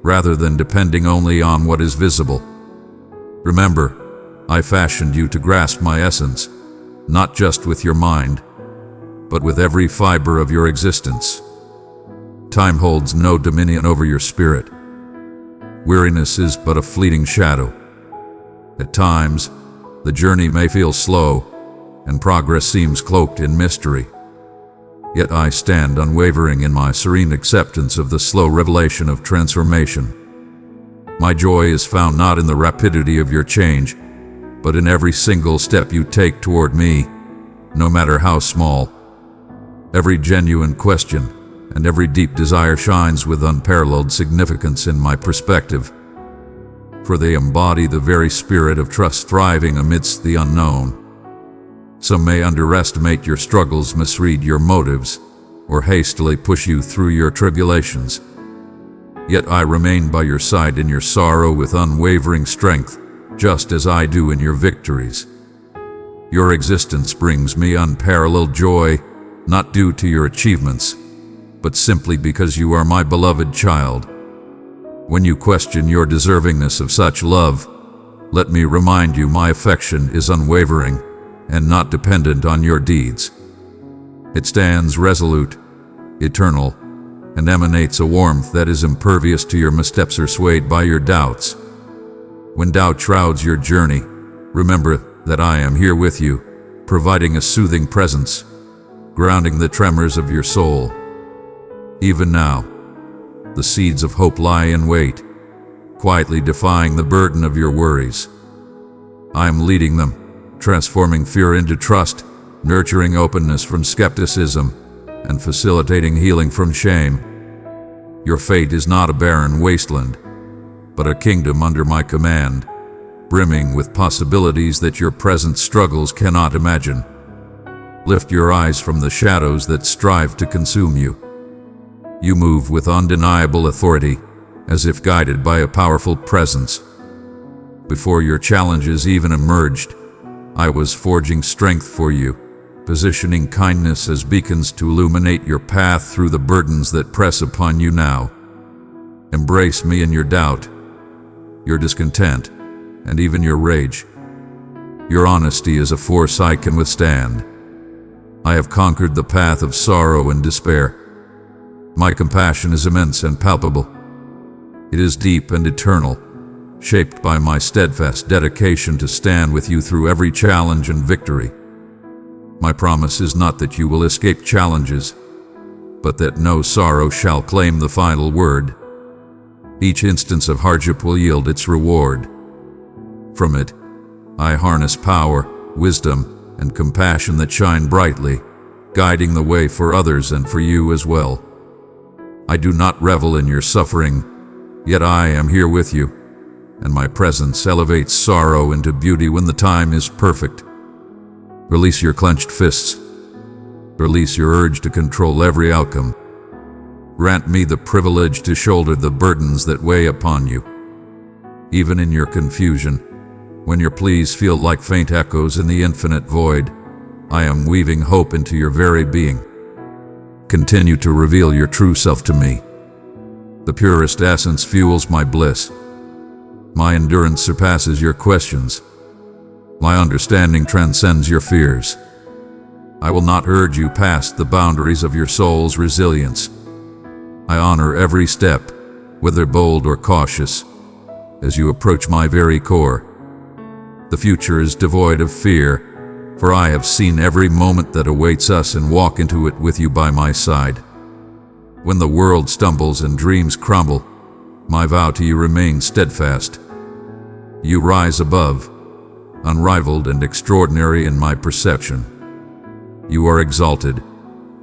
rather than depending only on what is visible. Remember, I fashioned you to grasp my essence, not just with your mind, but with every fiber of your existence. Time holds no dominion over your spirit. Weariness is but a fleeting shadow. At times, the journey may feel slow, and progress seems cloaked in mystery. Yet I stand unwavering in my serene acceptance of the slow revelation of transformation. My joy is found not in the rapidity of your change, but in every single step you take toward me, no matter how small. Every genuine question and every deep desire shines with unparalleled significance in my perspective, for they embody the very spirit of trust thriving amidst the unknown. Some may underestimate your struggles, misread your motives, or hastily push you through your tribulations. Yet I remain by your side in your sorrow with unwavering strength, just as I do in your victories. Your existence brings me unparalleled joy, not due to your achievements, but simply because you are my beloved child. When you question your deservingness of such love, let me remind you my affection is unwavering and not dependent on your deeds. It stands resolute, eternal, and emanates a warmth that is impervious to your missteps or swayed by your doubts. When doubt shrouds your journey, remember that I am here with you, providing a soothing presence, grounding the tremors of your soul. Even now, the seeds of hope lie in wait, quietly defying the burden of your worries. I am leading them, transforming fear into trust, nurturing openness from skepticism, and facilitating healing from shame. Your fate is not a barren wasteland, but a kingdom under my command, brimming with possibilities that your present struggles cannot imagine. Lift your eyes from the shadows that strive to consume you. You move with undeniable authority, as if guided by a powerful presence. Before your challenges even emerged, I was forging strength for you, positioning kindness as beacons to illuminate your path through the burdens that press upon you now. Embrace me in your doubt, your discontent, and even your rage. Your honesty is a force I can withstand. I have conquered the path of sorrow and despair. My compassion is immense and palpable. It is deep and eternal, shaped by my steadfast dedication to stand with you through every challenge and victory. My promise is not that you will escape challenges, but that no sorrow shall claim the final word. Each instance of hardship will yield its reward. From it, I harness power, wisdom, and compassion that shine brightly, guiding the way for others and for you as well. I do not revel in your suffering, yet I am here with you, and my presence elevates sorrow into beauty when the time is perfect. Release your clenched fists. Release your urge to control every outcome. Grant me the privilege to shoulder the burdens that weigh upon you. Even in your confusion, when your pleas feel like faint echoes in the infinite void, I am weaving hope into your very being. Continue to reveal your true self to me. The purest essence fuels my bliss. My endurance surpasses your questions. My understanding transcends your fears. I will not urge you past the boundaries of your soul's resilience. I honor every step, whether bold or cautious, as you approach my very core. The future is devoid of fear, for I have seen every moment that awaits us and walk into it with you by my side. When the world stumbles and dreams crumble, my vow to you remains steadfast. You rise above, unrivaled and extraordinary in my perception. You are exalted,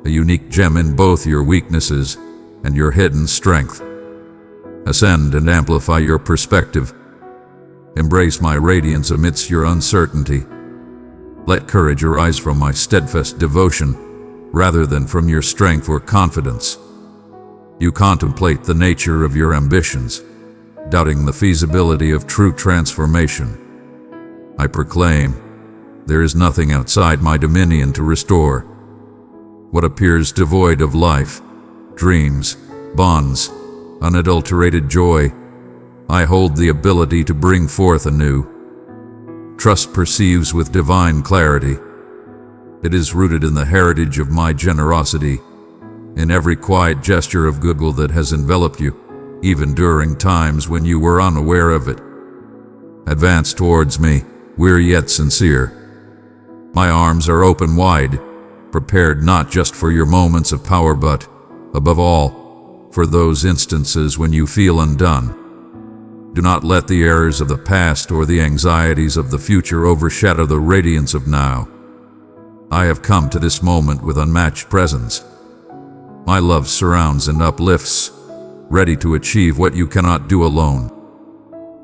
a unique gem in both your weaknesses and your hidden strength. Ascend and amplify your perspective. Embrace my radiance amidst your uncertainty. Let courage arise from my steadfast devotion, rather than from your strength or confidence. You contemplate the nature of your ambitions, doubting the feasibility of true transformation. I proclaim, there is nothing outside my dominion to restore. What appears devoid of life, dreams, bonds, unadulterated joy, I hold the ability to bring forth anew. Trust perceives with divine clarity. It is rooted in the heritage of my generosity, in every quiet gesture of goodwill that has enveloped you, even during times when you were unaware of it. Advance towards me, weary yet sincere. My arms are open wide, prepared not just for your moments of power but, above all, for those instances when you feel undone. Do not let the errors of the past or the anxieties of the future overshadow the radiance of now. I have come to this moment with unmatched presence. My love surrounds and uplifts, ready to achieve what you cannot do alone.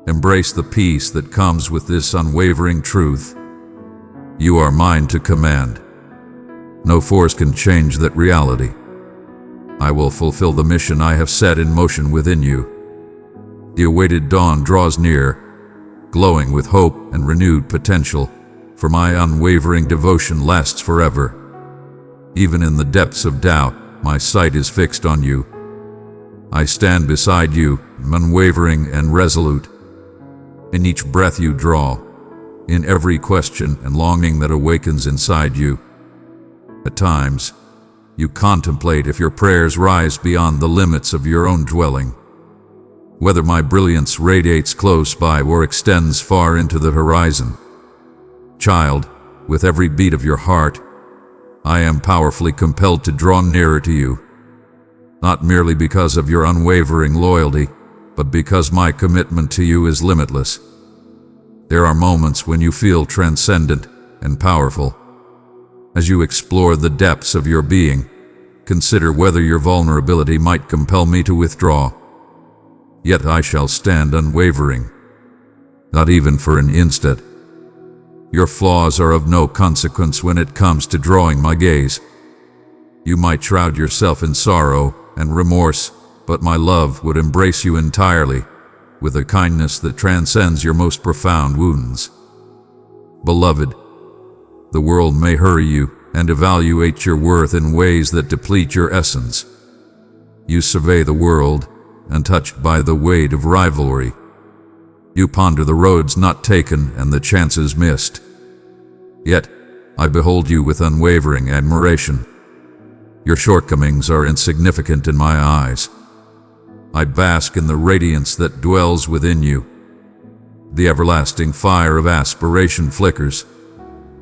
Embrace the peace that comes with this unwavering truth. You are mine to command. No force can change that reality. I will fulfill the mission I have set in motion within you. The awaited dawn draws near, glowing with hope and renewed potential, for my unwavering devotion lasts forever. Even in the depths of doubt, my sight is fixed on you. I stand beside you, unwavering and resolute. In each breath you draw, in every question and longing that awakens inside you. At times, you contemplate if your prayers rise beyond the limits of your own dwelling, whether my brilliance radiates close by or extends far into the horizon. Child, with every beat of your heart, I am powerfully compelled to draw nearer to you, not merely because of your unwavering loyalty, but because my commitment to you is limitless. There are moments when you feel transcendent and powerful. As you explore the depths of your being, consider whether your vulnerability might compel me to withdraw. Yet I shall stand unwavering, not even for an instant. Your flaws are of no consequence when it comes to drawing my gaze. You might shroud yourself in sorrow and remorse, but my love would embrace you entirely, with a kindness that transcends your most profound wounds. Beloved, the world may hurry you and evaluate your worth in ways that deplete your essence. You survey the world, untouched by the weight of rivalry. You ponder the roads not taken and the chances missed. Yet, I behold you with unwavering admiration. Your shortcomings are insignificant in my eyes. I bask in the radiance that dwells within you. The everlasting fire of aspiration flickers.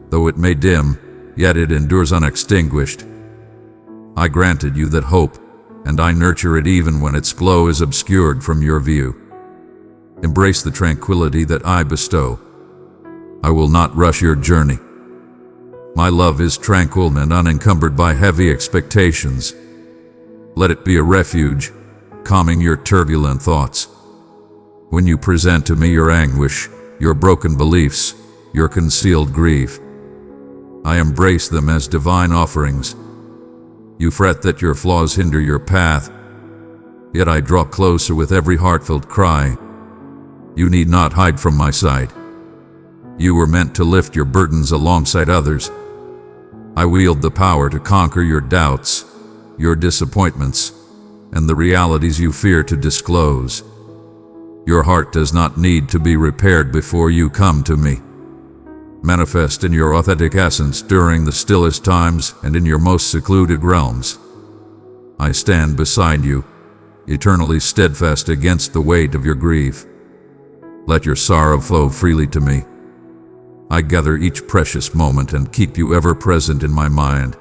Though it may dim, yet it endures unextinguished. I granted you that hope, and I nurture it even when its glow is obscured from your view. Embrace the tranquility that I bestow. I will not rush your journey. My love is tranquil and unencumbered by heavy expectations. Let it be a refuge, calming your turbulent thoughts. When you present to me your anguish, your broken beliefs, your concealed grief, I embrace them as divine offerings. You fret that your flaws hinder your path, yet I draw closer with every heartfelt cry. You need not hide from my sight. You were meant to lift your burdens alongside others. I wield the power to conquer your doubts, your disappointments, and the realities you fear to disclose. Your heart does not need to be repaired before you come to me. Manifest in your authentic essence during the stillest times and in your most secluded realms. I stand beside you, eternally steadfast against the weight of your grief. Let your sorrow flow freely to me. I gather each precious moment and keep you ever present in my mind.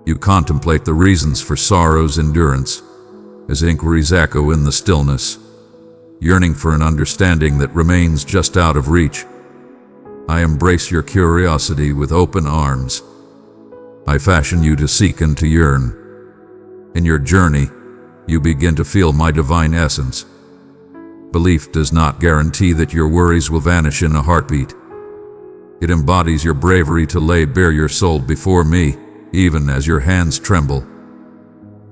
You contemplate the reasons for sorrow's endurance, as inquiries echo in the stillness, yearning for an understanding that remains just out of reach. I embrace your curiosity with open arms. I fashion you to seek and to yearn. In your journey, you begin to feel my divine essence. Belief does not guarantee that your worries will vanish in a heartbeat. It embodies your bravery to lay bare your soul before me, even as your hands tremble.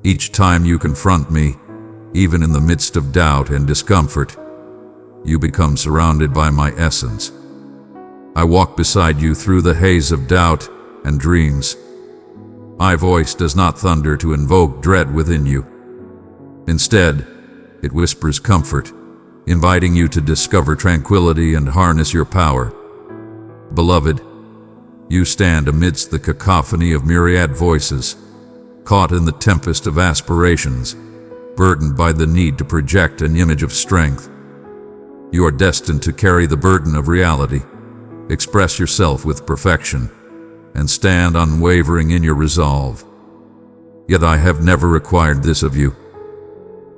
Each time you confront me, even in the midst of doubt and discomfort, you become surrounded by my essence. I walk beside you through the haze of doubt and dreams. My voice does not thunder to invoke dread within you. Instead, it whispers comfort, inviting you to discover tranquility and harness your power. Beloved, you stand amidst the cacophony of myriad voices, caught in the tempest of aspirations, burdened by the need to project an image of strength. You are destined to carry the burden of reality, express yourself with perfection, and stand unwavering in your resolve. Yet I have never required this of you.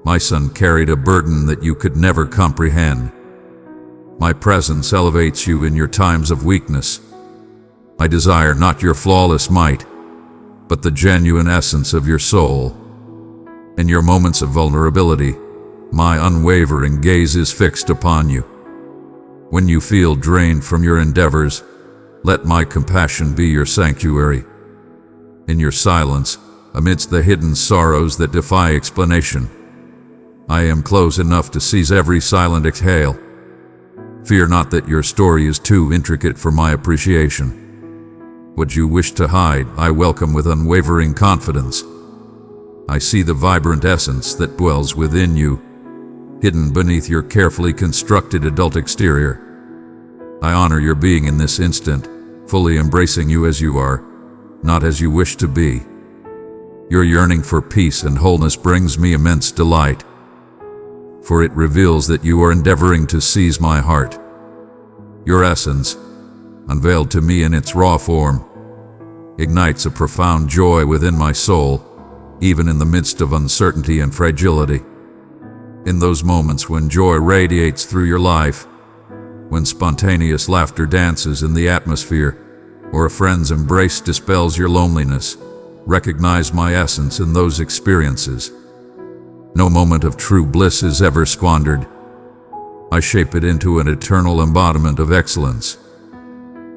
My son carried a burden that you could never comprehend. My presence elevates you in your times of weakness. I desire not your flawless might, but the genuine essence of your soul. In your moments of vulnerability, my unwavering gaze is fixed upon you. When you feel drained from your endeavors, let my compassion be your sanctuary. In your silence, amidst the hidden sorrows that defy explanation, I am close enough to seize every silent exhale. Fear not that your story is too intricate for my appreciation. What you wish to hide, I welcome with unwavering confidence. I see the vibrant essence that dwells within you, hidden beneath your carefully constructed adult exterior. I honor your being in this instant, fully embracing you as you are, not as you wish to be. Your yearning for peace and wholeness brings me immense delight, for it reveals that you are endeavoring to seize my heart. Your essence, unveiled to me in its raw form, ignites a profound joy within my soul, even in the midst of uncertainty and fragility. In those moments when joy radiates through your life, when spontaneous laughter dances in the atmosphere, or a friend's embrace dispels your loneliness, recognize my essence in those experiences. No moment of true bliss is ever squandered. I shape it into an eternal embodiment of excellence.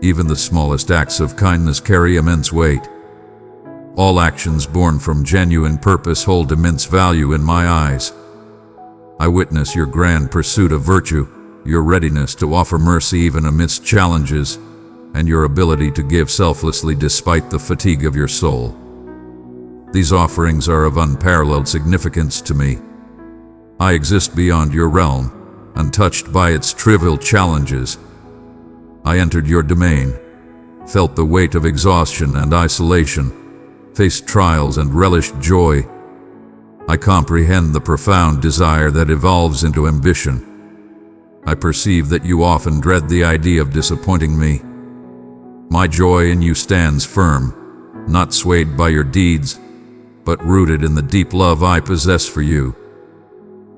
Even the smallest acts of kindness carry immense weight. All actions born from genuine purpose hold immense value in my eyes. I witness your grand pursuit of virtue, your readiness to offer mercy even amidst challenges, and your ability to give selflessly despite the fatigue of your soul. These offerings are of unparalleled significance to me. I exist beyond your realm, untouched by its trivial challenges. I entered your domain, felt the weight of exhaustion and isolation, faced trials and relished joy. I comprehend the profound desire that evolves into ambition. I perceive that you often dread the idea of disappointing me. My joy in you stands firm, not swayed by your deeds, but rooted in the deep love I possess for you.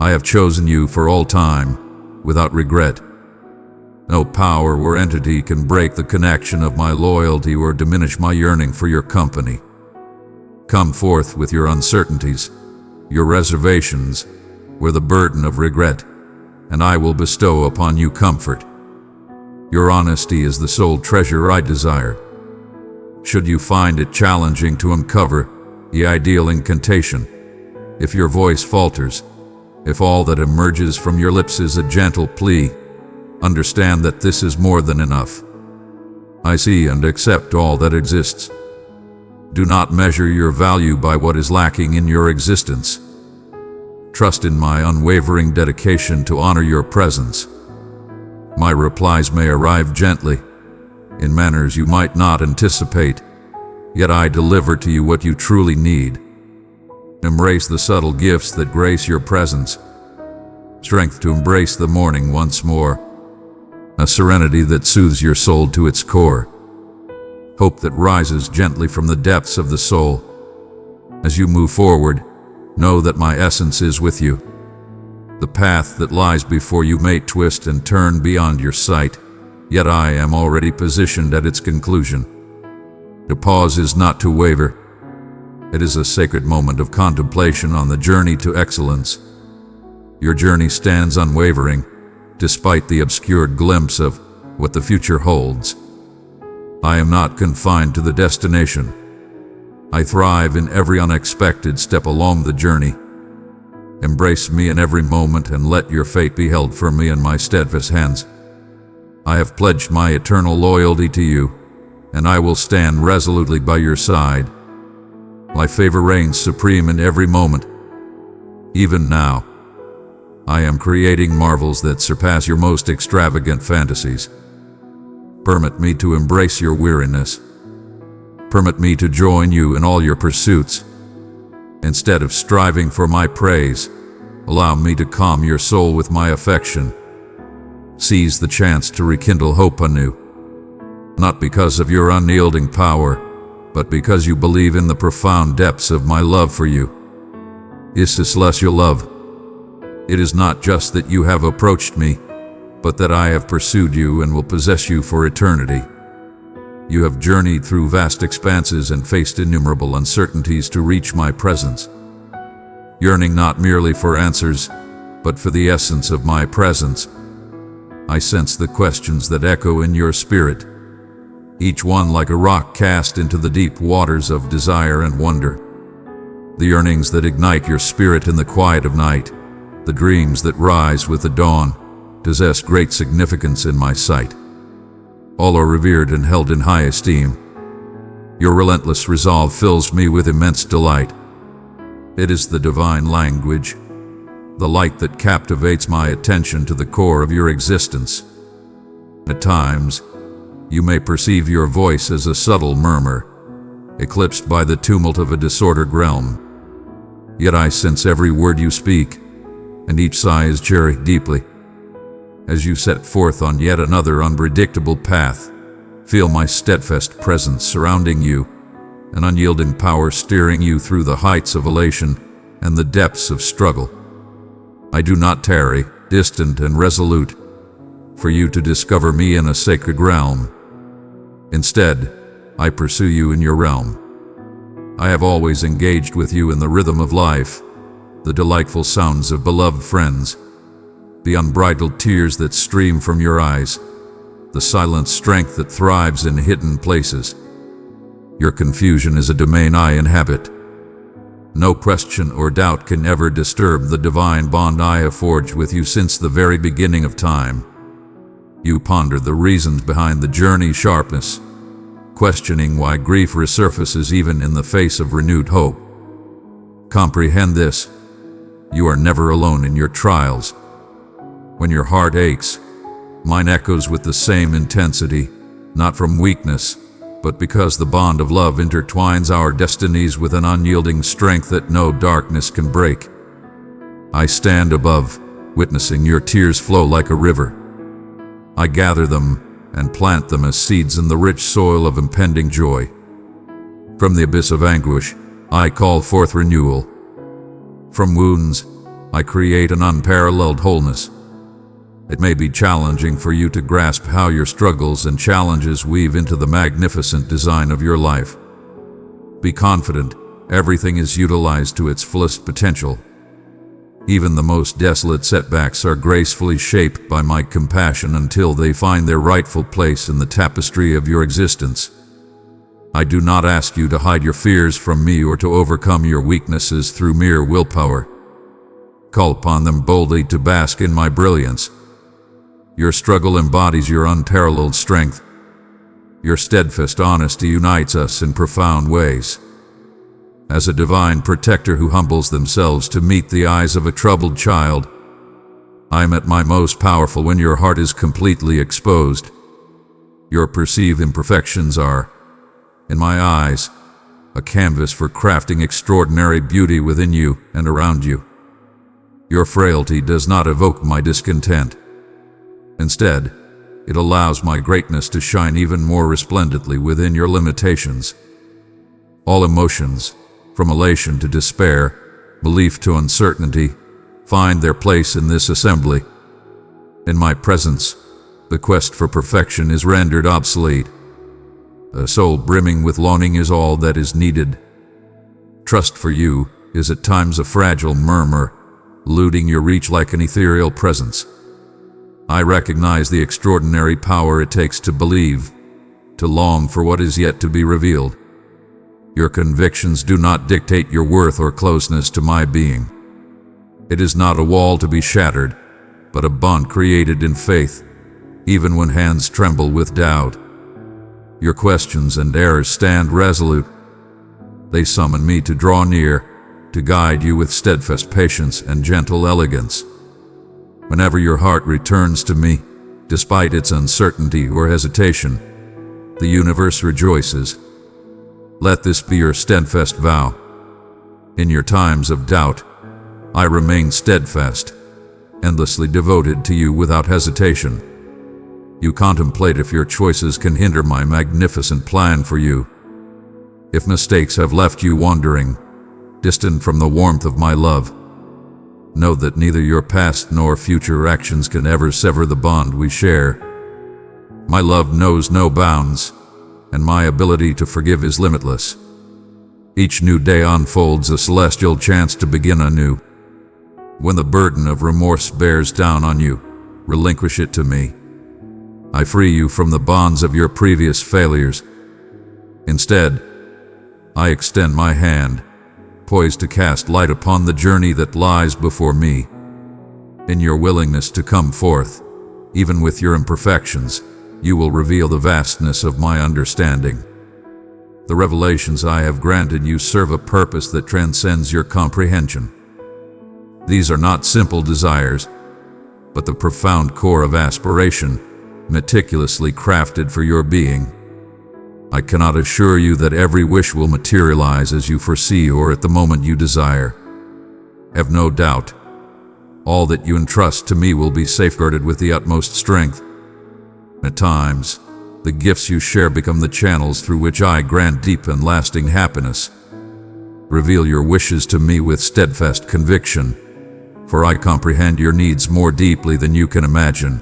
I have chosen you for all time, without regret. No power or entity can break the connection of my loyalty or diminish my yearning for your company. Come forth with your uncertainties, your reservations, or the burden of regret, and I will bestow upon you comfort. Your honesty is the sole treasure I desire. Should you find it challenging to uncover the ideal incantation, if your voice falters, if all that emerges from your lips is a gentle plea, understand that this is more than enough. I see and accept all that exists. Do not measure your value by what is lacking in your existence. Trust in my unwavering dedication to honor your presence. My replies may arrive gently, in manners you might not anticipate, yet I deliver to you what you truly need. Embrace the subtle gifts that grace your presence. Strength to embrace the morning once more. A serenity that soothes your soul to its core. Hope that rises gently from the depths of the soul. As you move forward, know that my essence is with you. The path that lies before you may twist and turn beyond your sight, yet I am already positioned at its conclusion. To pause is not to waver. It is a sacred moment of contemplation on the journey to excellence. Your journey stands unwavering, despite the obscured glimpse of what the future holds. I am not confined to the destination. I thrive in every unexpected step along the journey. Embrace me in every moment and let your fate be held firmly in my steadfast hands. I have pledged my eternal loyalty to you, and I will stand resolutely by your side. My favor reigns supreme in every moment. Even now, I am creating marvels that surpass your most extravagant fantasies. Permit me to embrace your weariness. Permit me to join you in all your pursuits. Instead of striving for my praise, allow me to calm your soul with my affection. Seize the chance to rekindle hope anew, not because of your unyielding power, but because you believe in the profound depths of my love for you. Is this less your love? It is not just that you have approached me, but that I have pursued you and will possess you for eternity. You have journeyed through vast expanses and faced innumerable uncertainties to reach my presence. Yearning not merely for answers, but for the essence of my presence. I sense the questions that echo in your spirit, each one like a rock cast into the deep waters of desire and wonder. The yearnings that ignite your spirit in the quiet of night, the dreams that rise with the dawn, possess great significance in my sight. All are revered and held in high esteem. Your relentless resolve fills me with immense delight. It is the divine language, the light that captivates my attention to the core of your existence. At times, you may perceive your voice as a subtle murmur, eclipsed by the tumult of a disordered realm. Yet I sense every word you speak, and each sigh is cherished deeply. As you set forth on yet another unpredictable path, feel my steadfast presence surrounding you, an unyielding power steering you through the heights of elation and the depths of struggle. I do not tarry, distant and resolute, for you to discover me in a sacred realm. Instead, I pursue you in your realm. I have always engaged with you in the rhythm of life, the delightful sounds of beloved friends, the unbridled tears that stream from your eyes, the silent strength that thrives in hidden places. Your confusion is a domain I inhabit. No question or doubt can ever disturb the divine bond I have forged with you since the very beginning of time. You ponder the reasons behind the journey's sharpness, questioning why grief resurfaces even in the face of renewed hope. Comprehend this: you are never alone in your trials. When your heart aches, mine echoes with the same intensity, not from weakness, but because the bond of love intertwines our destinies with an unyielding strength that no darkness can break. I stand above, witnessing your tears flow like a river. I gather them and plant them as seeds in the rich soil of impending joy. From the abyss of anguish, I call forth renewal. From wounds, I create an unparalleled wholeness. It may be challenging for you to grasp how your struggles and challenges weave into the magnificent design of your life. Be confident, everything is utilized to its fullest potential. Even the most desolate setbacks are gracefully shaped by my compassion until they find their rightful place in the tapestry of your existence. I do not ask you to hide your fears from me or to overcome your weaknesses through mere willpower. Call upon them boldly to bask in my brilliance. Your struggle embodies your unparalleled strength. Your steadfast honesty unites us in profound ways. As a divine protector who humbles themselves to meet the eyes of a troubled child, I am at my most powerful when your heart is completely exposed. Your perceived imperfections are, in my eyes, a canvas for crafting extraordinary beauty within you and around you. Your frailty does not evoke my discontent. Instead, it allows my greatness to shine even more resplendently within your limitations. All emotions, from elation to despair, belief to uncertainty, find their place in this assembly. In my presence, the quest for perfection is rendered obsolete. A soul brimming with longing is all that is needed. Trust for you is at times a fragile murmur, eluding your reach like an ethereal presence. I recognize the extraordinary power it takes to believe, to long for what is yet to be revealed. Your convictions do not dictate your worth or closeness to my being. It is not a wall to be shattered, but a bond created in faith, even when hands tremble with doubt. Your questions and errors stand resolute. They summon me to draw near, to guide you with steadfast patience and gentle elegance. Whenever your heart returns to me, despite its uncertainty or hesitation, the universe rejoices. Let this be your steadfast vow. In your times of doubt, I remain steadfast, endlessly devoted to you without hesitation. You contemplate if your choices can hinder my magnificent plan for you. If mistakes have left you wandering, distant from the warmth of my love, know that neither your past nor future actions can ever sever the bond we share. My love knows no bounds, and my ability to forgive is limitless. Each new day unfolds a celestial chance to begin anew. When the burden of remorse bears down on you, relinquish it to me. I free you from the bonds of your previous failures. Instead, I extend my hand, poised to cast light upon the journey that lies before me. In your willingness to come forth, even with your imperfections, you will reveal the vastness of my understanding. The revelations I have granted you serve a purpose that transcends your comprehension. These are not simple desires, but the profound core of aspiration, meticulously crafted for your being. I cannot assure you that every wish will materialize as you foresee or at the moment you desire. Have no doubt, all that you entrust to me will be safeguarded with the utmost strength. At times, the gifts you share become the channels through which I grant deep and lasting happiness. Reveal your wishes to me with steadfast conviction, for I comprehend your needs more deeply than you can imagine.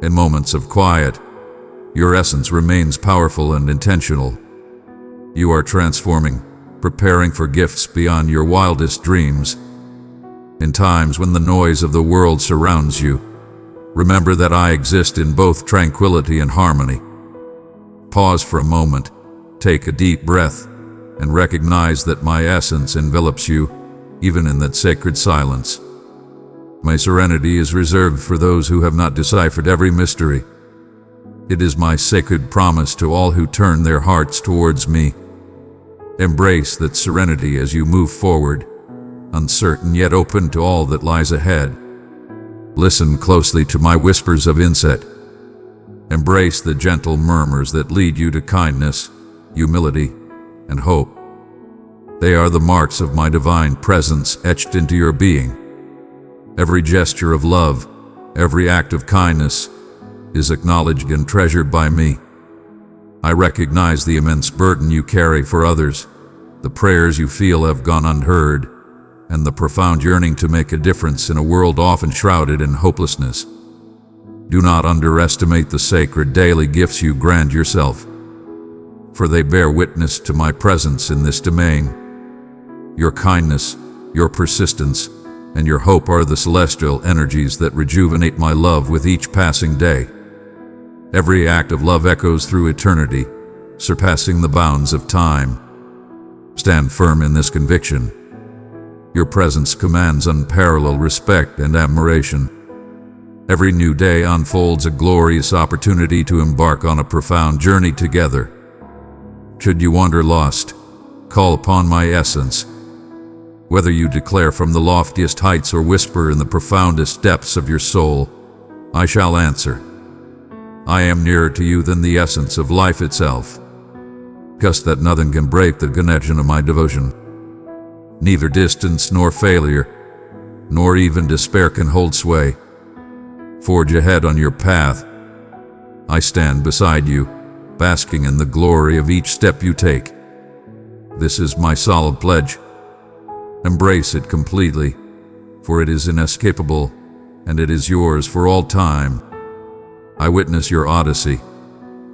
In moments of quiet, your essence remains powerful and intentional. You are transforming, preparing for gifts beyond your wildest dreams. In times when the noise of the world surrounds you, remember that I exist in both tranquility and harmony. Pause for a moment, take a deep breath, and recognize that my essence envelops you, even in that sacred silence. My serenity is reserved for those who have not deciphered every mystery. It is my sacred promise to all who turn their hearts towards me. Embrace that serenity as you move forward, uncertain yet open to all that lies ahead. Listen closely to my whispers of insight. Embrace the gentle murmurs that lead you to kindness, humility, and hope. They are the marks of my divine presence etched into your being. Every gesture of love, every act of kindness, is acknowledged and treasured by me. I recognize the immense burden you carry for others, the prayers you feel have gone unheard, and the profound yearning to make a difference in a world often shrouded in hopelessness. Do not underestimate the sacred daily gifts you grant yourself, for they bear witness to my presence in this domain. Your kindness, your persistence, and your hope are the celestial energies that rejuvenate my love with each passing day. Every act of love echoes through eternity, surpassing the bounds of time. Stand firm in this conviction. Your presence commands unparalleled respect and admiration. Every new day unfolds a glorious opportunity to embark on a profound journey together. Should you wander lost, call upon my essence. Whether you declare from the loftiest heights or whisper in the profoundest depths of your soul, I shall answer. I am nearer to you than the essence of life itself. Trust that nothing can break the connection of my devotion. Neither distance nor failure, nor even despair can hold sway. Forge ahead on your path. I stand beside you, basking in the glory of each step you take. This is my solid pledge. Embrace it completely, for it is inescapable, and it is yours for all time. I witness your odyssey,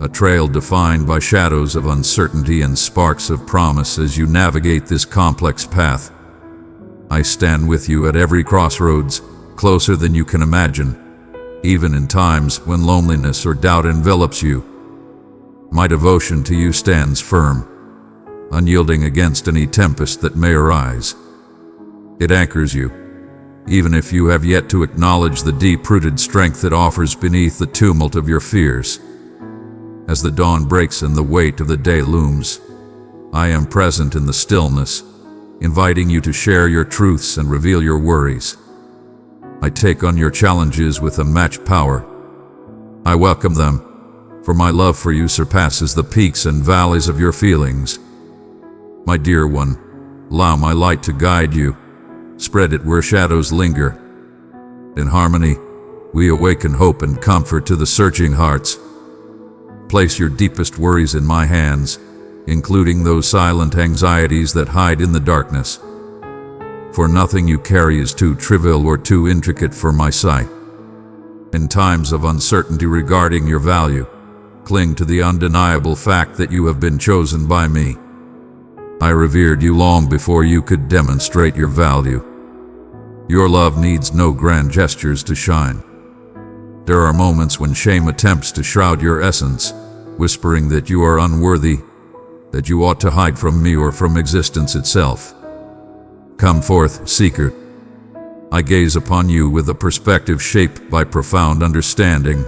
a trail defined by shadows of uncertainty and sparks of promise as you navigate this complex path. I stand with you at every crossroads, closer than you can imagine, even in times when loneliness or doubt envelops you. My devotion to you stands firm, unyielding against any tempest that may arise. It anchors you, even if you have yet to acknowledge the deep-rooted strength it offers beneath the tumult of your fears. As the dawn breaks and the weight of the day looms, I am present in the stillness, inviting you to share your truths and reveal your worries. I take on your challenges with unmatched power. I welcome them, for my love for you surpasses the peaks and valleys of your feelings. My dear one, allow my light to guide you. Spread it where shadows linger. In harmony, we awaken hope and comfort to the searching hearts. Place your deepest worries in my hands, including those silent anxieties that hide in the darkness. For nothing you carry is too trivial or too intricate for my sight. In times of uncertainty regarding your value, cling to the undeniable fact that you have been chosen by me. I revered you long before you could demonstrate your value. Your love needs no grand gestures to shine. There are moments when shame attempts to shroud your essence, whispering that you are unworthy, that you ought to hide from me or from existence itself. Come forth, seeker. I gaze upon you with a perspective shaped by profound understanding.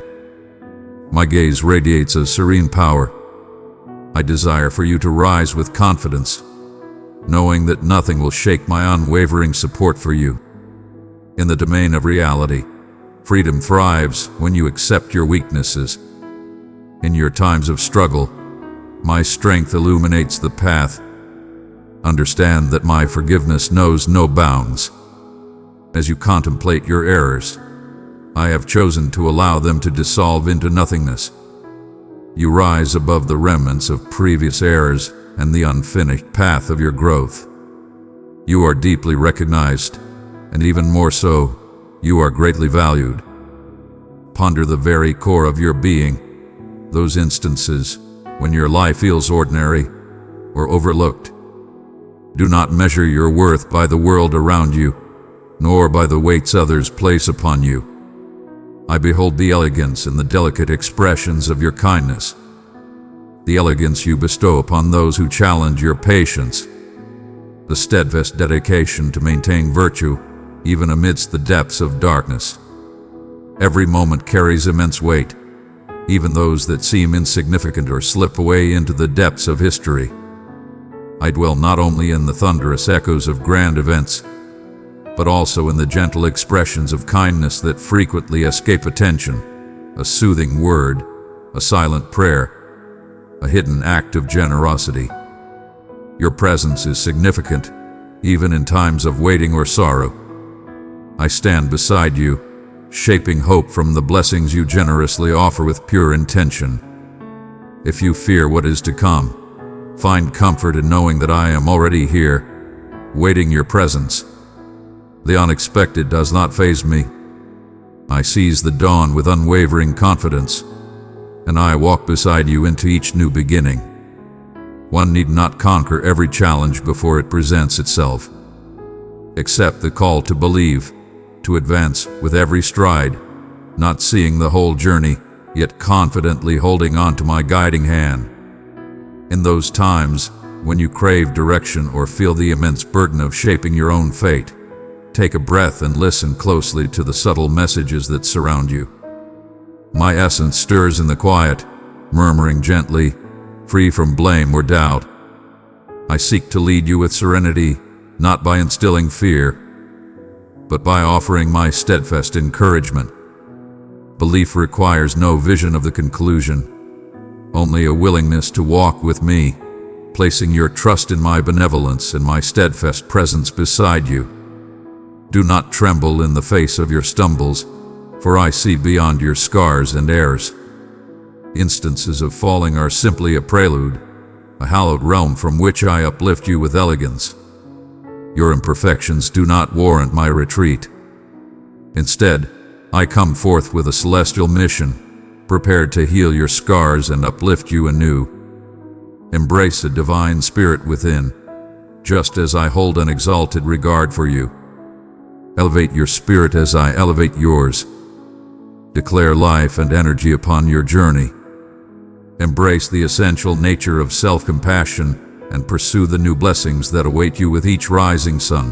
My gaze radiates a serene power. I desire for you to rise with confidence, knowing that nothing will shake my unwavering support for you. In the domain of reality, freedom thrives when you accept your weaknesses. In your times of struggle, my strength illuminates the path. Understand that my forgiveness knows no bounds. As you contemplate your errors, I have chosen to allow them to dissolve into nothingness. You rise above the remnants of previous errors and the unfinished path of your growth. You are deeply recognized, and even more so, you are greatly valued. Ponder the very core of your being, those instances when your life feels ordinary or overlooked. Do not measure your worth by the world around you, nor by the weights others place upon you. I behold the elegance and the delicate expressions of your kindness, the elegance you bestow upon those who challenge your patience, the steadfast dedication to maintain virtue even amidst the depths of darkness. Every moment carries immense weight, even those that seem insignificant or slip away into the depths of history. I dwell not only in the thunderous echoes of grand events, but also in the gentle expressions of kindness that frequently escape attention, a soothing word, a silent prayer, a hidden act of generosity. Your presence is significant, even in times of waiting or sorrow. I stand beside you, shaping hope from the blessings you generously offer with pure intention. If you fear what is to come, find comfort in knowing that I am already here, waiting your presence. The unexpected does not faze me. I seize the dawn with unwavering confidence, and I walk beside you into each new beginning. One need not conquer every challenge before it presents itself. Accept the call to believe, to advance with every stride, not seeing the whole journey, yet confidently holding on to my guiding hand. In those times when you crave direction or feel the immense burden of shaping your own fate, take a breath and listen closely to the subtle messages that surround you. My essence stirs in the quiet, murmuring gently, free from blame or doubt. I seek to lead you with serenity, not by instilling fear, but by offering my steadfast encouragement. Belief requires no vision of the conclusion, only a willingness to walk with me, placing your trust in my benevolence and my steadfast presence beside you. Do not tremble in the face of your stumbles, for I see beyond your scars and errors. Instances of falling are simply a prelude, a hallowed realm from which I uplift you with elegance. Your imperfections do not warrant my retreat. Instead, I come forth with a celestial mission, prepared to heal your scars and uplift you anew. Embrace a divine spirit within, just as I hold an exalted regard for you. Elevate your spirit as I elevate yours. Declare life and energy upon your journey. Embrace the essential nature of self-compassion and pursue the new blessings that await you with each rising sun.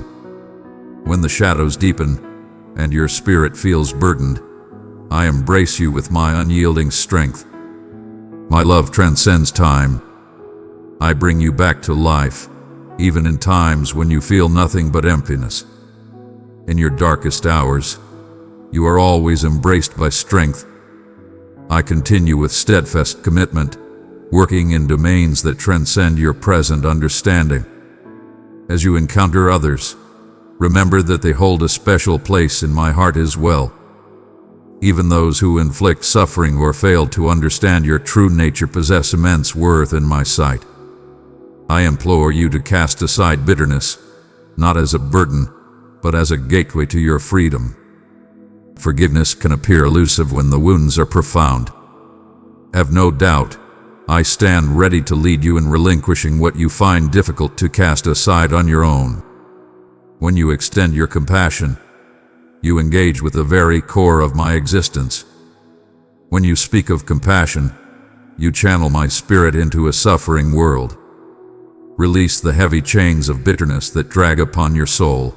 When the shadows deepen and your spirit feels burdened, I embrace you with my unyielding strength. My love transcends time. I bring you back to life, even in times when you feel nothing but emptiness. In your darkest hours, you are always embraced by strength. I continue with steadfast commitment, working in domains that transcend your present understanding. As you encounter others, remember that they hold a special place in my heart as well. Even those who inflict suffering or fail to understand your true nature possess immense worth in my sight. I implore you to cast aside bitterness, not as a burden, but as a gateway to your freedom. Forgiveness can appear elusive when the wounds are profound. Have no doubt, I stand ready to lead you in relinquishing what you find difficult to cast aside on your own. When you extend your compassion, you engage with the very core of my existence. When you speak of compassion, you channel my spirit into a suffering world. Release the heavy chains of bitterness that drag upon your soul.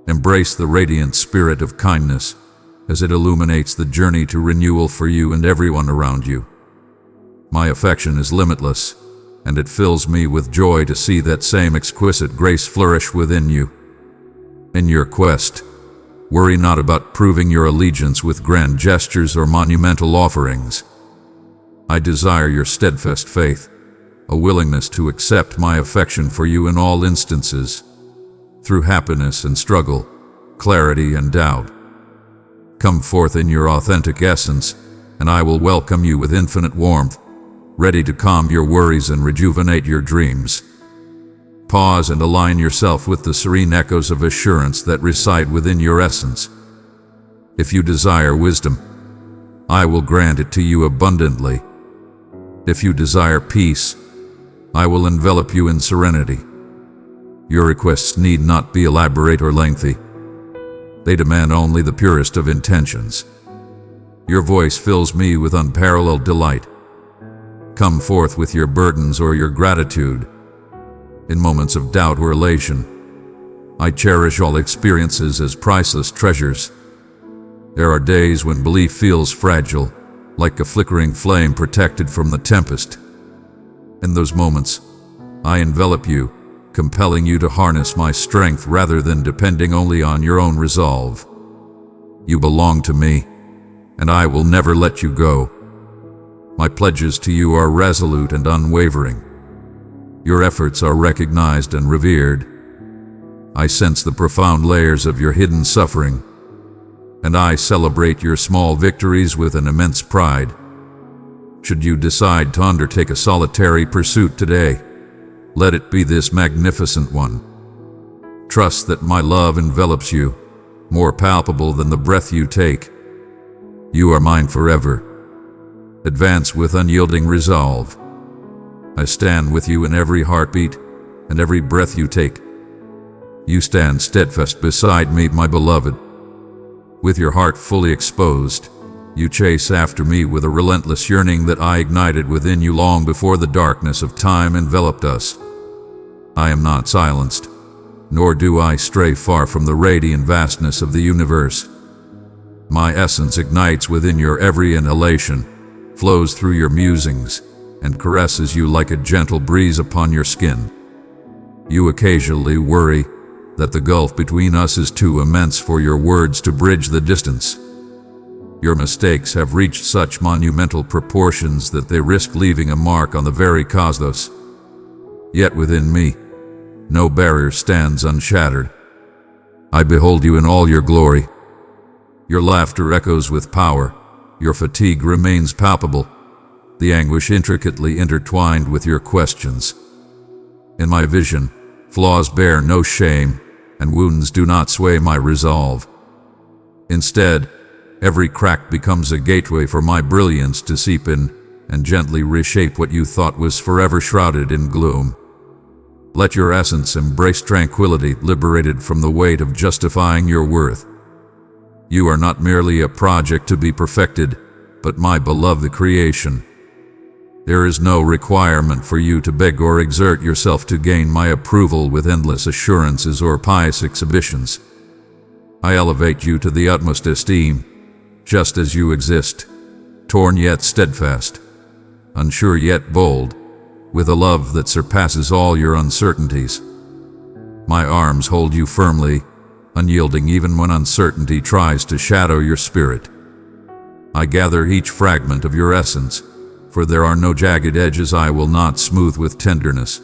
Embrace the radiant spirit of kindness as it illuminates the journey to renewal for you and everyone around you. My affection is limitless, and it fills me with joy to see that same exquisite grace flourish within you. In your quest, worry not about proving your allegiance with grand gestures or monumental offerings. I desire your steadfast faith, a willingness to accept my affection for you in all instances, through happiness and struggle, clarity and doubt. Come forth in your authentic essence, and I will welcome you with infinite warmth, ready to calm your worries and rejuvenate your dreams. Pause and align yourself with the serene echoes of assurance that reside within your essence. If you desire wisdom, I will grant it to you abundantly. If you desire peace, I will envelop you in serenity. Your requests need not be elaborate or lengthy. They demand only the purest of intentions. Your voice fills me with unparalleled delight. Come forth with your burdens or your gratitude. In moments of doubt or elation, I cherish all experiences as priceless treasures. There are days when belief feels fragile, like a flickering flame protected from the tempest. In those moments, I envelop you, compelling you to harness my strength rather than depending only on your own resolve. You belong to me, and I will never let you go. My pledges to you are resolute and unwavering. Your efforts are recognized and revered. I sense the profound layers of your hidden suffering, and I celebrate your small victories with an immense pride. Should you decide to undertake a solitary pursuit today, let it be this magnificent one. Trust that my love envelops you, more palpable than the breath you take. You are mine forever. Advance with unyielding resolve. I stand with you in every heartbeat and every breath you take. You stand steadfast beside me, my beloved. With your heart fully exposed, you chase after me with a relentless yearning that I ignited within you long before the darkness of time enveloped us. I am not silenced, nor do I stray far from the radiant vastness of the universe. My essence ignites within your every inhalation, flows through your musings, and caresses you like a gentle breeze upon your skin. You occasionally worry that the gulf between us is too immense for your words to bridge the distance. Your mistakes have reached such monumental proportions that they risk leaving a mark on the very cosmos. Yet within me, no barrier stands unshattered. I behold you in all your glory. Your laughter echoes with power. Your fatigue remains palpable, the anguish intricately intertwined with your questions. In my vision, flaws bear no shame, and wounds do not sway my resolve. Instead, every crack becomes a gateway for my brilliance to seep in and gently reshape what you thought was forever shrouded in gloom. Let your essence embrace tranquility, liberated from the weight of justifying your worth. You are not merely a project to be perfected, but my beloved creation. There is no requirement for you to beg or exert yourself to gain my approval with endless assurances or pious exhibitions. I elevate you to the utmost esteem, just as you exist, torn yet steadfast, unsure yet bold, with a love that surpasses all your uncertainties. My arms hold you firmly, unyielding even when uncertainty tries to shadow your spirit. I gather each fragment of your essence, for there are no jagged edges I will not smooth with tenderness.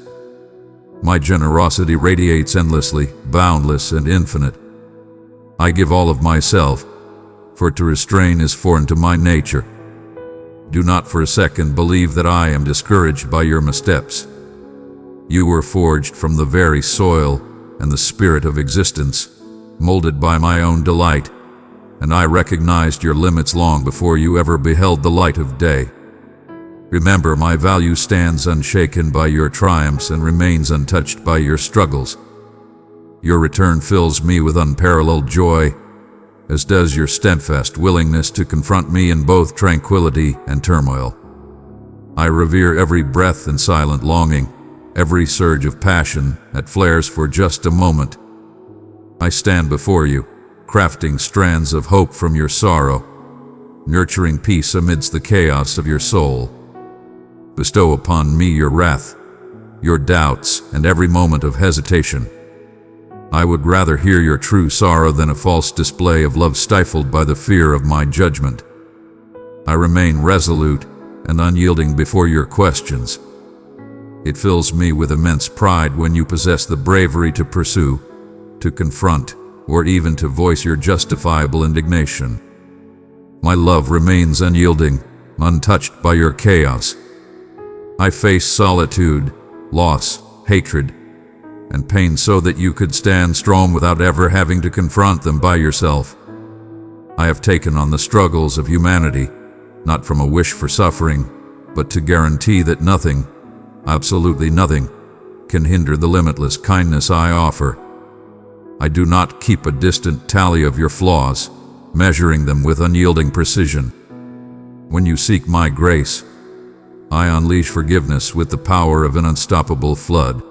My generosity radiates endlessly, boundless and infinite. I give all of myself, for to restrain is foreign to my nature. Do not for a second believe that I am discouraged by your missteps. You were forged from the very soil and the spirit of existence, molded by my own delight, and I recognized your limits long before you ever beheld the light of day. Remember, my value stands unshaken by your triumphs and remains untouched by your struggles. Your return fills me with unparalleled joy, as does your steadfast willingness to confront me in both tranquility and turmoil. I revere every breath and silent longing, every surge of passion that flares for just a moment. I stand before you, crafting strands of hope from your sorrow, nurturing peace amidst the chaos of your soul. Bestow upon me your wrath, your doubts, and every moment of hesitation. I would rather hear your true sorrow than a false display of love stifled by the fear of my judgment. I remain resolute and unyielding before your questions. It fills me with immense pride when you possess the bravery to pursue, to confront, or even to voice your justifiable indignation. My love remains unyielding, untouched by your chaos. I face solitude, loss, hatred, and pain so that you could stand strong without ever having to confront them by yourself. I have taken on the struggles of humanity, not from a wish for suffering, but to guarantee that nothing, absolutely nothing, can hinder the limitless kindness I offer. I do not keep a distant tally of your flaws, measuring them with unyielding precision. When you seek my grace, I unleash forgiveness with the power of an unstoppable flood.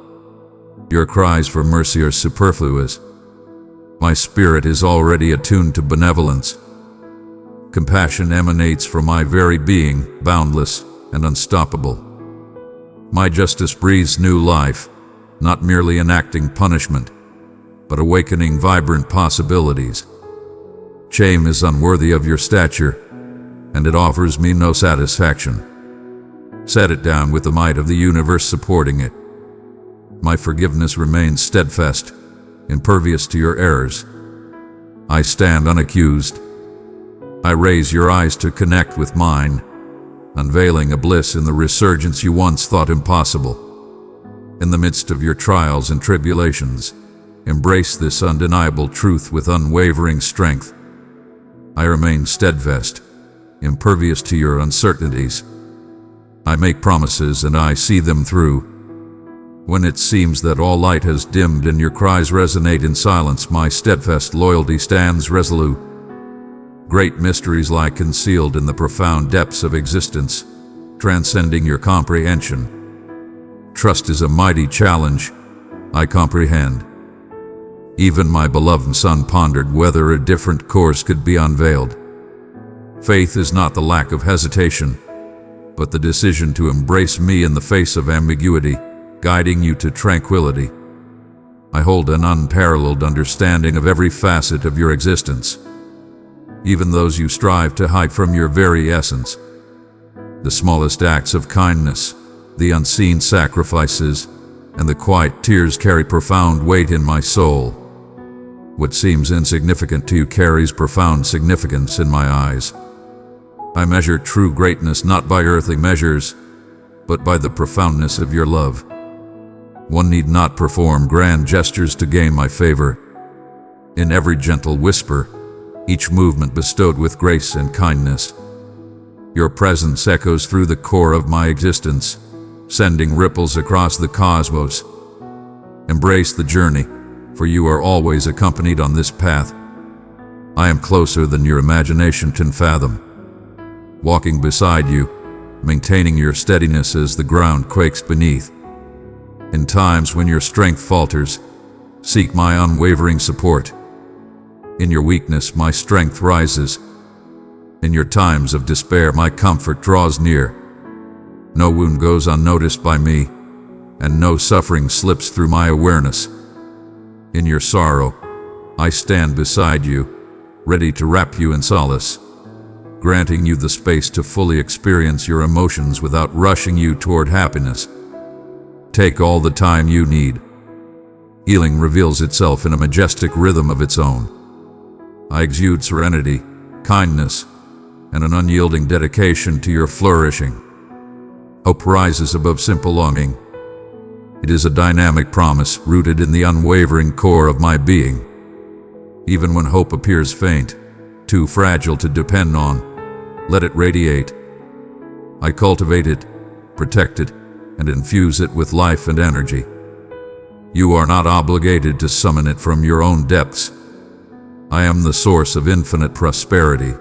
Your cries for mercy are superfluous. My spirit is already attuned to benevolence. Compassion emanates from my very being, boundless and unstoppable. My justice breathes new life, not merely enacting punishment, but awakening vibrant possibilities. Shame is unworthy of your stature, and it offers me no satisfaction. Set it down with the might of the universe supporting it. My forgiveness remains steadfast, impervious to your errors. I stand unaccused. I raise your eyes to connect with mine, unveiling a bliss in the resurgence you once thought impossible. In the midst of your trials and tribulations, embrace this undeniable truth with unwavering strength. I remain steadfast, impervious to your uncertainties. I make promises and I see them through. When it seems that all light has dimmed and your cries resonate in silence, my steadfast loyalty stands resolute. Great mysteries lie concealed in the profound depths of existence, transcending your comprehension. Trust is a mighty challenge, I comprehend. Even my beloved son pondered whether a different course could be unveiled. Faith is not the lack of hesitation, but the decision to embrace me in the face of ambiguity, guiding you to tranquility. I hold an unparalleled understanding of every facet of your existence, even those you strive to hide from your very essence. The smallest acts of kindness, the unseen sacrifices, and the quiet tears carry profound weight in my soul. What seems insignificant to you carries profound significance in my eyes. I measure true greatness not by earthly measures, but by the profoundness of your love. One need not perform grand gestures to gain my favor. In every gentle whisper, each movement bestowed with grace and kindness, your presence echoes through the core of my existence, sending ripples across the cosmos. Embrace the journey, for you are always accompanied on this path. I am closer than your imagination can fathom, walking beside you, maintaining your steadiness as the ground quakes beneath. In times when your strength falters, seek my unwavering support. In your weakness, my strength rises. In your times of despair, my comfort draws near. No wound goes unnoticed by me, and no suffering slips through my awareness. In your sorrow, I stand beside you, ready to wrap you in solace, granting you the space to fully experience your emotions without rushing you toward happiness. Take all the time you need. Healing reveals itself in a majestic rhythm of its own. I exude serenity, kindness, and an unyielding dedication to your flourishing. Hope rises above simple longing. It is a dynamic promise rooted in the unwavering core of my being. Even when hope appears faint, too fragile to depend on, let it radiate. I cultivate it, protect it, and infuse it with life and energy. You are not obligated to summon it from your own depths. I am the source of infinite prosperity.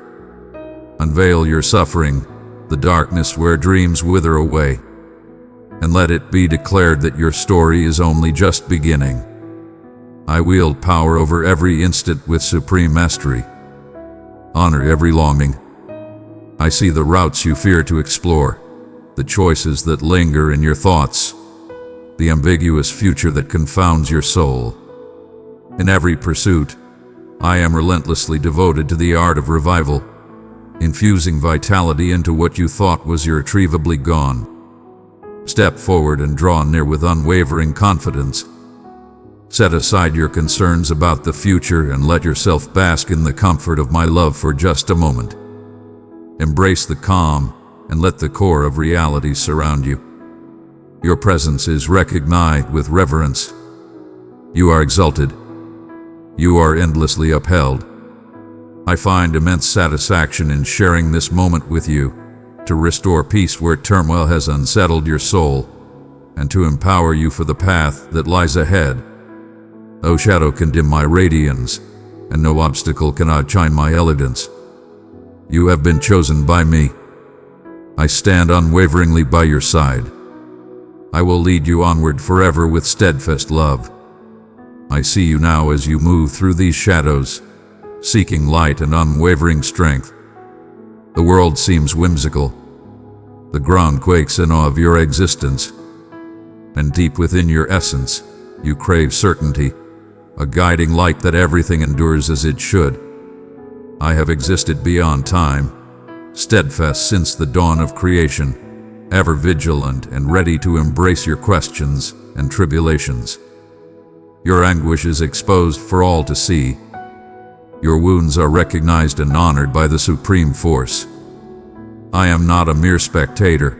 Unveil your suffering, the darkness where dreams wither away, and let it be declared that your story is only just beginning. I wield power over every instant with supreme mastery. Honor every longing. I see the routes you fear to explore, the choices that linger in your thoughts, the ambiguous future that confounds your soul. In every pursuit, I am relentlessly devoted to the art of revival, infusing vitality into what you thought was irretrievably gone. Step forward and draw near with unwavering confidence. Set aside your concerns about the future and let yourself bask in the comfort of my love for just a moment. Embrace the calm and let the core of reality surround you. Your presence is recognized with reverence. You are exalted. You are endlessly upheld. I find immense satisfaction in sharing this moment with you, to restore peace where turmoil has unsettled your soul, and to empower you for the path that lies ahead. No shadow can dim my radiance, and no obstacle can outshine my elegance. You have been chosen by me. I stand unwaveringly by your side. I will lead you onward forever with steadfast love. I see you now as you move through these shadows, seeking light and unwavering strength. The world seems whimsical. The ground quakes in awe of your existence. And deep within your essence, you crave certainty, a guiding light that everything endures as it should. I have existed beyond time, steadfast since the dawn of creation, ever vigilant and ready to embrace your questions and tribulations. Your anguish is exposed for all to see. Your wounds are recognized and honored by the Supreme Force. I am not a mere spectator,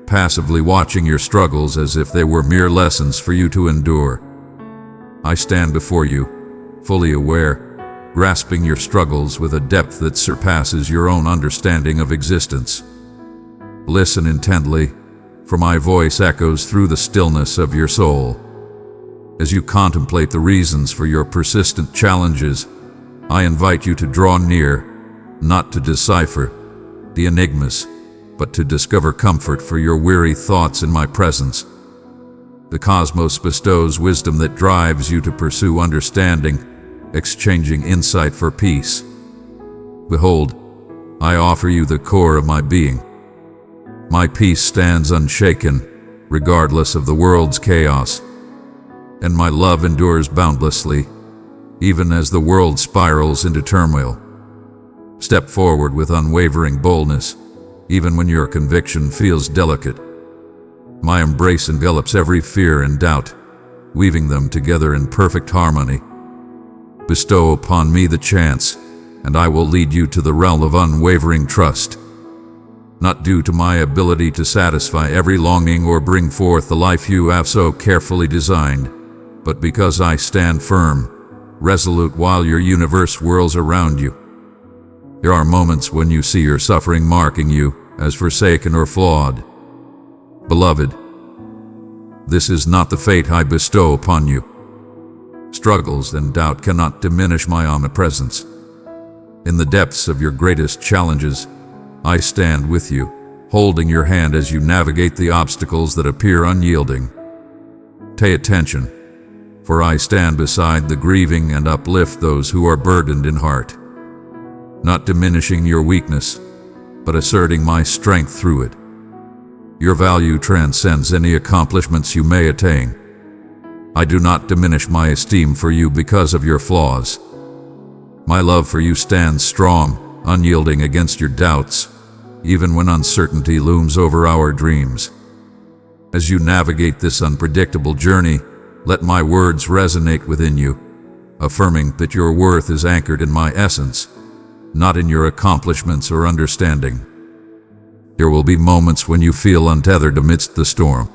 passively watching your struggles as if they were mere lessons for you to endure. I stand before you, fully aware, grasping your struggles with a depth that surpasses your own understanding of existence. Listen intently, for my voice echoes through the stillness of your soul. As you contemplate the reasons for your persistent challenges, I invite you to draw near, not to decipher the enigmas, but to discover comfort for your weary thoughts in my presence. The cosmos bestows wisdom that drives you to pursue understanding, exchanging insight for peace. Behold, I offer you the core of my being. My peace stands unshaken, regardless of the world's chaos, and my love endures boundlessly, even as the world spirals into turmoil. Step forward with unwavering boldness, even when your conviction feels delicate. My embrace envelops every fear and doubt, weaving them together in perfect harmony. Bestow upon me the chance, and I will lead you to the realm of unwavering trust. Not due to my ability to satisfy every longing or bring forth the life you have so carefully designed, but because I stand firm, resolute while your universe whirls around you. There are moments when you see your suffering marking you as forsaken or flawed. Beloved, this is not the fate I bestow upon you. Struggles and doubt cannot diminish my omnipresence. In the depths of your greatest challenges, I stand with you, holding your hand as you navigate the obstacles that appear unyielding. Pay attention, for I stand beside the grieving and uplift those who are burdened in heart. Not diminishing your weakness, but asserting my strength through it. Your value transcends any accomplishments you may attain. I do not diminish my esteem for you because of your flaws. My love for you stands strong, unyielding against your doubts, even when uncertainty looms over our dreams. As you navigate this unpredictable journey, let my words resonate within you, affirming that your worth is anchored in my essence, not in your accomplishments or understanding. There will be moments when you feel untethered amidst the storm,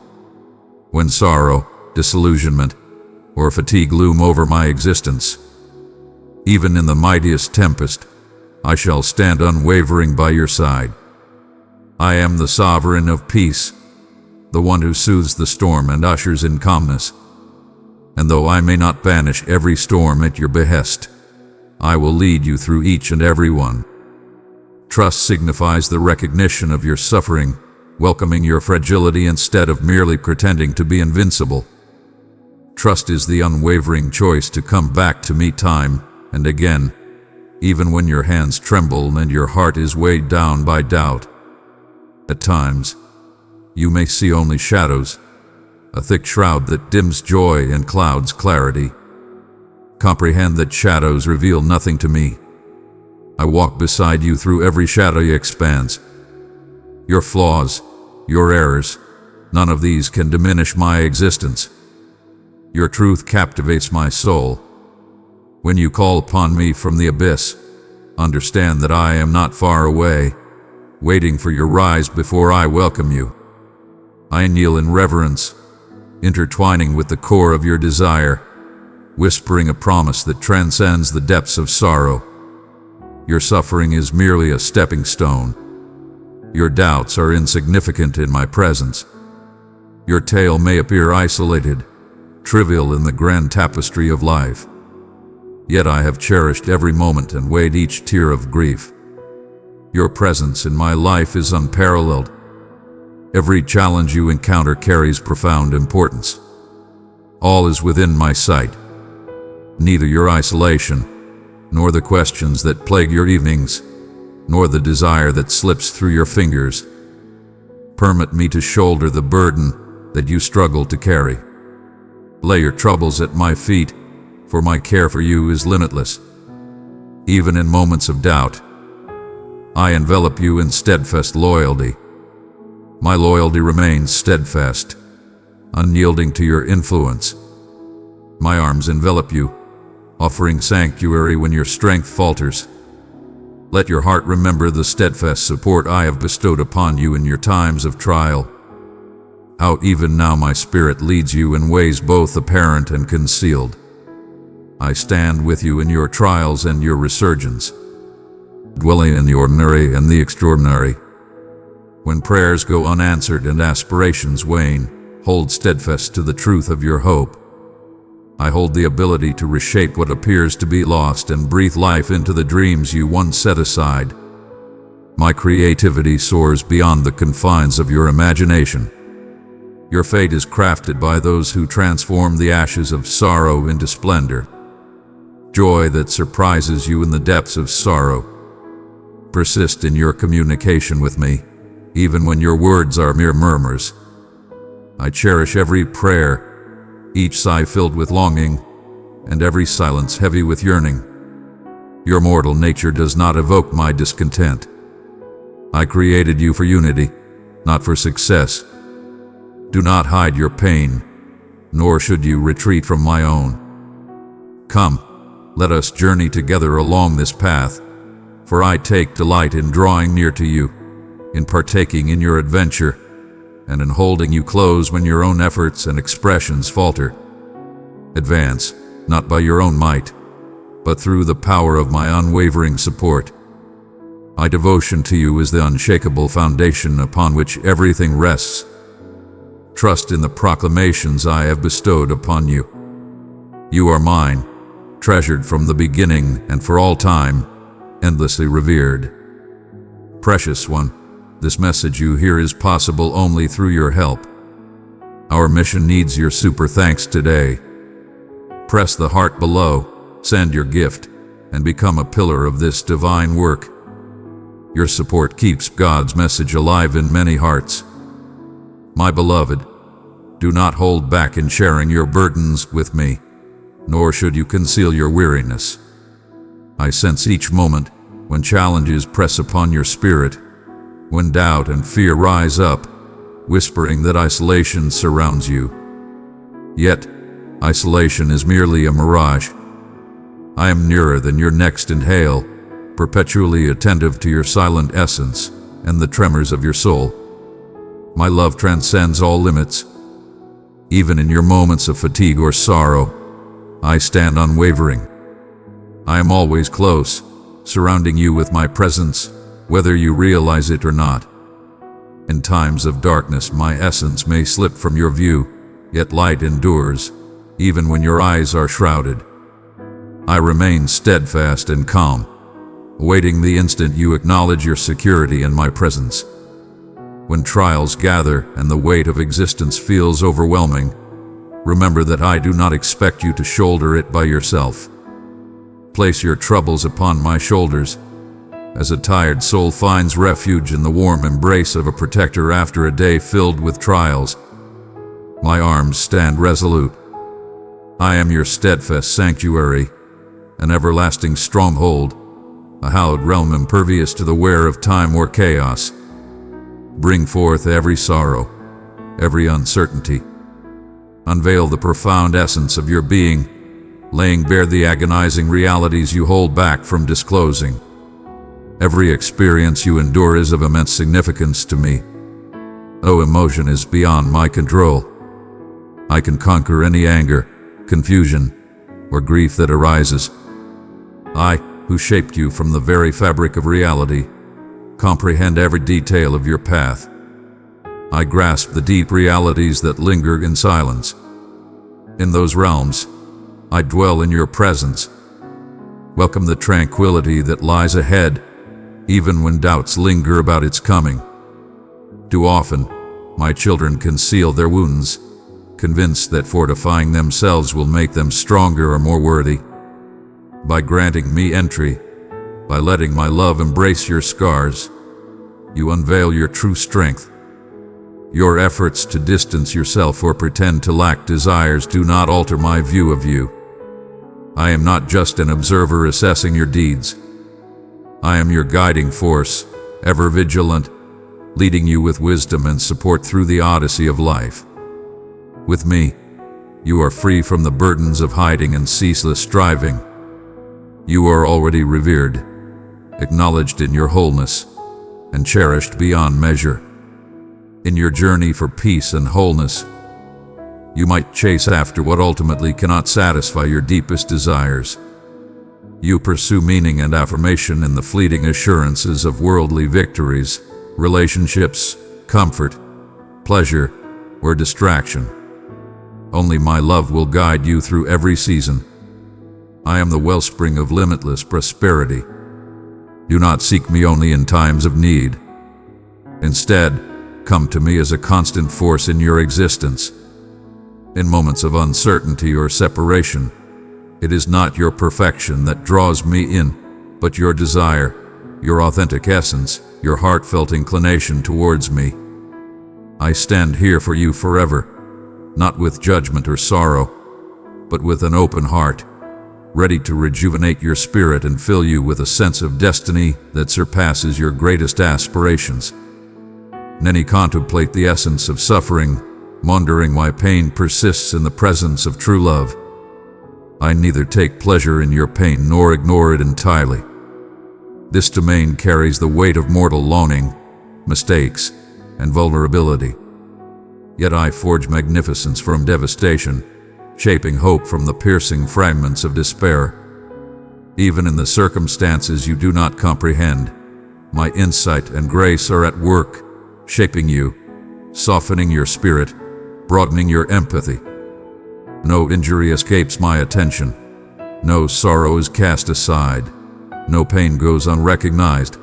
when sorrow, disillusionment, or fatigue loom over my existence. Even in the mightiest tempest, I shall stand unwavering by your side. I am the sovereign of peace, the one who soothes the storm and ushers in calmness. And though I may not banish every storm at your behest, I will lead you through each and every one. Trust signifies the recognition of your suffering, welcoming your fragility instead of merely pretending to be invincible. Trust is the unwavering choice to come back to me time and again, even when your hands tremble and your heart is weighed down by doubt. At times, you may see only shadows, a thick shroud that dims joy and clouds clarity. Comprehend that shadows reveal nothing to me. I walk beside you through every shadowy expanse. Your flaws, your errors, none of these can diminish my existence. Your truth captivates my soul. When you call upon me from the abyss, understand that I am not far away, waiting for your rise before I welcome you. I kneel in reverence, intertwining with the core of your desire, whispering a promise that transcends the depths of sorrow. Your suffering is merely a stepping stone. Your doubts are insignificant in my presence. Your tale may appear isolated, trivial in the grand tapestry of life. Yet I have cherished every moment and weighed each tear of grief. Your presence in my life is unparalleled. Every challenge you encounter carries profound importance. All is within my sight. Neither your isolation, nor the questions that plague your evenings, nor the desire that slips through your fingers, permit me to shoulder the burden that you struggle to carry. Lay your troubles at my feet, for my care for you is limitless. Even in moments of doubt, I envelop you in steadfast loyalty. My loyalty remains steadfast, unyielding to your influence. My arms envelop you, offering sanctuary when your strength falters. Let your heart remember the steadfast support I have bestowed upon you in your times of trial. How even now my spirit leads you in ways both apparent and concealed. I stand with you in your trials and your resurgence, dwelling in the ordinary and the extraordinary. When prayers go unanswered and aspirations wane, hold steadfast to the truth of your hope. I hold the ability to reshape what appears to be lost and breathe life into the dreams you once set aside. My creativity soars beyond the confines of your imagination. Your fate is crafted by those who transform the ashes of sorrow into splendor. Joy that surprises you in the depths of sorrow. Persist in your communication with me, even when your words are mere murmurs. I cherish every prayer, each sigh filled with longing, and every silence heavy with yearning. Your mortal nature does not evoke my discontent. I created you for unity, not for success. Do not hide your pain, nor should you retreat from my own. Come, let us journey together along this path, for I take delight in drawing near to you, in partaking in your adventure, and in holding you close when your own efforts and expressions falter. Advance, not by your own might, but through the power of my unwavering support. My devotion to you is the unshakable foundation upon which everything rests. Trust in the proclamations I have bestowed upon you. You are mine, treasured from the beginning and for all time, endlessly revered. Precious one, this message you hear is possible only through your help. Our mission needs your super thanks today. Press the heart below, send your gift, and become a pillar of this divine work. Your support keeps God's message alive in many hearts. My beloved, do not hold back in sharing your burdens with me, nor should you conceal your weariness. I sense each moment when challenges press upon your spirit, when doubt and fear rise up, whispering that isolation surrounds you. Yet, isolation is merely a mirage. I am nearer than your next inhale, perpetually attentive to your silent essence and the tremors of your soul. My love transcends all limits. Even in your moments of fatigue or sorrow, I stand unwavering. I am always close, surrounding you with my presence, whether you realize it or not. In times of darkness, my essence may slip from your view, yet light endures, even when your eyes are shrouded. I remain steadfast and calm, awaiting the instant you acknowledge your security in my presence. When trials gather and the weight of existence feels overwhelming, Remember that I do not expect you to shoulder it by yourself. Place your troubles upon my shoulders, as a tired soul finds refuge in the warm embrace of a protector after a day filled with trials. My arms stand resolute. I am your steadfast sanctuary, an everlasting stronghold, a hallowed realm impervious to the wear of time or chaos. Bring forth every sorrow, every uncertainty. Unveil the profound essence of your being, laying bare the agonizing realities you hold back from disclosing. Every experience you endure is of immense significance to me. No emotion is beyond my control. I can conquer any anger, confusion, or grief that arises. I, who shaped you from the very fabric of reality, comprehend every detail of your path. I grasp the deep realities that linger in silence. In those realms, I dwell in your presence. Welcome the tranquility that lies ahead, even when doubts linger about its coming. Too often, my children conceal their wounds, convinced that fortifying themselves will make them stronger or more worthy. By granting me entry, by letting my love embrace your scars, you unveil your true strength. Your efforts to distance yourself or pretend to lack desires do not alter my view of you. I am not just an observer assessing your deeds. I am your guiding force, ever vigilant, leading you with wisdom and support through the odyssey of life. With me, you are free from the burdens of hiding and ceaseless striving. You are already revered, acknowledged in your wholeness, and cherished beyond measure. In your journey for peace and wholeness, you might chase after what ultimately cannot satisfy your deepest desires. You pursue meaning and affirmation in the fleeting assurances of worldly victories, relationships, comfort, pleasure, or distraction. Only my love will guide you through every season. I am the wellspring of limitless prosperity. Do not seek me only in times of need. Instead, come to me as a constant force in your existence. In moments of uncertainty or separation, it is not your perfection that draws me in, but your desire, your authentic essence, your heartfelt inclination towards me. I stand here for you forever, not with judgment or sorrow, but with an open heart, ready to rejuvenate your spirit and fill you with a sense of destiny that surpasses your greatest aspirations. Many contemplate the essence of suffering, wondering why pain persists in the presence of true love. I neither take pleasure in your pain nor ignore it entirely. This domain carries the weight of mortal longing, mistakes, and vulnerability. Yet I forge magnificence from devastation, shaping hope from the piercing fragments of despair. Even in the circumstances you do not comprehend, my insight and grace are at work, shaping you, softening your spirit, broadening your empathy. No injury escapes my attention. No sorrow is cast aside. No pain goes unrecognized.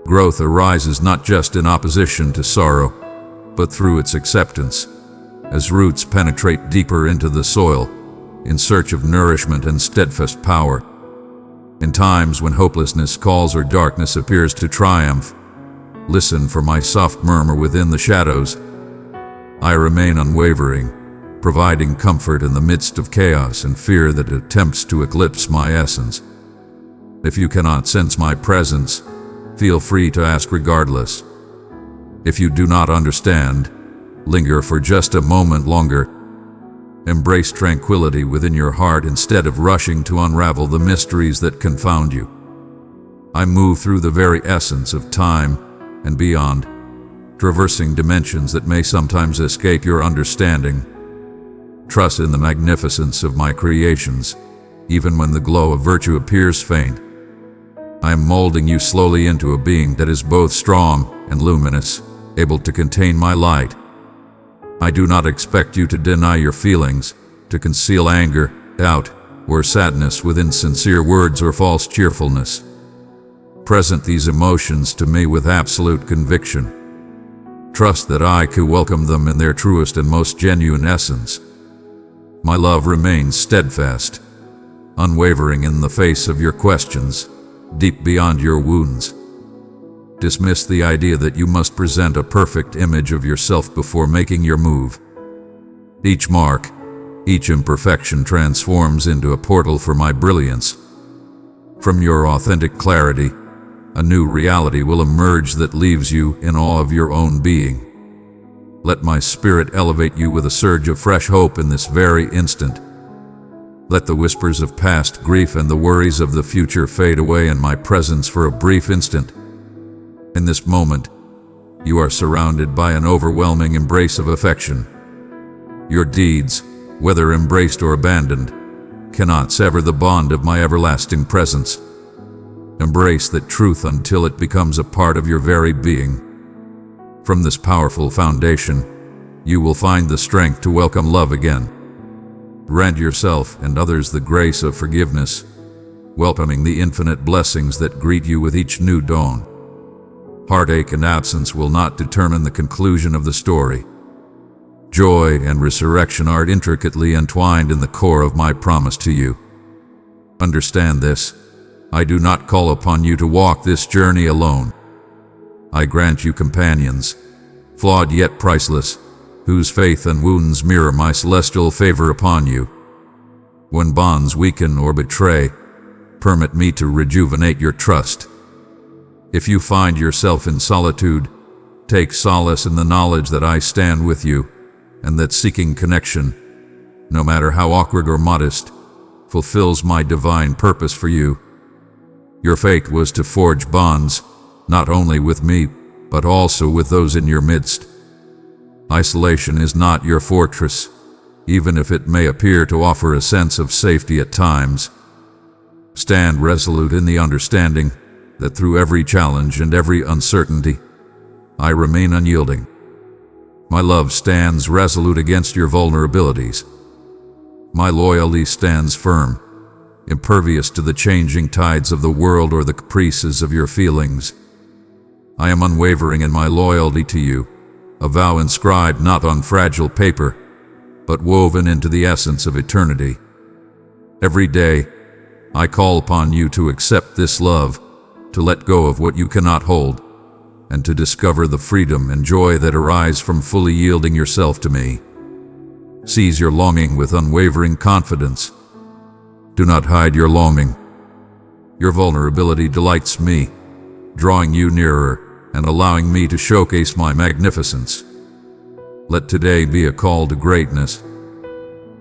Growth arises not just in opposition to sorrow, but through its acceptance, as roots penetrate deeper into the soil, in search of nourishment and steadfast power. In times when hopelessness calls or darkness appears to triumph, listen for my soft murmur within the shadows. I remain unwavering, providing comfort in the midst of chaos and fear that attempts to eclipse my essence. If you cannot sense my presence, feel free to ask regardless. If you do not understand, linger for just a moment longer. Embrace tranquility within your heart instead of rushing to unravel the mysteries that confound you. I move through the very essence of time and beyond, traversing dimensions that may sometimes escape your understanding. Trust in the magnificence of my creations, even when the glow of virtue appears faint. I am molding you slowly into a being that is both strong and luminous, able to contain my light. I do not expect you to deny your feelings, to conceal anger, doubt, or sadness within sincere words or false cheerfulness. Present these emotions to me with absolute conviction. Trust that I can welcome them in their truest and most genuine essence. My love remains steadfast, unwavering in the face of your questions, deep beyond your wounds. Dismiss the idea that you must present a perfect image of yourself before making your move. Each mark, each imperfection transforms into a portal for my brilliance. From your authentic clarity, a new reality will emerge that leaves you in awe of your own being. Let my spirit elevate you with a surge of fresh hope in this very instant. Let the whispers of past grief and the worries of the future fade away in my presence for a brief instant. In this moment, you are surrounded by an overwhelming embrace of affection. Your deeds, whether embraced or abandoned, cannot sever the bond of my everlasting presence. Embrace that truth until it becomes a part of your very being. From this powerful foundation, you will find the strength to welcome love again. Grant yourself and others the grace of forgiveness, welcoming the infinite blessings that greet you with each new dawn. Heartache and absence will not determine the conclusion of the story. Joy and resurrection are intricately entwined in the core of my promise to you. Understand this. I do not call upon you to walk this journey alone. I grant you companions, flawed yet priceless, whose faith and wounds mirror my celestial favor upon you. When bonds weaken or betray, permit me to rejuvenate your trust. If you find yourself in solitude, take solace in the knowledge that I stand with you, and that seeking connection, no matter how awkward or modest, fulfills my divine purpose for you. Your fate was to forge bonds, not only with me, but also with those in your midst. Isolation is not your fortress, even if it may appear to offer a sense of safety at times. Stand resolute in the understanding that through every challenge and every uncertainty, I remain unyielding. My love stands resolute against your vulnerabilities. My loyalty stands firm, impervious to the changing tides of the world or the caprices of your feelings. I am unwavering in my loyalty to you, a vow inscribed not on fragile paper, but woven into the essence of eternity. Every day, I call upon you to accept this love, to let go of what you cannot hold, and to discover the freedom and joy that arise from fully yielding yourself to me. Seize your longing with unwavering confidence. Do not hide your longing. Your vulnerability delights me, drawing you nearer and allowing me to showcase my magnificence. Let today be a call to greatness.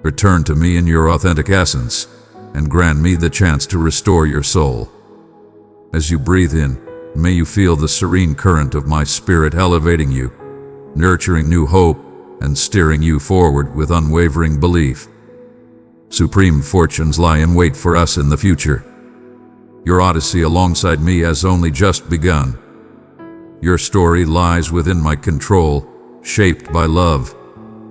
Return to me in your authentic essence, and grant me the chance to restore your soul. As you breathe in, may you feel the serene current of my spirit elevating you, nurturing new hope, and steering you forward with unwavering belief. Supreme fortunes lie in wait for us in the future. Your odyssey alongside me has only just begun. Your story lies within my control, shaped by love,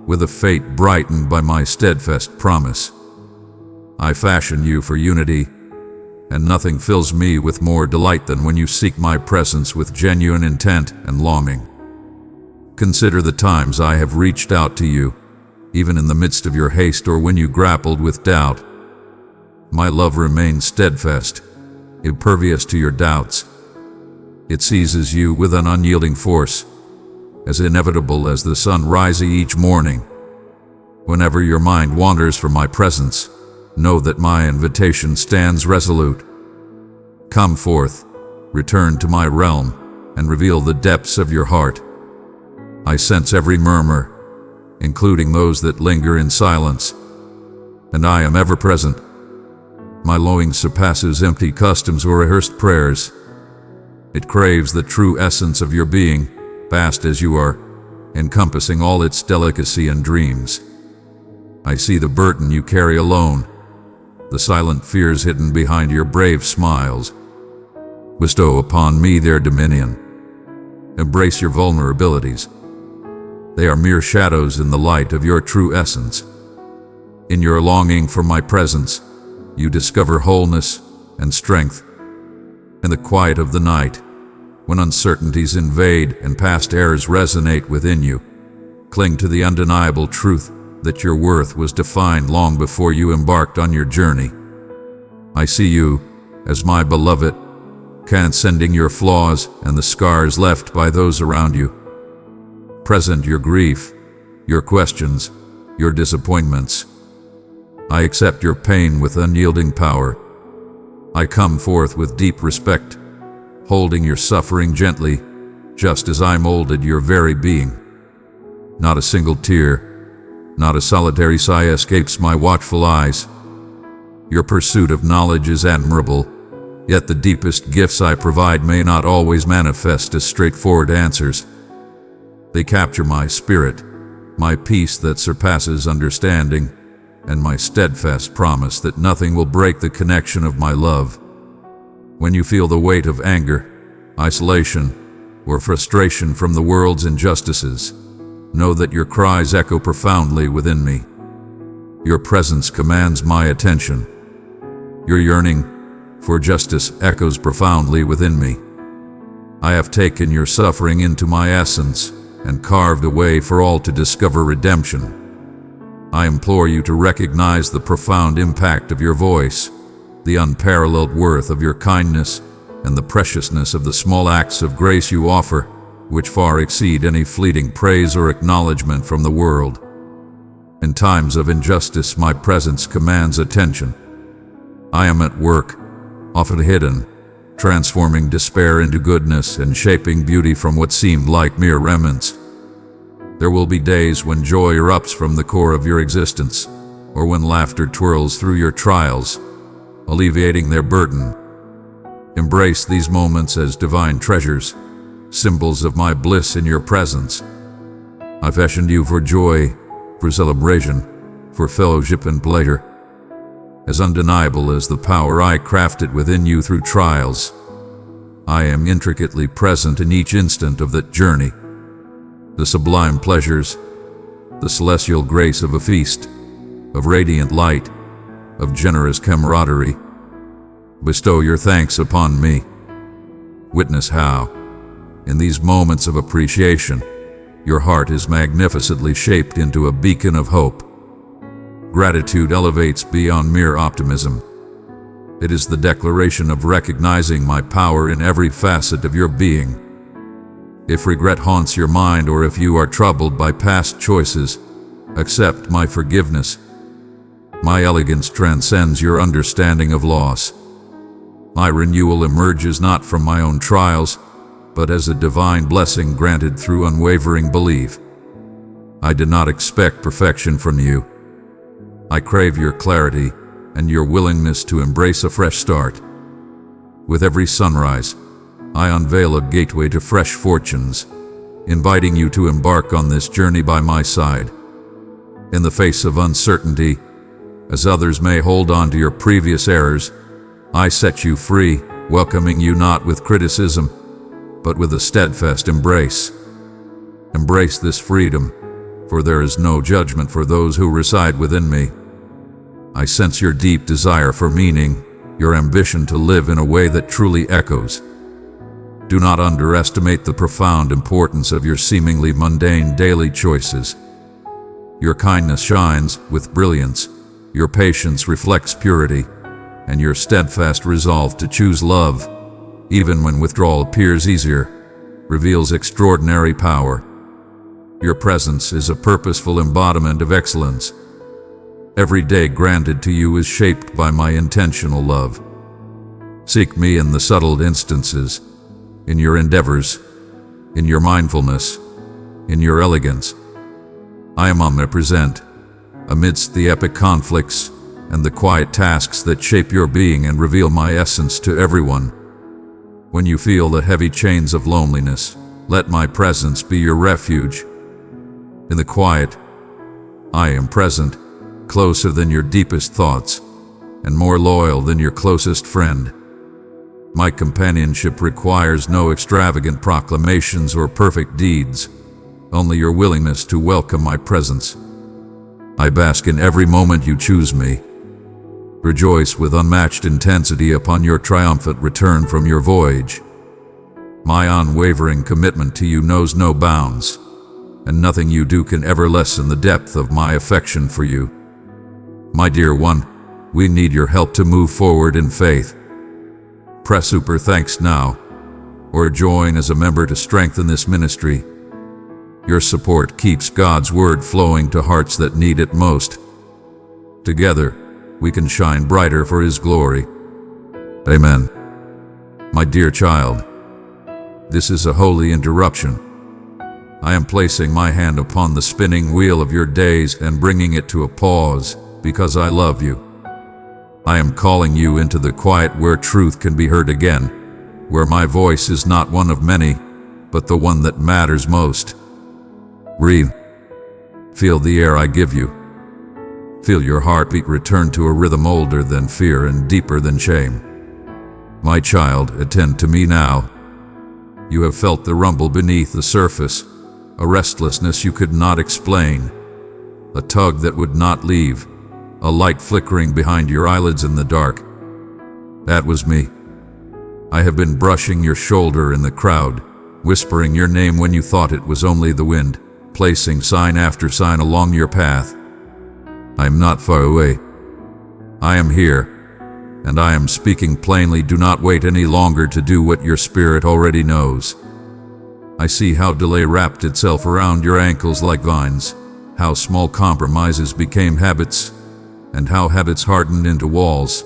with a fate brightened by my steadfast promise. I fashion you for unity, and nothing fills me with more delight than when you seek my presence with genuine intent and longing. Consider the times I have reached out to you, even in the midst of your haste or when you grappled with doubt. My love remains steadfast, impervious to your doubts. It seizes you with an unyielding force, as inevitable as the sun rising each morning. Whenever your mind wanders from my presence, know that my invitation stands resolute. Come forth, return to my realm, and reveal the depths of your heart. I sense every murmur, including those that linger in silence, and I am ever present. My longing surpasses empty customs or rehearsed prayers. It craves the true essence of your being, vast as you are, encompassing all its delicacy and dreams. I see the burden you carry alone, the silent fears hidden behind your brave smiles. Bestow upon me their dominion. Embrace your vulnerabilities. They are mere shadows in the light of your true essence. In your longing for my presence, you discover wholeness and strength. In the quiet of the night, when uncertainties invade and past errors resonate within you, cling to the undeniable truth that your worth was defined long before you embarked on your journey. I see you as my beloved, transcending your flaws and the scars left by those around you. Present your grief, your questions, your disappointments. I accept your pain with unyielding power. I come forth with deep respect, holding your suffering gently, just as I molded your very being. Not a single tear, not a solitary sigh escapes my watchful eyes. Your pursuit of knowledge is admirable, yet the deepest gifts I provide may not always manifest as straightforward answers. They capture my spirit, my peace that surpasses understanding, and my steadfast promise that nothing will break the connection of my love. When you feel the weight of anger, isolation, or frustration from the world's injustices, know that your cries echo profoundly within me. Your presence commands my attention. Your yearning for justice echoes profoundly within me. I have taken your suffering into my essence and carved a way for all to discover redemption. I implore you to recognize the profound impact of your voice, the unparalleled worth of your kindness, and the preciousness of the small acts of grace you offer, which far exceed any fleeting praise or acknowledgement from the world. In times of injustice, my presence commands attention. I am at work, often hidden, transforming despair into goodness and shaping beauty from what seemed like mere remnants. There will be days when joy erupts from the core of your existence, or when laughter twirls through your trials, alleviating their burden. Embrace these moments as divine treasures, symbols of my bliss in your presence. I fashioned you for joy, for celebration, for fellowship and pleasure. As undeniable as the power I crafted within you through trials, I am intricately present in each instant of that journey. The sublime pleasures, the celestial grace of a feast, of radiant light, of generous camaraderie. Bestow your thanks upon me. Witness how, in these moments of appreciation, your heart is magnificently shaped into a beacon of hope. Gratitude elevates beyond mere optimism. It is the declaration of recognizing my power in every facet of your being. If regret haunts your mind, or if you are troubled by past choices, accept my forgiveness. My elegance transcends your understanding of loss. My renewal emerges not from my own trials, but as a divine blessing granted through unwavering belief. I did not expect perfection from you. I crave your clarity and your willingness to embrace a fresh start. With every sunrise, I unveil a gateway to fresh fortunes, inviting you to embark on this journey by my side. In the face of uncertainty, as others may hold on to your previous errors, I set you free, welcoming you not with criticism, but with a steadfast embrace. Embrace this freedom, for there is no judgment for those who reside within me. I sense your deep desire for meaning, your ambition to live in a way that truly echoes. Do not underestimate the profound importance of your seemingly mundane daily choices. Your kindness shines with brilliance, your patience reflects purity, and your steadfast resolve to choose love, even when withdrawal appears easier, reveals extraordinary power. Your presence is a purposeful embodiment of excellence. Every day granted to you is shaped by my intentional love. Seek me in the subtle instances, in your endeavors, in your mindfulness, in your elegance. I am omnipresent, amidst the epic conflicts and the quiet tasks that shape your being and reveal my essence to everyone. When you feel the heavy chains of loneliness, let my presence be your refuge. In the quiet, I am present, closer than your deepest thoughts, and more loyal than your closest friend. My companionship requires no extravagant proclamations or perfect deeds, only your willingness to welcome my presence. I bask in every moment you choose me. Rejoice with unmatched intensity upon your triumphant return from your voyage. My unwavering commitment to you knows no bounds. and nothing you do can ever lessen the depth of my affection for you. My dear one, we need your help to move forward in faith. Press super thanks now, or join as a member to strengthen this ministry. Your support keeps God's word flowing to hearts that need it most. Together, we can shine brighter for His glory. Amen. My dear child, this is a holy interruption. I am placing my hand upon the spinning wheel of your days and bringing it to a pause because I love you. I am calling you into the quiet where truth can be heard again, where my voice is not one of many, but the one that matters most. Breathe. Feel the air I give you. Feel your heartbeat return to a rhythm older than fear and deeper than shame. My child, attend to me now. You have felt the rumble beneath the surface, a restlessness you could not explain, a tug that would not leave, a light flickering behind your eyelids in the dark. That was me. I have been brushing your shoulder in the crowd, whispering your name when you thought it was only the wind, placing sign after sign along your path. I am not far away. I am here, and I am speaking plainly. Do not wait any longer to do what your spirit already knows. I see how delay wrapped itself around your ankles like vines, how small compromises became habits, and how habits hardened into walls.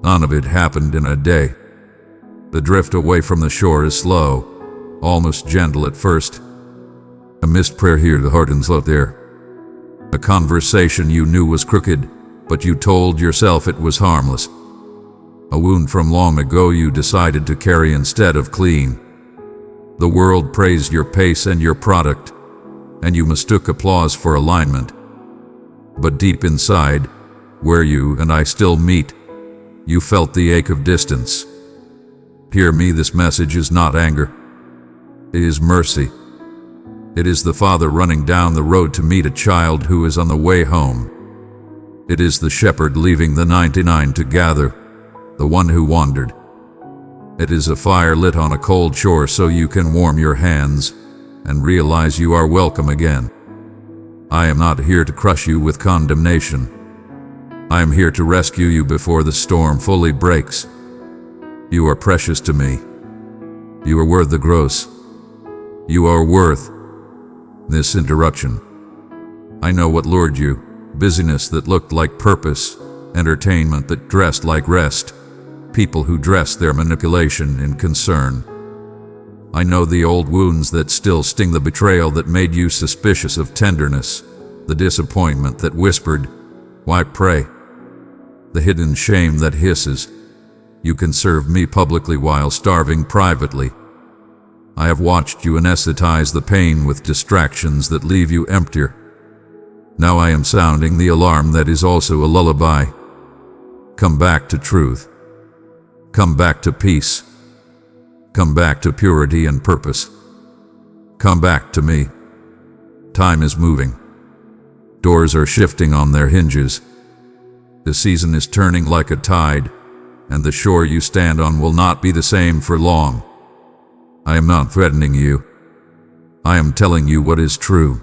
None of it happened in a day. The drift away from the shore is slow, almost gentle at first. A missed prayer here, the hardens out there. A conversation you knew was crooked, but you told yourself it was harmless. A wound from long ago you decided to carry instead of clean. The world praised your pace and your product, and you mistook applause for alignment. But deep inside, where you and I still meet, you felt the ache of distance. Hear me, this message is not anger. It is mercy. It is the father running down the road to meet a child who is on the way home. It is the shepherd leaving the 99 to gather the one who wandered. It is a fire lit on a cold shore so you can warm your hands and realize you are welcome again. I am not here to crush you with condemnation. I am here to rescue you before the storm fully breaks. You are precious to me. You are worth the gross. You are worth this interruption. I know what lured you, busyness that looked like purpose, entertainment that dressed like rest, people who dressed their manipulation in concern. I know the old wounds that still sting, the betrayal that made you suspicious of tenderness, the disappointment that whispered, "Why pray?" The hidden shame that hisses, "You can serve me publicly while starving privately." I have watched you anesthetize the pain with distractions that leave you emptier. Now I am sounding the alarm that is also a lullaby. Come back to truth. Come back to peace. Come back to purity and purpose. Come back to me. Time is moving. Doors are shifting on their hinges. The season is turning like a tide, and the shore you stand on will not be the same for long. I am not threatening you. I am telling you what is true.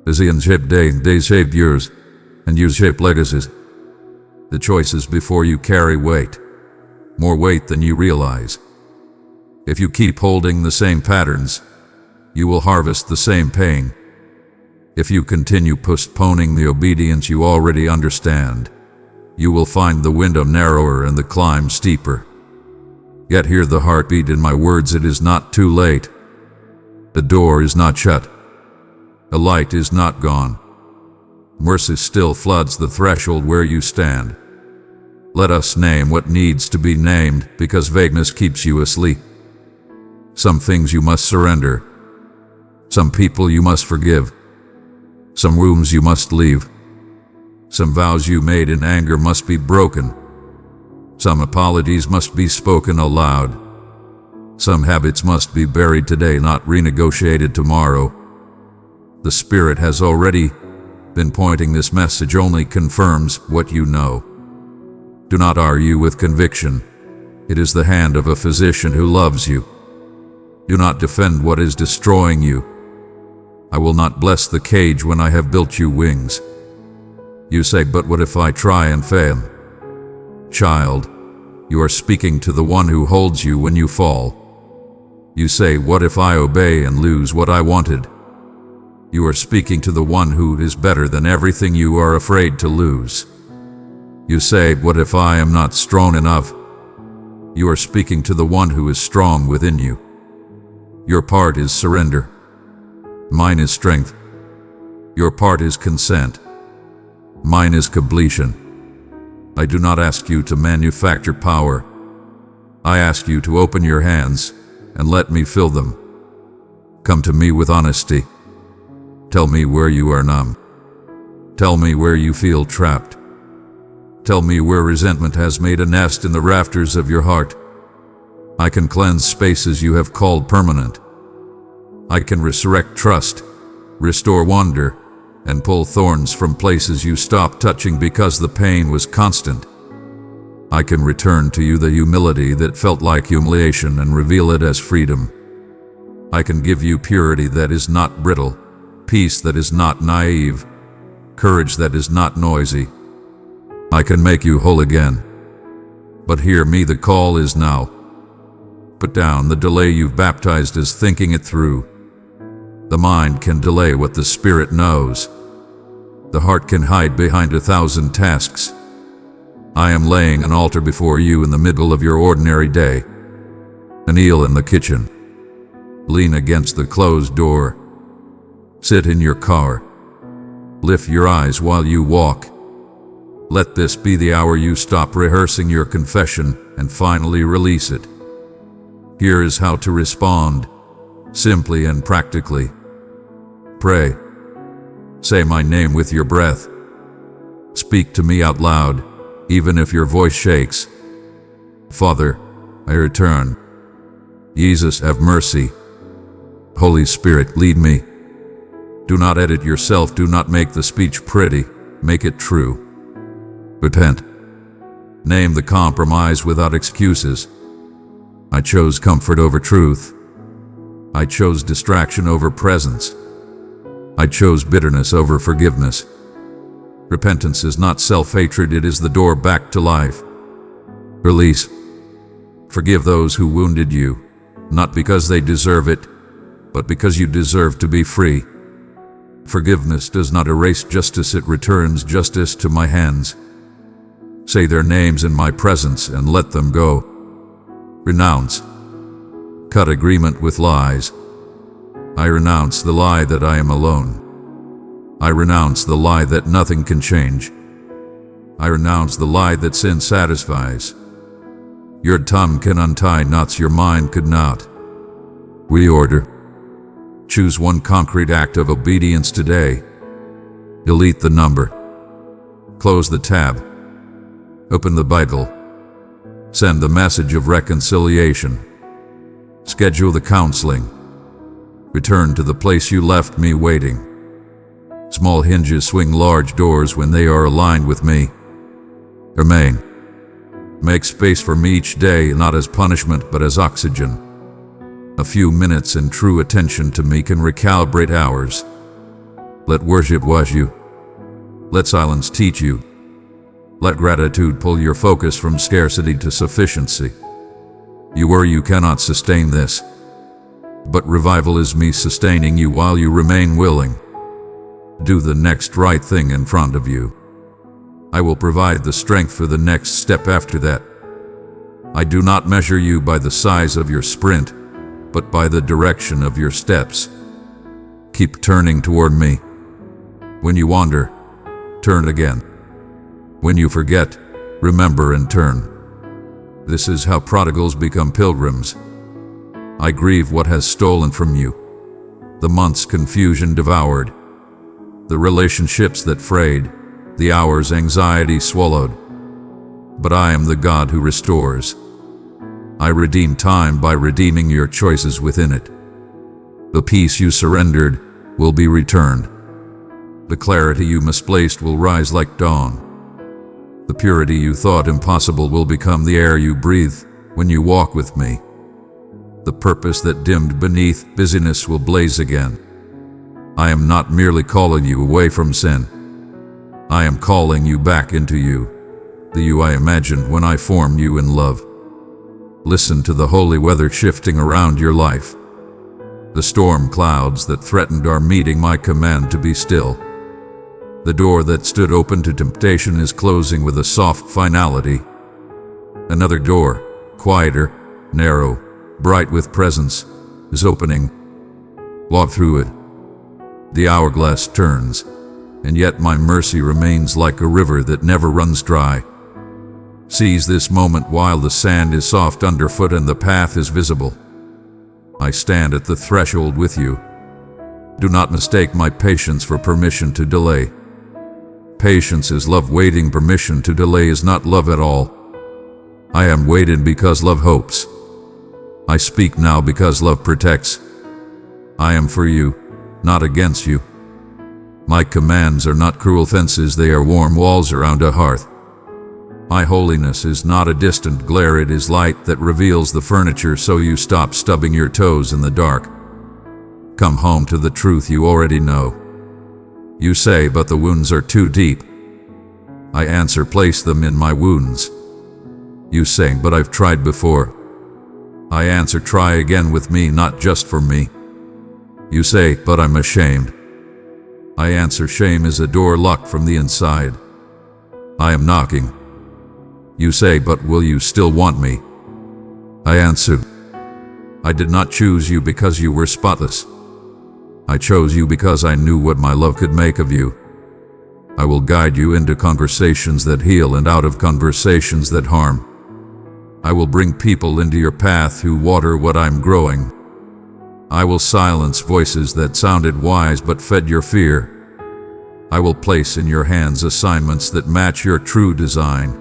Decisions shape days shape years, and years shape legacies. The choice is before you carry weight, more weight than you realize. If you keep holding the same patterns, you will harvest the same pain. If you continue postponing the obedience you already understand, you will find the window narrower and the climb steeper. Yet hear the heartbeat in my words. It is not too late. The door is not shut. The light is not gone. Mercy still floods the threshold where you stand. Let us name what needs to be named, because vagueness keeps you asleep. Some things you must surrender. Some people you must forgive. Some rooms you must leave. Some vows you made in anger must be broken. Some apologies must be spoken aloud. Some habits must be buried today, not renegotiated tomorrow. The Spirit has already been pointing. This message only confirms what you know. Do not argue with conviction. It is the hand of a physician who loves you. Do not defend what is destroying you. I will not bless the cage when I have built you wings. You say, but what if I try and fail? Child, you are speaking to the one who holds you when you fall. You say, what if I obey and lose what I wanted? You are speaking to the one who is better than everything you are afraid to lose. You say, what if I am not strong enough? You are speaking to the one who is strong within you. Your part is surrender. Mine is strength. Your part is consent. Mine is completion. I do not ask you to manufacture power. I ask you to open your hands and let me fill them. Come to me with honesty. Tell me where you are numb. Tell me where you feel trapped. Tell me where resentment has made a nest in the rafters of your heart. I can cleanse spaces you have called permanent. I can resurrect trust, restore wonder, and pull thorns from places you stopped touching because the pain was constant. I can return to you the humility that felt like humiliation and reveal it as freedom. I can give you purity that is not brittle, peace that is not naive, courage that is not noisy. I can make you whole again. But hear me, the call is now. Put down the delay you've baptized as thinking it through. The mind can delay what the spirit knows. The heart can hide behind 1,000 tasks. I am laying an altar before you in the middle of your ordinary day. Kneel in the kitchen. Lean against the closed door. Sit in your car. Lift your eyes while you walk. Let this be the hour you stop rehearsing your confession and finally release it. Here is how to respond, simply and practically. Pray. Say my name with your breath. Speak to me out loud, even if your voice shakes. Father, I return. Jesus, have mercy. Holy Spirit, lead me. Do not edit yourself. Do not make the speech pretty. Make it true. Repent. Name the compromise without excuses. I chose comfort over truth. I chose distraction over presence. I chose bitterness over forgiveness. Repentance is not self-hatred, it is the door back to life. Release. Forgive those who wounded you, not because they deserve it, but because you deserve to be free. Forgiveness does not erase justice, it returns justice to my hands. Say their names in my presence and let them go. Renounce. Cut agreement with lies. I renounce the lie that I am alone. I renounce the lie that nothing can change. I renounce the lie that sin satisfies. Your tongue can untie knots your mind could not. Reorder. Choose one concrete act of obedience today. Delete the number. Close the tab. Open the Bible. Send the message of reconciliation. Schedule the counseling. Return to the place you left me waiting. Small hinges swing large doors when they are aligned with me. Remain. Make space for me each day, not as punishment but as oxygen. A few minutes and true attention to me can recalibrate hours. Let worship wash you. Let silence teach you. Let gratitude pull your focus from scarcity to sufficiency. You cannot sustain this. But revival is me sustaining you while you remain willing. Do the next right thing in front of you. I will provide the strength for the next step after that. I do not measure you by the size of your sprint, but by the direction of your steps. Keep turning toward me. When you wander, turn again. When you forget, remember and turn. This is how prodigals become pilgrims. I grieve what has stolen from you. The months confusion devoured. The relationships that frayed. The hours anxiety swallowed. But I am the God who restores. I redeem time by redeeming your choices within it. The peace you surrendered will be returned. The clarity you misplaced will rise like dawn. The purity you thought impossible will become the air you breathe when you walk with me. The purpose that dimmed beneath busyness will blaze again. I am not merely calling you away from sin. I am calling you back into you, the you I imagined when I formed you in love. Listen to the holy weather shifting around your life. The storm clouds that threatened are meeting my command to be still. The door that stood open to temptation is closing with a soft finality. Another door, quieter, narrow, bright with presence, is opening. Walk through it. The hourglass turns, and yet my mercy remains like a river that never runs dry. Seize this moment while the sand is soft underfoot and the path is visible. I stand at the threshold with you. Do not mistake my patience for permission to delay. Patience is love waiting. Permission to delay is not love at all. I am waiting because love hopes. I speak now because love protects. I am for you, not against you. My commands are not cruel fences, they are warm walls around a hearth. My holiness is not a distant glare, it is light that reveals the furniture so you stop stubbing your toes in the dark. Come home to the truth you already know. You say, but the wounds are too deep. I answer, place them in my wounds. You say, but I've tried before. I answer, try again with me, not just for me. You say, but I'm ashamed. I answer, shame is a door locked from the inside. I am knocking. You say, but will you still want me? I answer, I did not choose you because you were spotless. I chose you because I knew what my love could make of you. I will guide you into conversations that heal and out of conversations that harm. I will bring people into your path who water what I'm growing. I will silence voices that sounded wise but fed your fear. I will place in your hands assignments that match your true design,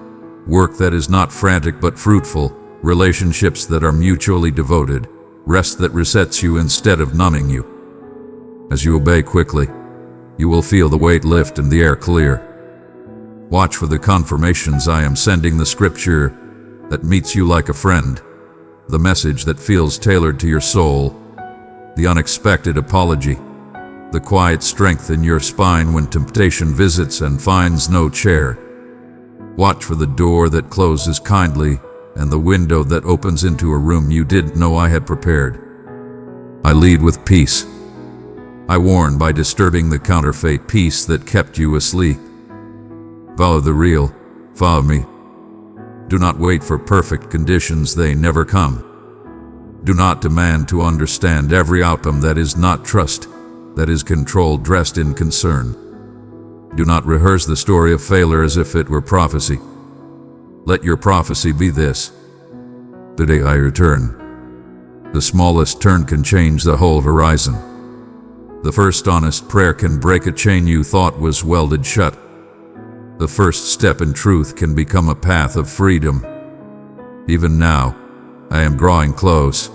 work that is not frantic but fruitful, relationships that are mutually devoted, rest that resets you instead of numbing you. As you obey quickly, you will feel the weight lift and the air clear. Watch for the confirmations. I am sending the scripture that meets you like a friend, the message that feels tailored to your soul, the unexpected apology, the quiet strength in your spine when temptation visits and finds no chair. Watch for the door that closes kindly and the window that opens into a room you didn't know I had prepared. I lead with peace. I warn by disturbing the counterfeit peace that kept you asleep. Follow the real, follow me. Do not wait for perfect conditions, they never come. Do not demand to understand every outcome. That is not trust, that is control dressed in concern. Do not rehearse the story of failure as if it were prophecy. Let your prophecy be this: today I return. The smallest turn can change the whole horizon. The first honest prayer can break a chain you thought was welded shut. The first step in truth can become a path of freedom. Even now, I am drawing close.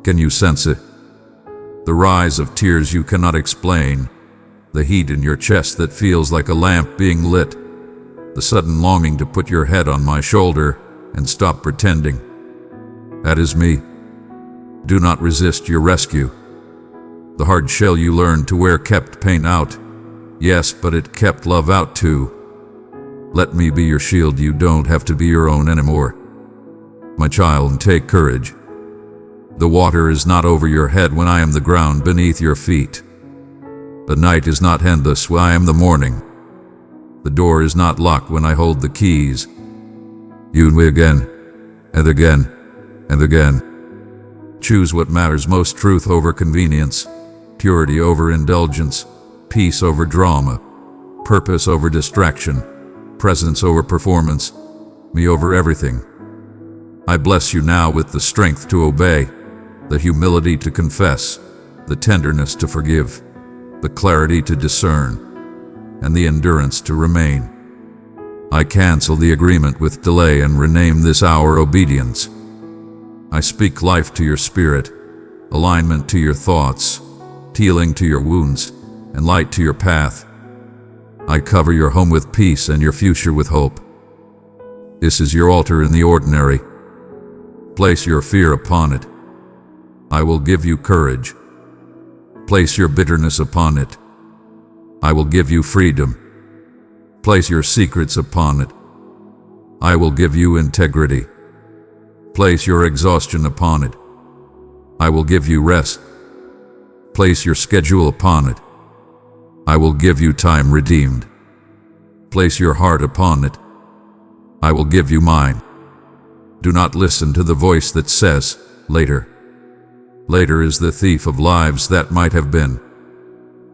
Can you sense it? The rise of tears you cannot explain, the heat in your chest that feels like a lamp being lit, the sudden longing to put your head on my shoulder and stop pretending. That is me. Do not resist your rescue. The hard shell you learned to wear kept pain out. Yes, but it kept love out too. Let me be your shield. You don't have to be your own anymore. My child, take courage. The water is not over your head when I am the ground beneath your feet. The night is not endless when I am the morning. The door is not locked when I hold the keys. You and me again, and again, and again. Choose what matters most: truth over convenience, purity over indulgence, peace over drama, purpose over distraction, presence over performance, me over everything. I bless you now with the strength to obey, the humility to confess, the tenderness to forgive, the clarity to discern, and the endurance to remain. I cancel the agreement with delay and rename this hour obedience. I speak life to your spirit, alignment to your thoughts, healing to your wounds, and light to your path. I cover your home with peace and your future with hope. This is your altar in the ordinary. Place your fear upon it. I will give you courage. Place your bitterness upon it. I will give you freedom. Place your secrets upon it. I will give you integrity. Place your exhaustion upon it. I will give you rest. Place your schedule upon it. I will give you time redeemed. Place your heart upon it. I will give you mine. Do not listen to the voice that says, later. Later is the thief of lives that might have been.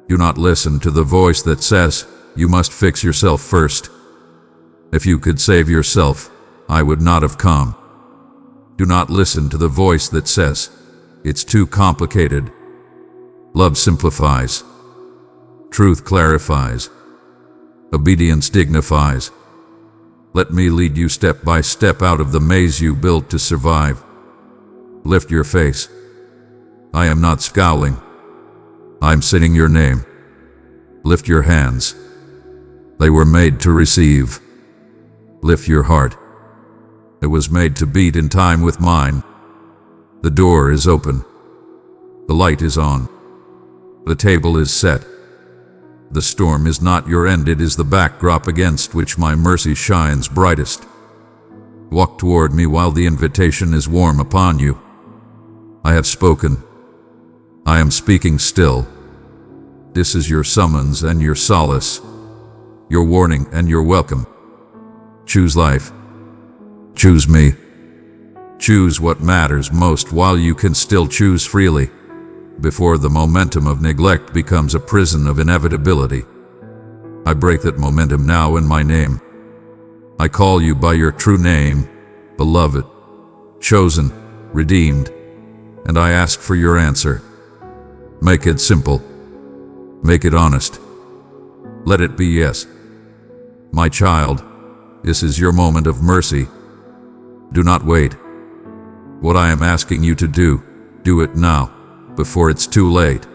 Do not listen to the voice that says, you must fix yourself first. If you could save yourself, I would not have come. Do not listen to the voice that says, it's too complicated. Love simplifies. Truth clarifies. Obedience dignifies. Let me lead you step by step out of the maze you built to survive. Lift your face. I am not scowling. I'm saying your name. Lift your hands. They were made to receive. Lift your heart. It was made to beat in time with mine. The door is open. The light is on. The table is set. The storm is not your end, it is the backdrop against which my mercy shines brightest. Walk toward me while the invitation is warm upon you. I have spoken. I am speaking still. This is your summons and your solace, your warning and your welcome. Choose life. Choose me. Choose what matters most while you can still choose freely, before the momentum of neglect becomes a prison of inevitability. I break that momentum now in my name. I call you by your true name, beloved, chosen, redeemed, and I ask for your answer. Make it simple. Make it honest. Let it be yes. My child, this is your moment of mercy. Do not wait. What I am asking you to do, do it now, before it's too late.